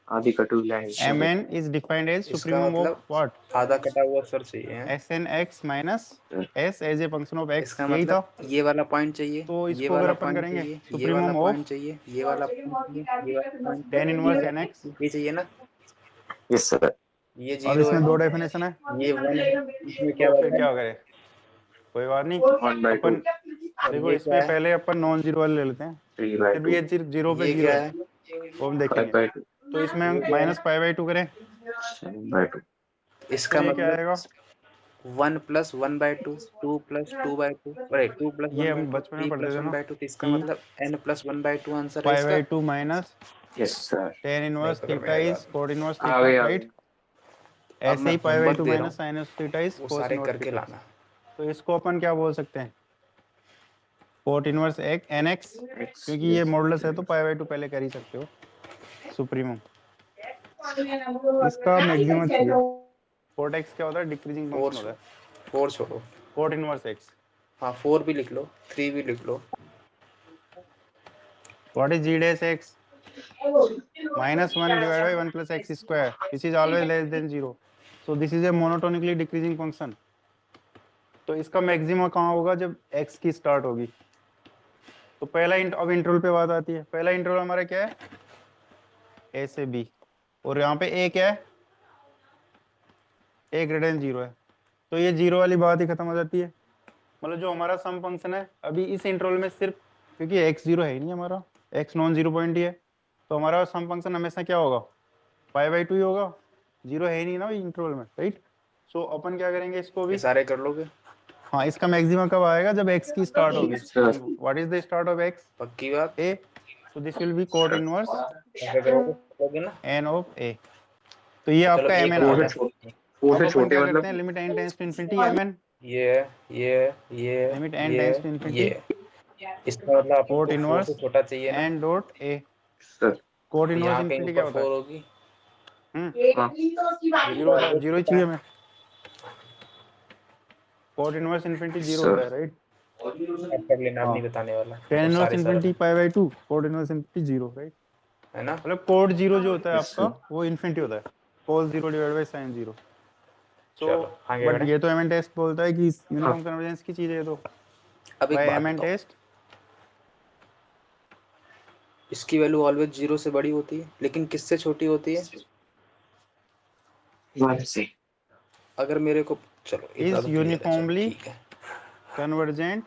आधी कटू line mn is defined as इसका supremum of मतलब what, आधा कटा हुआ सर चाहिए है। snx minus s as a function of x, इसका यही था। मतलब ये वाला पॉइंट चाहिए, तो ये इसको अगर वाला अपन पॉइंट करेंगे चाहिए, ये वाला सुप्रीमम पॉइंट ऑफ चाहिए, ये वाला पॉइंट चाहिए, ये वाला पॉइंट tan चाहिए, इनवर्स nx। ये चाहिए ना? यस सर ये अब 0 इसमें है, दो डेफिनेशन है, ये 1 है, इसमें क्या तो फिर बचा? क्या करें, कोई बात नहीं, 1/2 अपन और देखो ये क्या इसमें है? पहले अपन नॉन जीरो वाले ले लेते हैं, फिर भी 3/2 ये जीरो पे ये जीरो क्या है, है? वो हम देखेंगे। 5/2 तो इसमें हम ये क्या है? माइनस पाई बाई 2 करें7/2 तो इसका ये क्या मतलब आएगा, 1 + 1/2, 2 + 2/2, अरे 2 + ये हम 1/2, बचपन में 3 पढ़ते + थे ना 1/2, तो इसका कि मतलब n + 1/2 आंसर है पाई इसका। By 2 minus yes sir tan नहीं इनवर्स पकड़ में थीटा आई इज बात। cot इनवर्स आ थीटा, गए आ राइट। गए अब ऐसे मैं ही पाई बाई होमवर्क 2 दे रहा माइनस हूँ, साइनस थीटा इज वो cos सारे इनवर्स करके थीटा। लाना। तो इसको अपन क्या बोल सकते हैं, cot इनवर्स nx, क्योंकि ये मॉडुलस है तो पाई बाई 2 पहले कर ही सकते हो, सुप्रीमम। इसका मैक्सिमम चाहिए, cot x क्या होता है, डिक्रीजिंग 4 फंक्शन होता है, 4 छोड़ो, cot इनवर्स x। हाँ 4 भी लिख लो, 3 भी लिख लो। What is g dash x? Minus 1 divided by 1 plus x square, which is always less than 0. So this is a monotonically decreasing function. तो इसका मैक्सिमा कहाँ होगा, जब x की स्टार्ट होगी। तो पहला अब इंटरवल पे बात आती है, पहला इंटरवल हमारा क्या है, a से b, और यहाँ पे a क्या है, a ग्रेटर देन 0 है, तो ये 0 वाली बात ही खत्म हो जाती है। मतलब जो हमारा सम फंक्शन है अभी इस इंटरवल में सिर्फ, क्योंकि x 0 है ही नहीं हमारा, x नॉन जीरो पॉइंट ही है, तो हमारा सम फंक्शन हमेशा क्या होगा, पाई बाई 2 ही होगा, 0 है ही नहीं ना इंटरवल में, राइट। सो अपन क्या करेंगे इसको भी, ये सारे कर लोगे? हाँ इसका मैक्सिमम कब आएगा, जब x की स्टार्ट होगी। Yes, sir. What is the start of x, पक्की बात? a, so this will B cot inverse ऐसे करोगे करोगे ना? n of a। तो ये चलो आपका एक mn आ फोर गया। से छोटे फोर अब से अपन छोटे क्या करते हैं, मतलब limit n tends to infinity mn, ये लिमिट n ये टेंस टू इन्फिनिटी इसका मतलब अपन cot को 4 से इनवर्स छोटा चाहिए ना? n dot a। Sir cot तो इनवर्स यहाँ कहीं इन्फिनिटी क्या ऊपर होता है, 4 होगी। हाँ जीरो होता है, जीरो ही चाहिए हमें, cot इनवर्स इन्फिनिटी जीरो होता सर है, राइट। अब कर लेना, अब हाँ नहीं बताने वाला, tan वो इनवर्स सारे सरल इन्फिनिटी हैं, पाई by 2, cot inverse infinity zero, right. है ना? मतलब कोड जीरो जो होता है Yes, आपका sir. वो इन्फिनिटी होता है, cos 0 डिवाइड बाई sin 0। सो चलो आगे बट बढ़े। ये तो एमएन टेस्ट बोलता है कि हाँ यूनिफॉर्म कन्वर्जेंस की चीज है, ये तो अब एक बाय बात एमएन बताओ, टेस्ट। इसकी वैल्यू ऑलवेज 0 से बड़ी होती है, लेकिन किससे छोटी होती है? वन से अगर मेरे को, चलो इतना इज तो क्लियर है, चलो यूनिफॉर्मली ठीक है। Convergent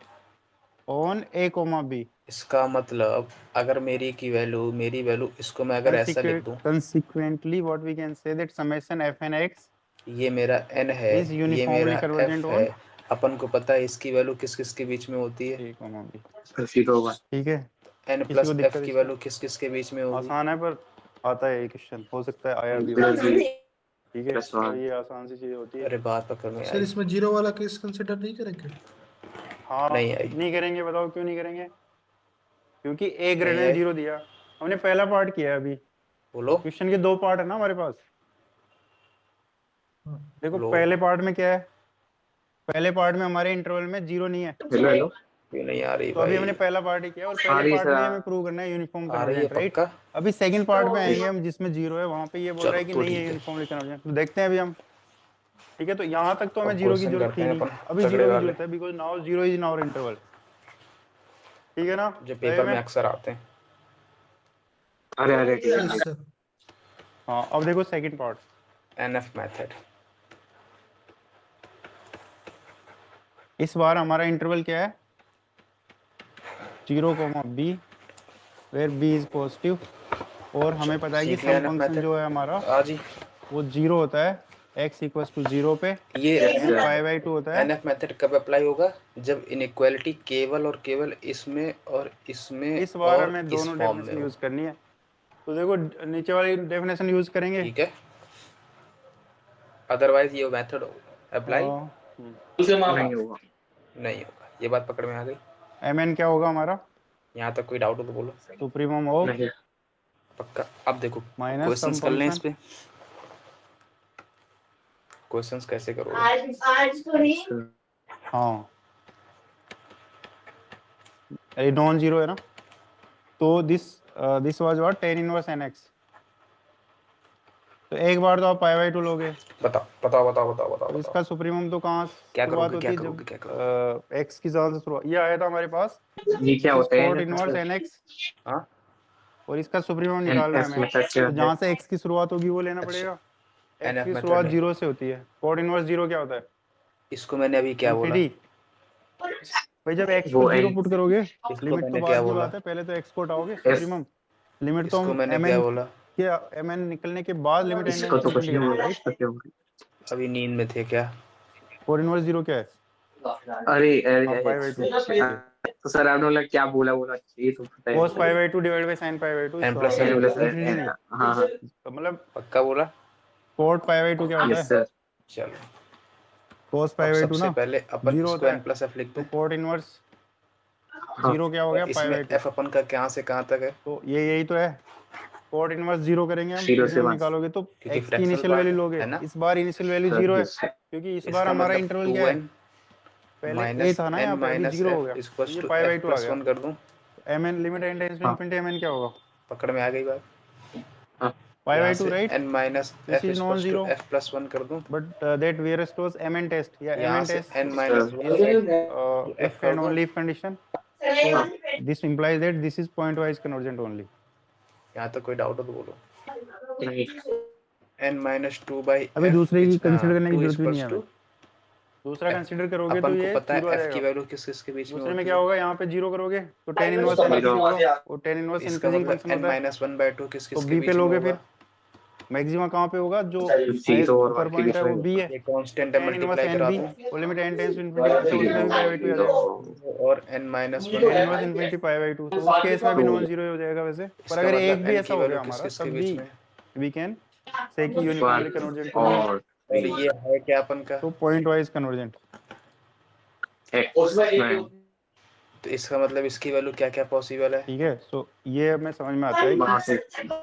on a comma b, इसका मतलब अगर मेरी वैल्यू इसको मैं अगर ऐसा लिख दूं, consequently what we can say that summation fn x ये मेरा n है, is ये मेरा uniformly f convergent है, on अपन को पता है इसकी वैल्यू किस किस के बीच में होती है? a comma b। फिर होगा ठीक है, n किसी को + f दिक्कत की इसमें, वैल्यू किस किस के बीच में होगी? आसान है पर आता है ये क्वेश्चन, हो सकता है आया भी हो। प्लस ठीक है, Plus तो one. ये आसान सी चीज होती है। अरे बात पकड़ में सर आई। इसमें जीरो वाला केस कंसिडर नहीं करेंगे? हाँ नहीं आई। नहीं करेंगे, बताओ क्यों नहीं करेंगे? क्योंकि ए नहीं ग्रेटर आई। 0 दिया, हमने पहला पार्ट किया है अभी। बोलो क्वेश्चन के 2 पार्ट है ना हमारे पास। हाँ। देखो लो। पहले पार्ट में क्या है, पहले पार्ट में हमारे इंटरवल में 0 नहीं है, हेलो हेलो, क्यों नहीं आ रही तो अभी भाई? हमने पहला पार्ट ही किया और आ पहले रही है पार्ट में सर। हमें प्रूव करना है यूनिफॉर्म आ रही है कन्वर्जेंट, राइट? पक्का? अभी सेकंड पार्ट में आएंगे हम जिसमें 0 है, वहां पे ये बोल रहा है चलो कि तो नहीं है ठीक है। यूनिफॉर्मली कन्वर्जेंट, तो देखते हैं अभी हम। ठीक है, तो यहाँ तक तो हमें अब 0 की क्वेश्चन जरूरत करते थी हैं नहीं, अपन अभी तगड़े 0 की वाले, जरूरत है, because now 0 is in our interval. ठीक है ना, जो सही पेपर में? में अक्सर आते हैं। अरे अरे ठीक यस है। सर। हाँ अब देखो सेकंड पार्ट। NF method. इस बार हमारा इंटरवल क्या है, 0, b where b is positive, और हमें पता है कि सीख लिया सम एनएफ फंक्शन मेथड जो है हमारा आज ही। वो 0 होता है x इक्वल्स टू 0 पे, ये एंड π/2 होता है। एनएफ मेथड कब अप्लाई होगा? जब इनइक्वालिटी केवल और केवल इसमें और इसमें इस बार और हमें इस दोनों फॉर्म में डेफिनेशन हो। यूज करनी है, तो देखो नीचे वाली डेफिनेशन यूज करेंगे। ठीक है, अदरवाइज ये मेथड अप्लाई नहीं होगा। नहीं होगा। ये बात पकड़ में आ गई? mn क्या होगा हमारा, यहाँ तक कोई डाउट हो तो बोलो। सुप्रीमम ऑफ नहीं। पक्का। अब देखो माइनस क्वेश्चंस सम कर लें इस फंक्शन। पे। क्वेश्चंस कैसे करोगे? हाँ ये नॉन जीरो है ना, तो this was what tan inverse nx, तो एक बार तो आप π/2 लोगे, बताओ बताओ बताओ बताओ बताओ अब बताओ। इसका सुप्रीमम तो कहाँ क्या शुरुआत करोगे होती क्या है, करोगे जब क्या करोगे? x की ज्यादा से शुरुआत, ये आया था हमारे पास, ये क्या दिस इज होता है cot इनवर्स nx, हाँ और इसका सुप्रीमम निकालना है एनएफ हमें, मेथड क्या तो है? जहाँ से x की शुरुआत होगी वो लेना अच्छा, पड़ेगा। x एनएफ की मेथड शुरुआत नहीं। 0 से होती है, cot इनवर्स 0 क्या होता है, इसको मैंने अभी क्या बोला? इन्फिनिटी। भाई जब x को वो 0 पुट करोगे, इसको लिमिट तो मैंने क्या बाद की बोला? बात है, पहले तो x को हटाओगे, एस सुप्रीमम लिमिट तो इसको हम मैंने क्या mn बोला? के mn निकलने के बाद लिमिट n इसको तो कुछ नहीं करेंगे, होगा, राइट? इसको क्या होगा? अभी नींद में थे क्या? cot इनवर्स 0 क्या है? अरे हाँ अरे π/2, तो सर आपने बोला क्या बोला बोला ये तो पता है। cos π/2 divide by sin π/2 n plus N plus infinity नहीं, हाँ हाँ तो मतलब पक्का बोला? cot π/2 क्या होता यस है, सर। चलो cos अब π/2 सबसे ना पहले अपन 0 इसको होता है, n प्लस एफ लिखते तो हैं। cot इनवर्स हाँ 0 क्या हो गया इसमें π/2, f अपन का कहाँ से कहाँ तक है? तो ये यही तो है, cot इनवर्स 0 करेंगे हम, 0 से सुप्रीमम 1 निकालोगे तो क्योंकि x की फ्रैक्शनल इनिशियल पार्ट वैल्यू लोगे, है ना। इस बार इनिशियल वैल्यू सर 0 है, यस सर। क्योंकि इस बार इसका हमारा मतलब इंटरवल क्या है, 2n पहले a माइनस था ना, n यहाँ पे अभी माइनस 0 हो f गया, इक्वल्स ये टू π/2 f आ प्लस गया, 1 कर दूं। mn limit n tends to हाँ इनफिनिटी mn क्या होगा, पकड़ में आ गई बात? हाँ यहाँ π/2 से right, n minus this f is non equals to zero, f plus 1 कर दूं। but that various close mn test, या यहाँ mn से test n minus is f if कर and दूं। only if condition, so this implies that this is point wise convergent only. यहाँ तक कोई डाउट हो तो बोलो। नहीं n माइनस 2 बाई अभी दूसरे की कंसीडर करने की 2 जरूरत भी नहीं इक्वल्स है टू। हमें, दूसरा कंसीडर करोगे तो अपन को ये पता 0 आ है f की जाएगा, वैल्यू किस किसके बीच में दूसरे में होती क्या है। होगा, यहाँ पे 0 करोगे तो tan इनवर्स nx Zero. होगा, और tan इनवर्स इसका इंक्रीजिंग मतलब फंक्शन n होता है, माइनस 1 बाई 2 किस तो किसके b पे बीच में लोगे, होगा? फिर मैक्सिमा कहाँ पे होगा, जो 0 हाईएस्ट और अपर 1 के पॉइंट बीच है में वो b है, ये तो कांस्टेंट है, tan इनवर्स मल्टीप्लाई करा nb, दूं। वो limit n tends to infinity करता है, उसमें भी π/2 आ जाएगा, और n minus 1 tan inverse infinity π/2, तो उस केस में भी नॉन जीरो हो जाएगा वैसे, पर इसका अगर मतलब एक भी n ऐसा की हो गया वैल्यू किस हमारा किसके तब बीच भी में? वी कैन से कि यूनिफॉर्मली कन्वर्जेंट टू बी, और और ये है क्या अपन का? तो पॉइंट वाइज कन्वर्जेंट। तो इसका मतलब इसकी वैल्यू क्या क्या पॉसिबल है? ठीक है, सो ये हमें समझ में आता है वहां कि से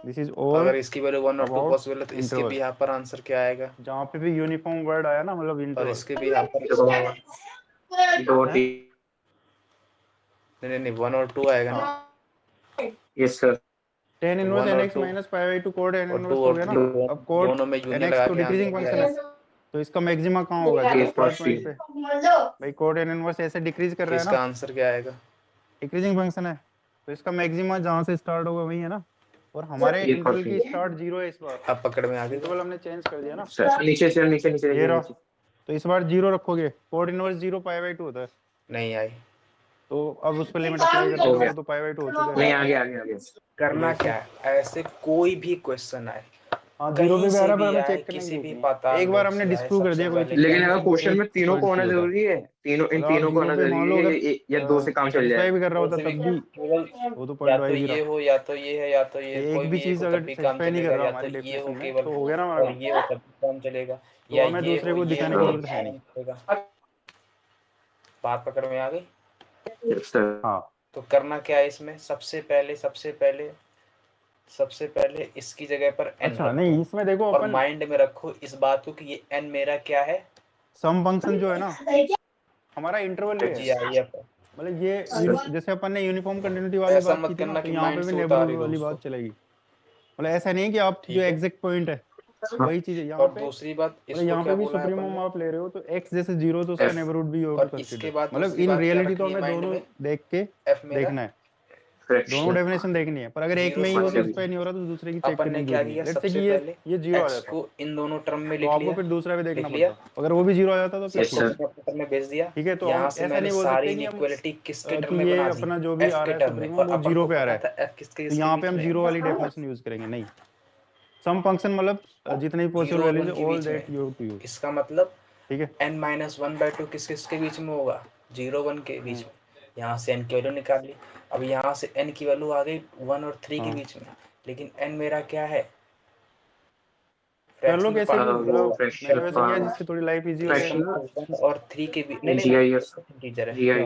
दिस इज ऑल अगर इसकी वैल्यू 1 और 2 अबाउट पॉसिबल है तो इसके इंटरवल, भी यहाँ पर आंसर क्या आएगा? जहाँ पे भी यूनिफॉर्म वर्ड आया ना, मतलब और इंटरवल इसके भी यहाँ पर दो है, नहीं 1 और 2 आएगा ना। हाँ यस सर। tan तो इनवर्स 1 और nx 2 माइनस π/2 cot n और 2 इनवर्स हो और गया ना, 3 अब cot दोनों में यूनियन nx लगा तो के आंसर डिक्रीजिंग क्या फंक्शन है, आएगा? तो इसका मैक्सिमा कहाँ होगा, जब A start plus point C. पे, भाई cot n इनवर्स ऐसे डिक्रीज कर तो रहा है इसका ना, आंसर क्या आएगा? डिक्रीजिंग फंक्शन है, तो इसका मैक्सिमा जहाँ से स्टार्ट होगा वही है ना, और हमारे A for इंटरवल की C. स्टार्ट 0 है इस बार, अब पकड़ में आ गई इंटरवल हमने चेंज कर दिया ना, सर नीचे से नीचे नीचे ये नीचे रहा, नीचे। तो इस बार 0 रखोगे, cot इनवर्स 0 π/2 होता है, नहीं आई। तो अब उस पर लिमिट अप्लाई करते हो रहो, गया। वो तो π/2 हो चुका है, नहीं आगे आगे आगे। करना देखो। क्या है, ऐसे कोई भी क्वेश्चन आए हाँ कहीं 0 पे भी आ से रहा है, पर भी हमें आए, चेक करने की किसी जरूरत भी नहीं है। पाताल एक बार लोक हमने से आए, डिस्प्रूव कर दिया सबसे कोई पहले चीज, लेकिन तो अगर हमें क्वेश्चन एक में तीनों को पॉइंट होना चाहिए होता है। जरूरी है, तीनों इन मतलब आप तीनों को 0 होना पे मान लो जरूरी अगर है या दो से काम चल सेटिस्फाई जाएगा। भी कर रहा होता वैसे भी तब भी केवल वो तो या पॉइंट तो वाइज ही रहा। ये हो या तो ये है या तो ये, एक कोई भी भी एक चीज हो अगर तब भी काम सेटिस्फाई नहीं कर चलेगा, रहा या तो हमारी ये हो डेफिनेशन में, केवल तो हो गया ना और हमारा ये हो तब भी काम चलेगा, तो या हमें ये दूसरे हो को ये दिखाने हो की हाँ। तब जरूरत भी है काम नहीं। चलेगा। बात पकड़ में आ गई? Yes, sir. हाँ तो करना क्या है इसमें, सबसे पहले इसकी जगह पर n अच्छा रख नहीं, दो इसमें देखो और अपन माइंड में रखो इस बात को कि ये n मेरा क्या है, सम फंक्शन जो है ना हमारा इंटरवल पे है। GIF है। मतलब ये जैसे अपन ने यूनिफॉर्म कंटिन्यूटी वाली ऐसा बात की मत थी ना, करना तो कि यहाँ पे माइंड भी से उतार नेबरहुड ही दो वाली उसको, बात चलेगी। मतलब ऐसा नहीं है कि आप जो ठीक है। एग्जैक्ट पॉइंट है वही चीज है यहाँ और पे। दूसरी बात, मतलब इसको यहाँ क्या पे भी बोला है अपन सुप्रीमोम ने, आप ले रहे हो तो x जैसे 0 तो उसका F. नेबरहुड भी यू हैव टू और कंसीडर। इसके बाद मतलब दूसरी इन बात क्या रियलिटी तो रखनी है हमें माइंड दोनों में, देख के f मेरा देखना है, दोनों Fraction. डेफिनेशन देखनी है। पर अगर एक जीरो में ही से वो अच्छा भी। सेटिस्फाई नहीं हो रहा तो दूसरे की चेक अपन करने ने की क्या जरूरत नहीं। किया, लेट्स से सबसे कि पहले ये 0 आ x जाता को इन दोनों टर्म में तो लिख आपको लिया, फिर दूसरा भी देखना लिख लिया, पड़ता। अगर वो भी 0 आ जाता तो फिर Yes, सबको sir. अपने अपने में भेज दिया। ठीक है। तो यहाँ हम से ऐसा मैंने नहीं बोल सारी सकते कि हम इनइक्वालिटी किसके टर्म कि में ये बना दी, अपना जो भी f आ के रहा है टर्म में, सुप्रीमोम और वो अपन 0 को पे आ रहा पता है, था f किसके तो किसके यहाँ पे बीच हम में 0 वाली है, डेफिनेशन यूज करेंगे। नहीं, सम फंक्शन मतलब जितनी पॉसिबल 0 और वैल्यूज 1 है के ऑल बीच दैट में। You have to use. इसका मतलब ठीक है। n-1/2 किस किसके बीच में होगा, 0 1 के बीच हम्म, में। यहाँ से n की वैल्यू निकाल ली। अब यहाँ से n की वैल्यू आ गई 1 और 3 के हाँ बीच में, लेकिन n मेरा क्या है, कर लो फ्रैक्शन में कैसे भी, कॉन्वर्ट वो मतलब करेगा। मैंने fraction वैसे का किया जिससे थोड़ी लाइफ इजी हो जाए। fraction 1 और 3 के बीच, नहीं GIF इंटीजर है, क्या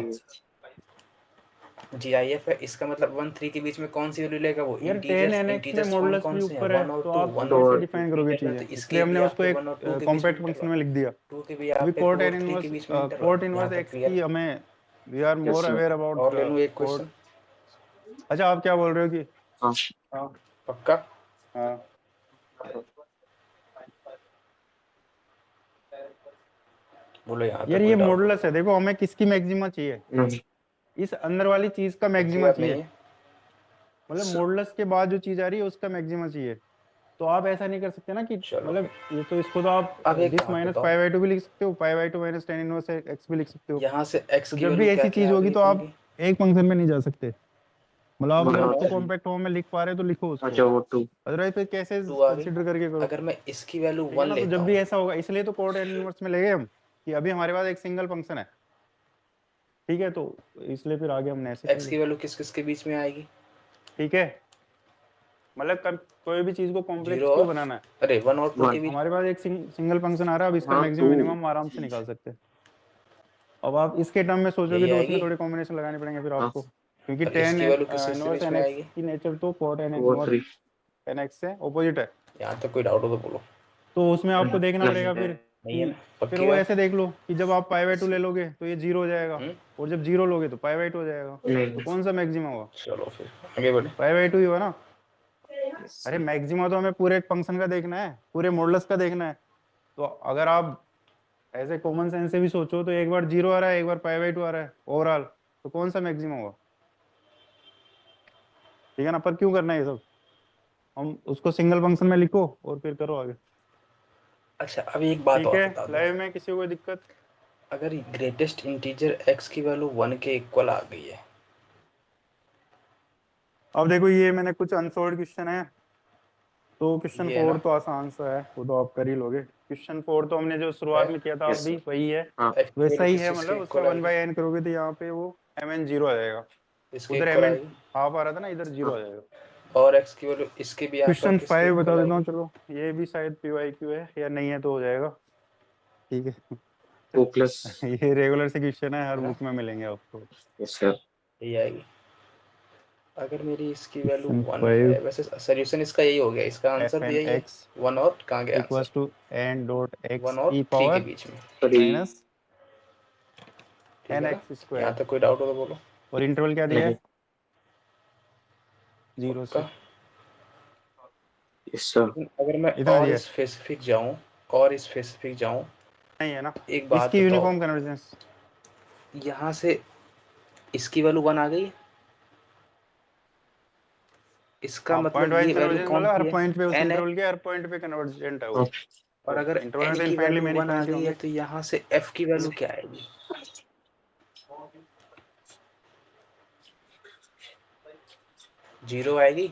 GIF है। इसका मतलब 1 3 के बीच में कौन सी वैल्यू लेगा वो, यार 10 इंटीजर्स nx में इंटीजर्स कौन मॉडुलस कौन भी से हैं, ऊपर है 1 और तो 2, आप 1 दो और कैसे 2 डिफाइन करोगे इंटीजर है, तो चीजें, इसके इसलिए हमने भी यहाँ उसको पे एक 1 और 2 के बीच में कॉम्पैक्ट फंक्शन इंटरवल, में लिख दिया। 2 के भी यहाँ अभी पे 2 और 3 के बीच में कोट इंटरवल। यहाँ इनवर्स तक एक्स क्लियर की है? हमें we are Yes, more sir. Aware about और ले लूँ एक कोट। क्वेश्चन, अच्छा आप क्या बोल रहे हो कि हाँ हाँ पक्का? हाँ बोलो, यहाँ यार तक ये कोई डाउट हो? मॉडुलस है, देखो हमें किसकी मैक्सिमा चाहिए, नहीं इस अंदर वाली चीज का इनकी मैक्सिमा बात चाहिए। नहीं है। मतलब मॉडुलस के बाद जो चीज आ रही है उसका मैक्सिमा चाहिए। तो आप ऐसा नहीं कर सकते ना कि चलो मतलब फिर, ये तो इसको तो आप अब एक दिस बात माइनस बताओ, पाई बाई टू भी लिख सकते हो, pi by two minus tan inverse x भी लिख सकते हो। यहाँ से x तो की जब भी वैल्यू क्या ऐसी क्या चीज आ होगी गई तो अपन आप की, एक फंक्शन में नहीं जा सकते। मतलब आप अगर वन और उसको थ्री कॉम्पैक्ट फॉर्म में लिख पा रहे हो तो लिखो उसको, अच्छा वो 2 अदरवाइज फिर कैसे 2 आ गई। कंसिडर करके करो। अगर मैं इसकी वैल्यू ठीक है 1 ना। तो लेता जब भी हूँ, ऐसा होगा इसलिए तो कोट एन इनवर्स में ले गए हम कि अभी हमारे पास एक सिंगल फंक्शन है। ठीक है, तो इसलिए फिर आगे हमने ऐसे कर x लिया। की वैल्यू किस किस के बीच में आएगी, ठीक है। मतलब कोई भी चीज को 0 कॉम्प्लेक्स क्यों और, बनाना है। अरे 1 और 2 के 1 बीच हमारे पास एक सिंगल फंक्शन आ रहा है, अब इसका हाँ मैक्सिमम 2 मिनिमम आराम से निकाल सकते हैं। अब आप इसके टर्म में सोचोगे यही तो उसमें आएगी। थोड़े कॉम्बिनेशन लगाने पड़ेंगे फिर हाँ आपको, क्योंकि और टेन इसकी वैल्यू किस किस के इनवर्स बीच एन में एक्स आएगी, की नेचर तो कोट एन वो इनवर्स 3 एन एक्स से ऑपोजिट है। यहाँ तक कोई डाउट हो तो बोलो। तो उसमें आपको देखना नहीं पड़ेगा है फिर नहीं है कि ना, फिर पक्की वो बात? ऐसे देख लो कि जब आप पाई बाई टू ले लोगे तो ये 0 हो जाएगा, हम्म, और जब 0 लोगे तो पाई बाई टू हो जाएगा। तो नहीं कौन सा मैक्सिमम होगा, चलो फिर आगे बढ़े। पाई बाई टू ही होगा ना। Yes, अरे sir. मैक्सिमा तो हमें पूरे एक फंक्शन का देखना है, पूरे मॉडुलस का देखना है। तो अगर आप ऐसे कॉमन सेंस से भी सोचो तो एक बार 0 आ रहा है एक बार पाई बाई टू आ रहा है ओवरऑल, तो कौन सा मैक्सिमम होगा। ठीक है ना। पर क्यों करना है ये सब, हम उसको सिंगल फंक्शन में लिखो और फिर करो आगे। अच्छा, अब एक बात ठीक और है। बता दो, लाइव में किसी को कोई दिक्कत। अगर ग्रेटेस्ट इंटीजर x की वैल्यू 1 के इक्वल आ गई है, अब देखो ये मैंने कुछ अनसॉल्व क्वेश्चन है, तो क्वेश्चन ये है 4 ना, तो आसान सा है, वो तो आप कर ही लोगे। क्वेश्चन 4 तो हमने जो शुरुआत है में किया था अब Yes, भी sir. वही है, हाँ x की वैसा वैल्यू ही किस है। किस के मतलब उसमें इक्वल वन आएगी, बाई एन करोगे तो यहाँ पे वो एम एन जीरो आ जाएगा, इसके उधर इक्वल एम एन आएगी, हाफ आ रहा था ना, इधर जीरो आ जाएगा। और x की वैल्यू इसके भी यहाँ पर क्वेश्चन किसके 5 बता इक्वल देता हूँ, आएगी, चलो ये भी शायद पी वाई क्यू है या नहीं है तो हो जाएगा। ठीक है। 2 plus ये रेगुलर से क्वेश्चन है, हर है ना, बुक में मिलेंगे आपको। yes sir. यही आएगी। अगर मेरी इसकी वैल्यू क्वेश्चन 1 5 है, वैसे सोल्यूशन इसका यही हो गया, इसका आंसर एफ भी एन यही है, एक्स 1 और कहाँ गया answer, equals to n dot 1 x और ई 3 के पावर बीच में, 3 माइनस ठीक एन है ना। एक्स यहाँ स्क्वायर, तक कोई डाउट हो तो बोलो। और इंटरवल क्या दिया नहीं है 0 से। पक्का? yes sir. लेकिन अगर मैं इतना और दिया है, स्पेसिफिक जाऊं, और स्पेसिफिक जाऊं, नहीं है ना। एक बात इसकी बताओ, यूनिफॉर्म कन्वर्जेंस, यहाँ से इसकी वैल्यू 1 आ गई, इसका हाँ पॉइंट मतलब वाइज ये वैल्यू कन्वर्जेंस, कौन मतलब हर सी है, पॉइंट पे उस n है। इंटरवल के हर पॉइंट पे कन्वर्जेंट है वो। हाँ और तो अगर इंटरवल में n तो की इनफाइनटली वैल्यू मैनी 1 आ पॉइंट ही गई है होंगे। तो यहाँ से f की वैल्यू क्या आएगी, 0 आएगी।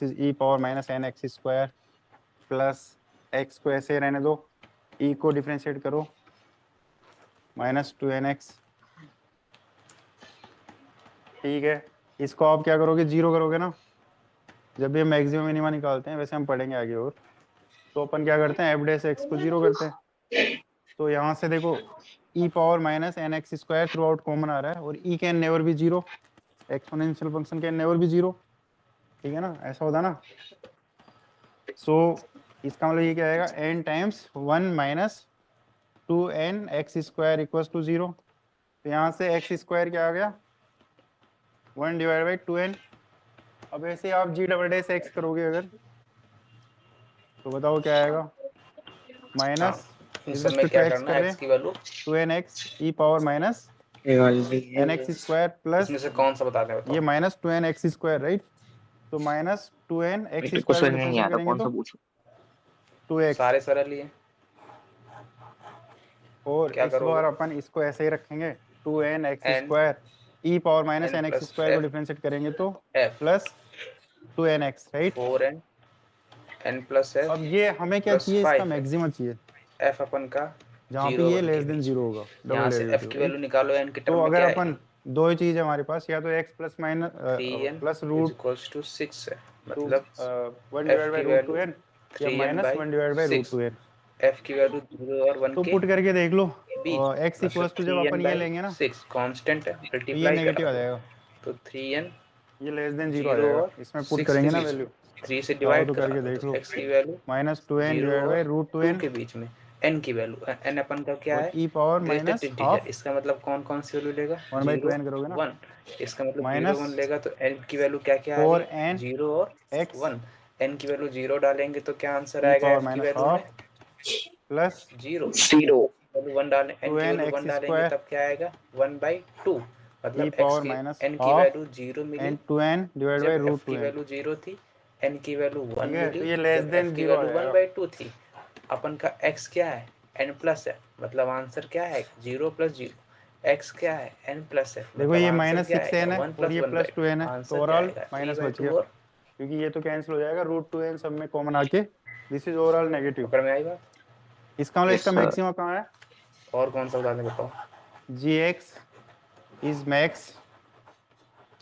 This is e power minus n x square plus x को ऐसे रहने दो, ई को डिफरेंशिएट करो, माइनस 2 एन एक्स ठीक है, इसको आप क्या करोगे, जीरो करोगे ना, जब भी हम मैक्सिमम मिनिमा निकालते हैं, वैसे हम पढ़ेंगे आगे और। तो अपन क्या करते हैं, एफ डैश एक्स को जीरो करते हैं। तो यहाँ से देखो e power minus n x square through out common आ रहा है, और e can never be zero, exponential function can never be zero, ठीक है ना, ऐसा होता है ना। सो इसका मतलब ये क्या आएगा, n times one minus two n x square equals to zero. तो यहाँ से एक्स स्क्वायर क्या आ गया, 1/2n। अब ऐसे आप जी डबल डैश एक्स करोगे अगर, तो बताओ क्या आएगा, माइनस इन इस सब में रिस्पेक्ट टू क्या एक्स करना कर है, रहे एक्स हैं, की value 2nx e power minus n x square plus इसमें से कौन सा बताते हैं ये बताओ। Minus 2n x square, right. तो माइनस 2n x मेरे को स्क्वायर को समझ में नहीं डिफरेंशिएट आता, करेंगे कौन सा तो पूछूं। 2x, सारे सरल ही है, और क्या इस बार करोगे, अपन इसको ऐसे ही रखेंगे, 2n x n square e power minus n n x plus square को एफ डिफरेंशिएट करेंगे तो f plus 2nx, right. 4n n plus f अब ये हमें क्या प्लस चाहिए, इसका 5 मैक्सिमम चाहिए, एफ अपन का जहाँ पे 0 ये 1 लेस के देन बीच जीरो में। होगा, डबल यहाँ से एफ डेरिवेटिव, की राइट। वैल्यू निकालो, एन के तो टर्म में अगर क्या अपन आएगी, दो ही चीज है हमारे पास, या तो x plus minus 3n plus is root equals to 6 है, टू मतलब 1 एफ डिवाइड बाई की रूट टू वैल्यू एन, या 3n माइनस बाई 1/√2 6, एन। एफ की वैल्यू 0 और 1 तो के पुट करके देख लो, बीच, x मतलब इक्वल्स टू जब 3n अपन ये बाई लेंगे ना, 6 कांस्टेंट है, तो ये मल्टीप्लाई नेगेटिव करा आ दो, जाएगा, तो 3n ये लेस देन जीरो आ 0 जाएगा, और इसमें पुट 6 के करेंगे ना बीच में, वैल्यू, 3 से चाहो डिवाइड तो करा करके दो, देख तो लो, x की value minus 2n 0 divide by और रूट टू 2 एन के बीच में, n की वैल्यू, n अपन का क्या और है, e power greatest minus integer, half इसका मतलब कौन कौन सी वैल्यू लेगा, 1/2 0 एन करोगे ना, 1, इसका मतलब 0 माइनस 1 लेगा तो n की वैल्यू क्या क्या आ रही है, 4n 0 और x 1, n की वैल्यू 0 डालेंगे तो क्या आंसर ई आएगा पावर f की माइनस वैल्यू में, हाफ प्लस 0, 0 वैल्यू 1 डालें, n की 2n वैल्यू 1 x डालेंगे स्क्वायर तब क्या आएगा 1/2, ई मतलब x पावर की माइनस n की हाफ वैल्यू 0 मिली एंड 2n डिवाइड बाई जब f रूट टू की एन, वैल्यू 0 थी, n की वैल्यू 1 ठीक है। तो मिली ये लेस जब f देन की जीरो आ वैल्यू जाएगा, 1/2 थी। अपन का x क्या है, n प्लस है, मतलब आंसर क्या है 0 प्लस 0, x क्या है n प्लस है, देखो मतलब ये आंसर माइनस क्या 6n आएगा है 1 और प्लस ये प्लस 1/2, 2n है, तो आंसर क्या ओवरऑल आएगा माइनस बच 3/2 गया, और, क्योंकि ये तो कैंसिल हो जाएगा, रूट टू एन सब में कॉमन आके, दिस इज ओवरऑल नेगेटिव। पकड़ में आई बात, इसका मतलब यस इसका सर। मैक्सिमम कहाँ है, और कौन सा बता दें बताओ, g x is max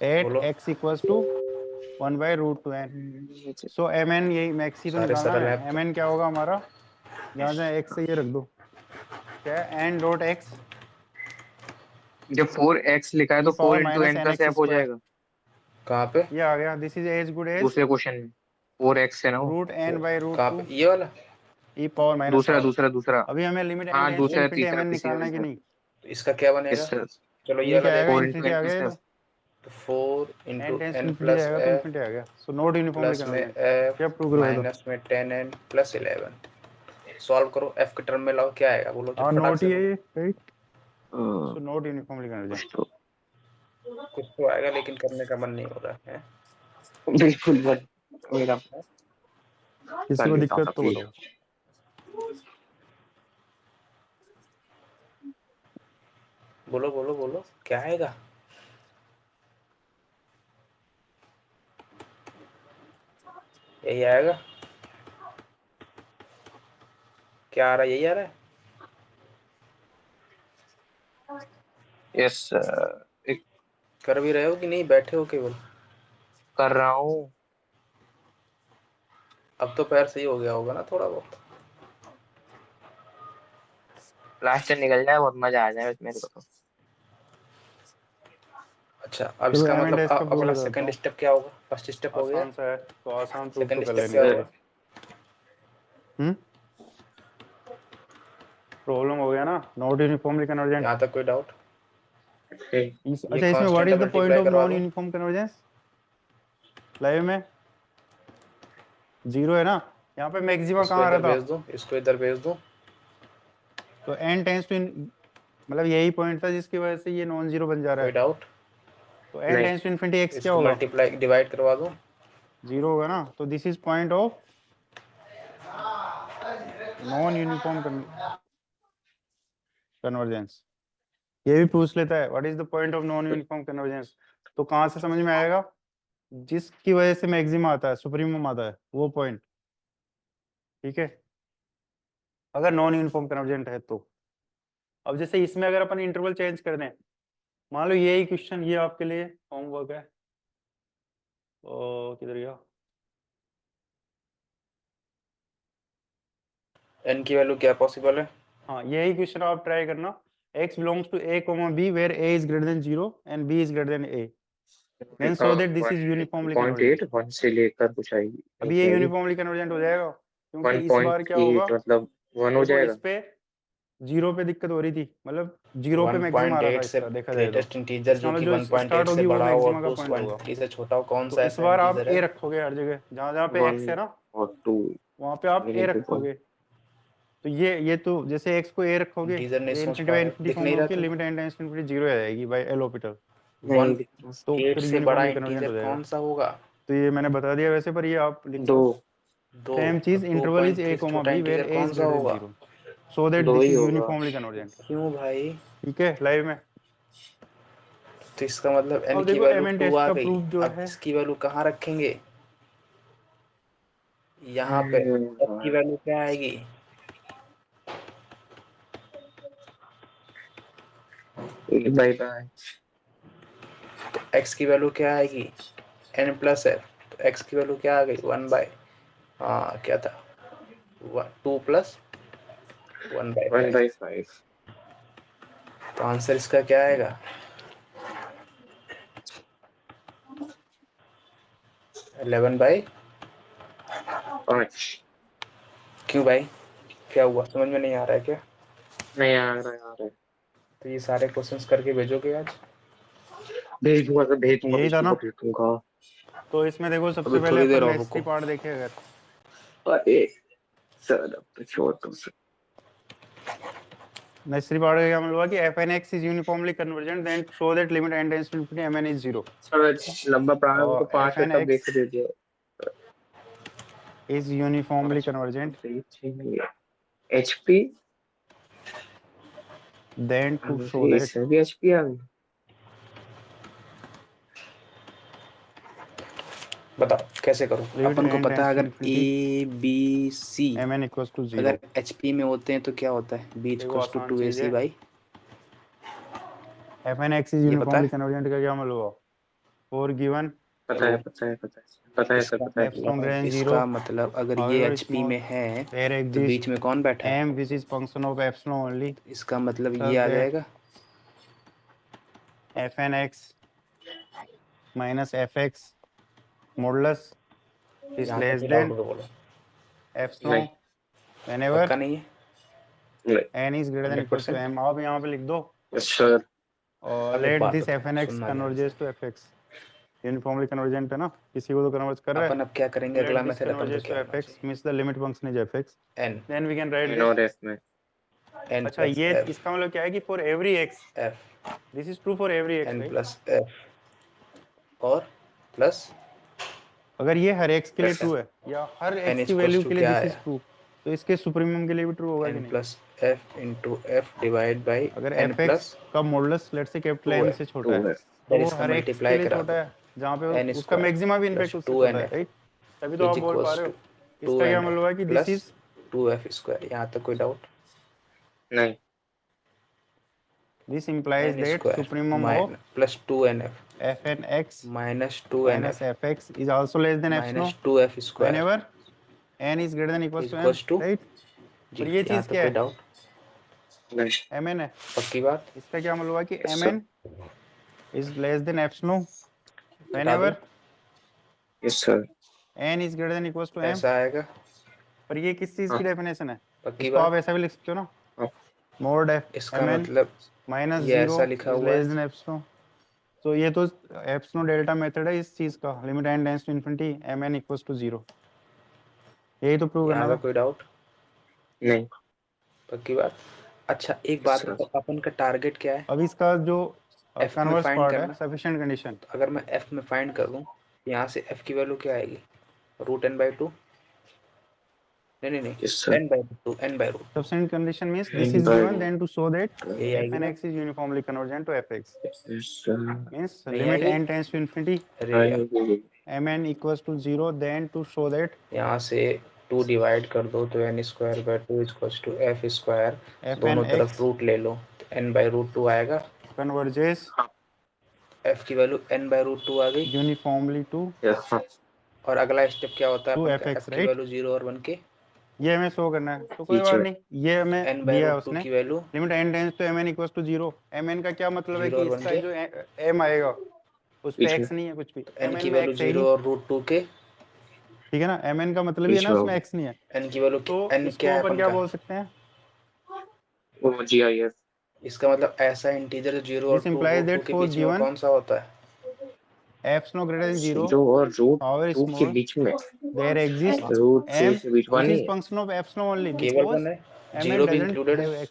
at बोलो, x equals to 1/√2n। So m n, यही मैक्स ही तो सारे निकालना सरल है है, अब तो, एम एन क्या होगा हमारा, जहाँ जहाँ एक्स से ये रख दो, क्या है एन डॉट एक्स जब 4x लिखा है ई तो power 4 into minus n n plus x f हो स्क्वायर, जाएगा। कहाँ पे, ये आ गया, this is as good as दूसरे क्वेश्चन में 4x है ना वो। रूट एन बाई रूट कहाँ टू पे ये वाला, ई पावर माइनस दूसरा हाफ। दूसरा दूसरा। अभी हमें लिमिट एन हाँ टेंस टू दूसरा इनफिनिटी एम तीसरा एन तीसरा निकालना है कि तीसरा। नहीं, तो इसका क्या बनेगा, यस सर। चलो ये ये वाला क्या आएगा, देखो, 4 इंटू इन्फिनिटी एन आ गया प्लस ये एफ। तो, तो 4 n into tends to n infinity plus जाएगा तो एफ इन्फिनिटी आ गया, सो नॉट यूनिफॉर्मली प्लस में कन्वर्जेंट, एफ क्या प्रूव करवाए दो, माइनस में 10n प्लस 11, सॉल्व करो, f के टर्म में लाओ, क्या आएगा बोलो हाँ फटाक नोट से ही है बोलो, ये, right. So not uniformly convergent, कुछ तो कुछ तो आएगा लेकिन करने का मन नहीं हो रहा है, बिल्कुल बस मेरा किसी कर को लेता हूँ दिक्कत सब तो चीज। बताओ। बोलो बोलो बोलो क्या आएगा, यही आएगा, क्या आ रहा है, यही आ रहा है, यस एक कर भी रहे हो कि नहीं, बैठे हो केवल, कर रहा हूँ। अब तो पैर सही हो गया होगा ना थोड़ा बहुत, लास्ट निकल जाए बहुत मजा आ जाए मेरे को तो। अच्छा अब चलो इसका एम एन मतलब टेस्ट का प्रूव अपना बताता सेकंड हूँ, स्टेप क्या होगा, फर्स्ट स्टेप हो गया, आसान सा है, तो आसान प्रूफ तो सेकंड कर स्टेप लेने क्या दो होगा, बस। प्रॉब्लम हो गया ना, नॉट यूनिफॉर्मली कन्वर्जेंट। यहाँ तक कोई डाउट, ये अच्छा इसमें व्हाट कांस्टेंट इज है द पॉइंट मल्टीप्लाई ऑफ करवा नॉन दो, यूनिफॉर्म कन्वर्जेंस, लाइव में जीरो है ना, यहाँ पे मैक्सिमा इसको कहाँ आ रहा इधर था, भेज दो, इसको इधर भेज दो, तो एन टेंस टू, मतलब यही पॉइंट था जिसकी वजह से ये नॉन जीरो बन जा रहा कोई है, डाउट, तो एन नहीं टेंस टू इन्फिनिटी एक्स क्या इसको होगा, मल्टीप्लाई डिवाइड करवा दो, जीरो होगा ना, तो this is point of non uniform convergence. ये भी पूछ लेता है what is the point of non uniform convergence, तो कहाँ से समझ में आएगा, जिसकी वजह से मैक्सिमा आता है, सुप्रीमम आता है, वो पॉइंट, ठीक है, अगर नॉन यूनिफॉर्म कन्वर्जेंट है तो। अब जैसे इसमें अगर अपन इंटरवल चेंज कर दें, मान लो यही क्वेश्चन ये आपके लिए होमवर्क है। किधर गया? n की वैल्यू क्या पॉसिबल है? हाँ, यही क्वेश्चन आप ट्राई करना। x belongs to a, b where a is greater than 0 and b is greater than a. Then so that this is uniformly convergent. 1.8 1 से लेकर कुछ आएगी अभी ये यूनिफॉर्मली कन्वर्जेंट हो जाएगा, क्योंकि इस बार क्या होगा, 1.8 मतलब 1 हो देखो जाएगा। इस पे 0 पे दिक्कत हो रही थी, मतलब 0 पे मैक्सिमम आ रहा था 1.8 से इसका, देखा जाए तो। ग्रेटेस्ट इंटीजर इसका जो कि मतलब जो 1.8 स्टार्ट से होगी वो बड़ा हो और मैक्सिमा का पॉइंट होगा। 2.3 से छोटा हो, कौन तो सा इस ऐसा बार आप इंटीजर a है? रखोगे हर जगह, जहाँ जहाँ पे 1 x है ना, और 2 वहाँ पे आप a रखोगे। तो ये तो जैसे x को a रखोगे, इंटीजर नहीं ये सोच इनफिनिटी पा बाय रहे, इनफिनिटी दिख फॉर्म नहीं रहा होगी, था। Limit n tends to infinity 0 आ जाएगी बाय एल ऑर्बिटल। नहीं 1.8 फिर से बड़ा यूनिफॉर्मली कन्वर्जेंट इंटीजर हो जाएगा। कौन सा होगा? तो ये मैंने बता दिया वैसे, पर ये आप लिख 2 लो। 2। सेम चीज, इंटरवल इज a, 2.3 से b छोटा वेयर इंटीजर a कौन इज सा ग्रेटर देन होगा? 0 सो दैट 2 दिस ही इज होगा। Uniformly convergent. क्यों भाई? ठीक है, लाइव में। तो इसका मतलब n अब की देखो वैल्यू mn 2 टेस्ट आ का गई। प्रूफ जो अब है, इसकी वैल्यू कहाँ रखेंगे? यहाँ पे f की वैल्यू क्या आएगी? By by. तो x की वैल्यू क्या आएगी? n plus f। तो x की वैल्यू क्या आ गई? 1 बाय, हाँ क्या था, 2 प्लस 1 बाय 1 5। बाय 5। तो आंसर इसका क्या आएगा? 11 बाय 5 क्यों भाई? क्या हुआ, समझ में नहीं आ रहा है क्या? नहीं आ रहा है। तो ये सारे क्वेश्चंस करके भेजोगे आज? भेज दूंगा सर, भेज दूंगा, यही भेज था दूंगा, ना। भेज दूंगा। तो इसमें देखो सबसे अभी पहले थोड़ी देर अपन और नेसेसरी रुको। पार्ट देखे अगर, अरे सर अब तो छोड़ दो सर। नेसेसरी पार्ट का क्या मतलब हुआ कि fn(x) is uniformly convergent then show that limit n tends to infinity mn is 0 sir लंबा प्राण को और 5 तक fn(x) देख दे दिया। is uniformly convergent HP then to show that इसमें भी एचपी आ गई। बताओ कैसे करो? limit अपन को n पता है tends to अगर infinity a b c mn equals to 0। अगर HP में होते हैं तो क्या होता है? B देखो इक्वल्स टू आसान 2AC चीज है, बाई, fn(x) is ये पता uniformly है? convergent का क्या मतलब हुआ, for given पता है, पता है, पता है, पता है सर, इसका पता है। epsilon greater than 0 इसका मतलब अगर ये however HP small में है there तो exists बीच में कौन बैठा है? m which is function of epsilon only इसका मतलब ये such आ that जाएगा fn(x) minus fx modulus is यहाँ less तक than डाउट बोलो। epsilon नहीं whenever पक्का नहीं है? नहीं n is greater than equals to 100%? m। आप यहाँ पे लिख दो सर और अब एक let बात this बताओ, fn(x) सुनना ध्यान से। converges to fx। Uniformly convergent है ना, किसी को तो कन्वर्ज कर रहा है। अपन अब क्या करेंगे? Let अगला this मेथड अपन को converges क्या to करना fx चाहिए? means the limit function is fx, n then we can write n this। और एफ में n अच्छा, प्लस ये f इसका मतलब क्या है कि for every x, f this is true for every x n right। Plus f और प्लस अगर ये हर x के लिए f ट्रू है या हर n x की इक्वल्स वैल्यू टू के लिए क्या दिस इज आया? ट्रू, तो इसके सुप्रीमम के लिए भी ट्रू होगा कि n नहीं। Plus f into f divide by अगर n fx प्लस का modulus let's say capital 2 m है, से छोटा 2 है, है। तो फिर वो इसका हर x के मल्टीप्लाई लिए करा छोटा दो, है, जहाँ पे n उसका स्क्वायर मैक्सिमा भी प्लस इनफैक्ट उससे 2 छोटा n है f राइट। तभी तो इज आप बोल पा इक्वल्स रहे टू हो। 2 इसका क्या n मतलब f है कि this plus is 2f square. यहाँ तक कोई डाउट? नहीं this implies n that square supremum of minus plus 2 n f fn(x) minus 2 n minus f fx is also less than minus epsilon 2f square whenever n is greater than equals is to m equals to right. जी। और ये यहाँ चीज तक क्या कोई है, डाउट? नहीं mn है। पक्की बात? इसका क्या मतलब है कि yes sir, mn is less than epsilon हटा दो, whenever yes sir. n is greater than equals to m। ऐसा आएगा। पर ये किस चीज हाँ की डेफिनेशन है, पक्की इसको आप बात? ऐसा भी लिख सकते हो ना, हाँ mod f इसका mn मतलब माइनस ये 0 ऐसा लिखा इज हुआ लेस है। Than epsilon। तो ये तो एप्सिलॉन डेल्टा मेथड है इस चीज का, limit n tends to infinity mn equals to 0। यही तो प्रूव करना यहाँ का था। कोई डाउट? नहीं पक्की बात? अच्छा एक यस बात सर। बताओ, अपन का टारगेट क्या है? अब इसका जो f में कन्वर्स फाइंड पार्ट है करना। सफिशिएंट कंडीशन, तो अगर मैं f में फाइंड कर दूं, यहाँ से f की वैल्यू क्या आएगी? Root n by 2? नहीं नहीं नहीं, yes sir. n by two, n by root. Sufficient condition means this n is by given then to show that यही आएगी ना? fn(x) is uniformly convergent to fx yes sir. means नहीं limit आएगी? n tends to infinity अरे यार, mn equals to 0 then to show that यहाँ से 2 डिवाइड कर दो तो n square by 2 equals to f square. दोनों fn(x) तरफ रूट ले लो तो n बाई रूट 2 आएगा। converges f की वैल्यू n/√2 आ गई। यूनिफॉर्मली टू हाँ और अगला स्टेप क्या होता है टू अपन एफ का? एक्स, f की राइट? वैल्यू 0 और 1 के ये हमें शो करना है, तो कोई बीच बात में। नहीं, ये हमें दिया है n/√2 उसने। की value limit n tends to mn equals to 0। mn का क्या मतलब है 0 कि और 1 इसका के, जो m आएगा उस पे बीच में। x नहीं है कुछ भी, n mn की में वैल्यू x है ही 0 नहीं, और √2 के, ठीक है ना? mn का मतलब ये बीच ना में उसमें होगा। x नहीं है, n की वैल्यू तो n इसको क्या है अपन अपन क्या का? बोल सकते हैं? वो GIF। इसका मतलब ऐसा इंटीजर जो 0 और दिस इंप्लाइज 2 दैट के फॉर बीच में वो गिवन कौन सा होता है? f नो ग्रेटर देन 0 0 और however √2 के small बीच में, there exists √2 m के बीच which वन is ही है। function of f no only केवल because 1 है, mn 0 भी doesn't इंक्लूडेड have है, x,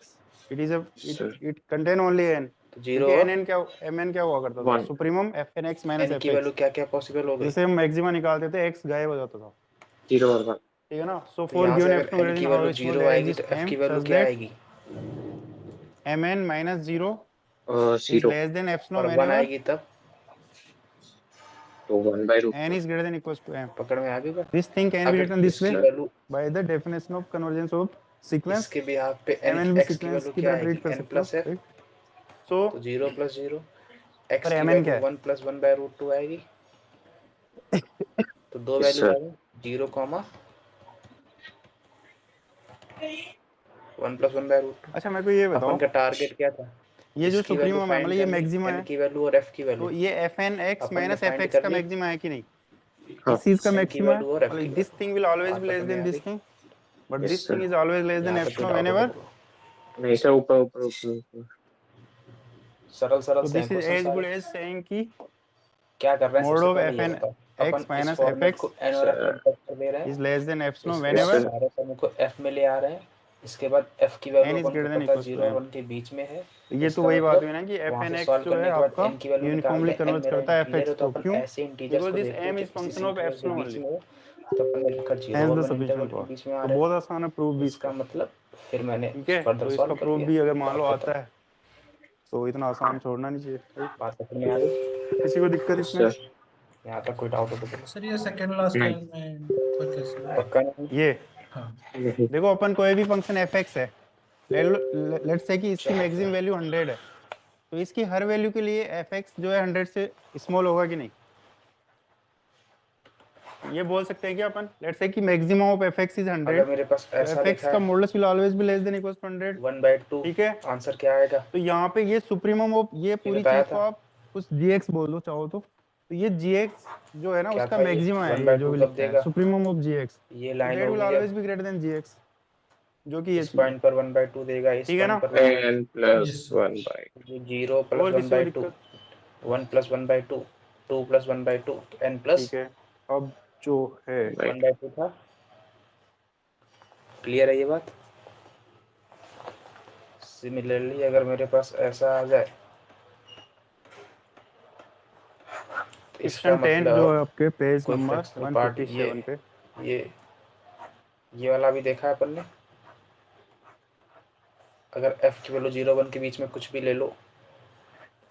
it is a sir it contain only n, तो 0 क्योंकि और nn क्या mn क्या हुआ करता था? 1 supremum fn x minus n की fx, वैल्यू क्या क्या पॉसिबल हो गई? जैसे हम मैक्सिमा निकालते थे x गायब हो जाता था, 0 और 1। ठीक है ना? सो तो फॉर यहाँ से गिवन अगर f no n greater की than value however small 0 there आएगी तो exists f m की वैल्यू such क्या that आएगी? mn minus 0 is 0 less than f no और 1 whenever आएगी तब तो 1/√2। n is greater than equals to m. पकड़ में आ गई बात? This thing can be अगर written this इसकी way value by the definition of convergence of sequence, इसके बिहाफ पे n mn भी x की सीक्वेंस वैल्यू की क्या तरह आएगी? ट्रीट कर n सकते हो, प्लस f, राइट? सो तो 0 प्लस 0, x पर की mn क्या वैल्यू है? 1 प्लस 1/√2 आएगी, तो दो यस वैल्यूज सर। आ गई, 0, 1 प्लस 1/√2। अच्छा मेरे को ये बताओ, अपन का टारगेट क्या था? ये जो इसकी वैल्यू सुप्रीमम है, फाइंड मतलब ये करनी, मैक्सिमा n है, की वैल्यू और f की तो वैल्यू ये fn x अपन ने माइनस फाइंड fx कर का ली, मैक्सिमा है कि नहीं? हाँ इस चीज का n की मैक्सिमा है, वैल्यू और f की मतलब this value. Thing will always बात बी लेस समझ में देन आ दिस गई? Thing, but yes this sir. Thing is always less than यहाँ तक f कोई no डाउट हो तो whenever, बोलो। नहीं सर, ऊपर ऊपर ऊपर। सरल सरल so से this is question as good सारे। as saying कि क्या कर रहे हैं mod सबसे of पहले ये fn बताओ। x अपन इस minus फॉर्मेट fx को n और f में सर डिवाइड कर दे रहे हैं, is less than f no इस whenever सारे टर्म को f में ले आ रहे हैं। इसके बाद f की वैल्यू n is अपन को greater than पता है equals to 0 और m। 1 के बीच में है, तो ये तो इसका वही बात मतलब हुई ना कि वहां fn से x सॉल्व जो है करने के बाद आपका n की वैल्यू निकाल यूनिफॉर्मली लें। n कन्वर्ज मेरा करता है इंटीजर है, fx तो को, अपन क्यों? ऐसे इंटीजर्स बिकॉज को दिस देखते हैं m जो इज किसी फंक्शन ऑफ इंटीजर f के नो बीच ओनली, में हो, तो अपन ने लिखा 0 हैंस और द 1 सफिशिएंट इंटरवल के प्रूफ। बीच में आ तो रहे हैं, बहुत आसान है प्रूफ भी इसका इसका, मतलब फिर मैंने ठीक है? फर्दर तो इसका सॉल्व कर प्रूफ दिया। भी अगर मान लो बात खत्म। आता है तो इतना आसान छोड़ना नहीं चाहिए, राइट? बात समझ में आ गई? किसी को दिक्कत यस इसमें? सर। यहाँ तक कोई डाउट हो तो बोलो। सर ये सेकंड लास्ट नहीं टाइम में पर कैसे हुआ? पक्का नहीं? ये हाँ नहीं देखो, अपन कोई भी फंक्शन fx है, लेट्स से कि इसकी चलो मैक्सिमम वैल्यू 100 है, तो इसकी हर वैल्यू के लिए fx जो है 100 से स्मॉल होगा कि नहीं? ये बोल सकते हैं कि अपन लेट्स से कि मैक्सिमम ऑफ fx इज 100, अगर मेरे पास तो ऐसा fx लिखा का है modulus will always be less than equals to 100, 1/2, ठीक है? आंसर क्या आएगा? तो यहाँ पे ये सुप्रीमम ऑफ ये ये पूरी बताया चीज को था। आप कुछ gx बोल दो चाहो तो ये gx जो है ना क्या उसका था ये? मैक्सिमा है, ये जो 1/2 भी कब लिखा है देगा? सुप्रीमम ऑफ gx, ये तो लाइन दैट हो विल गई अब। Always be greater than gx, जो कि ये इस चीज है, पॉइंट पर 1/2 देगा, इस ठीक है ना? पॉइंट पर 1/2। n plus yes 1/2। ये 0 प्लस और किसी को 1/2, दिक्कत? 1 प्लस 1/2, 2 प्लस 1/2, n प्लस ठीक है, अब जो है 1/2 था। क्लियर है ये बात? सिमिलरली अगर मेरे पास ऐसा आ जाए तो इसका क्वेश्चन 10 जो है मतलब आपके पेज कोई नंबर फ्रैक्शनल पार्ट 157 पे, ये वाला भी देखा है अपन ने। अगर f की वैल्यू 0 1 के बीच में कुछ भी ले लो,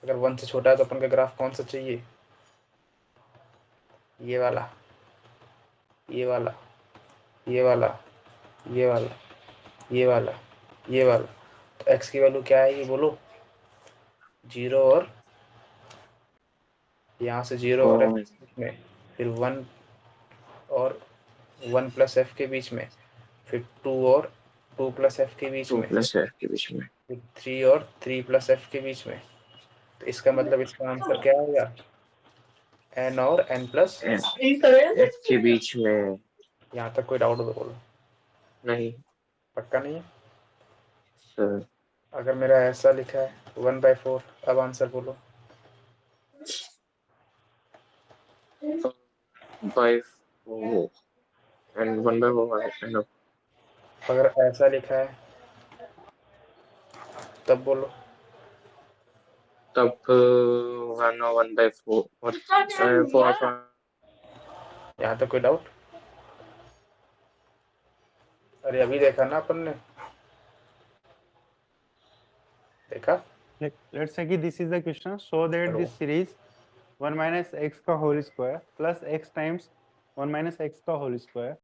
अगर 1 से छोटा है तो अपन का ग्राफ कौन सा चाहिए? ये वाला, ये वाला, ये वाला, ये वाला, ये वाला, ये वाला। तो x की वैल्यू क्या आएगी बोलो? 0 और यहाँ से 0 और f और के बीच में, फिर 1 और 1 प्लस f के बीच में, फिर 2 और 2 प्लस f के बीच 2 में, प्लस f के बीच में, फिर 3 और 3 प्लस f के बीच में। तो इसका मतलब इसका आंसर क्या होगा? n और n प्लस f के बीच में। यहाँ तक कोई डाउट हो तो बोलो। नहीं पक्का नहीं है? सर। अगर मेरा ऐसा लिखा है 1/4, अब आंसर बोलो। by 4 and 1/4 and अगर ऐसा लिखा है तब बोलो। तब 1 और 1/4 और 4 यहाँ तक कोई डाउट? अरे अभी देखा ना अपन ने, देखा? लेट्स से कि this is the question, so that करो। दिस सीरीज 1 माइनस x का whole square plus x times 1 minus x का होल स्क्वायर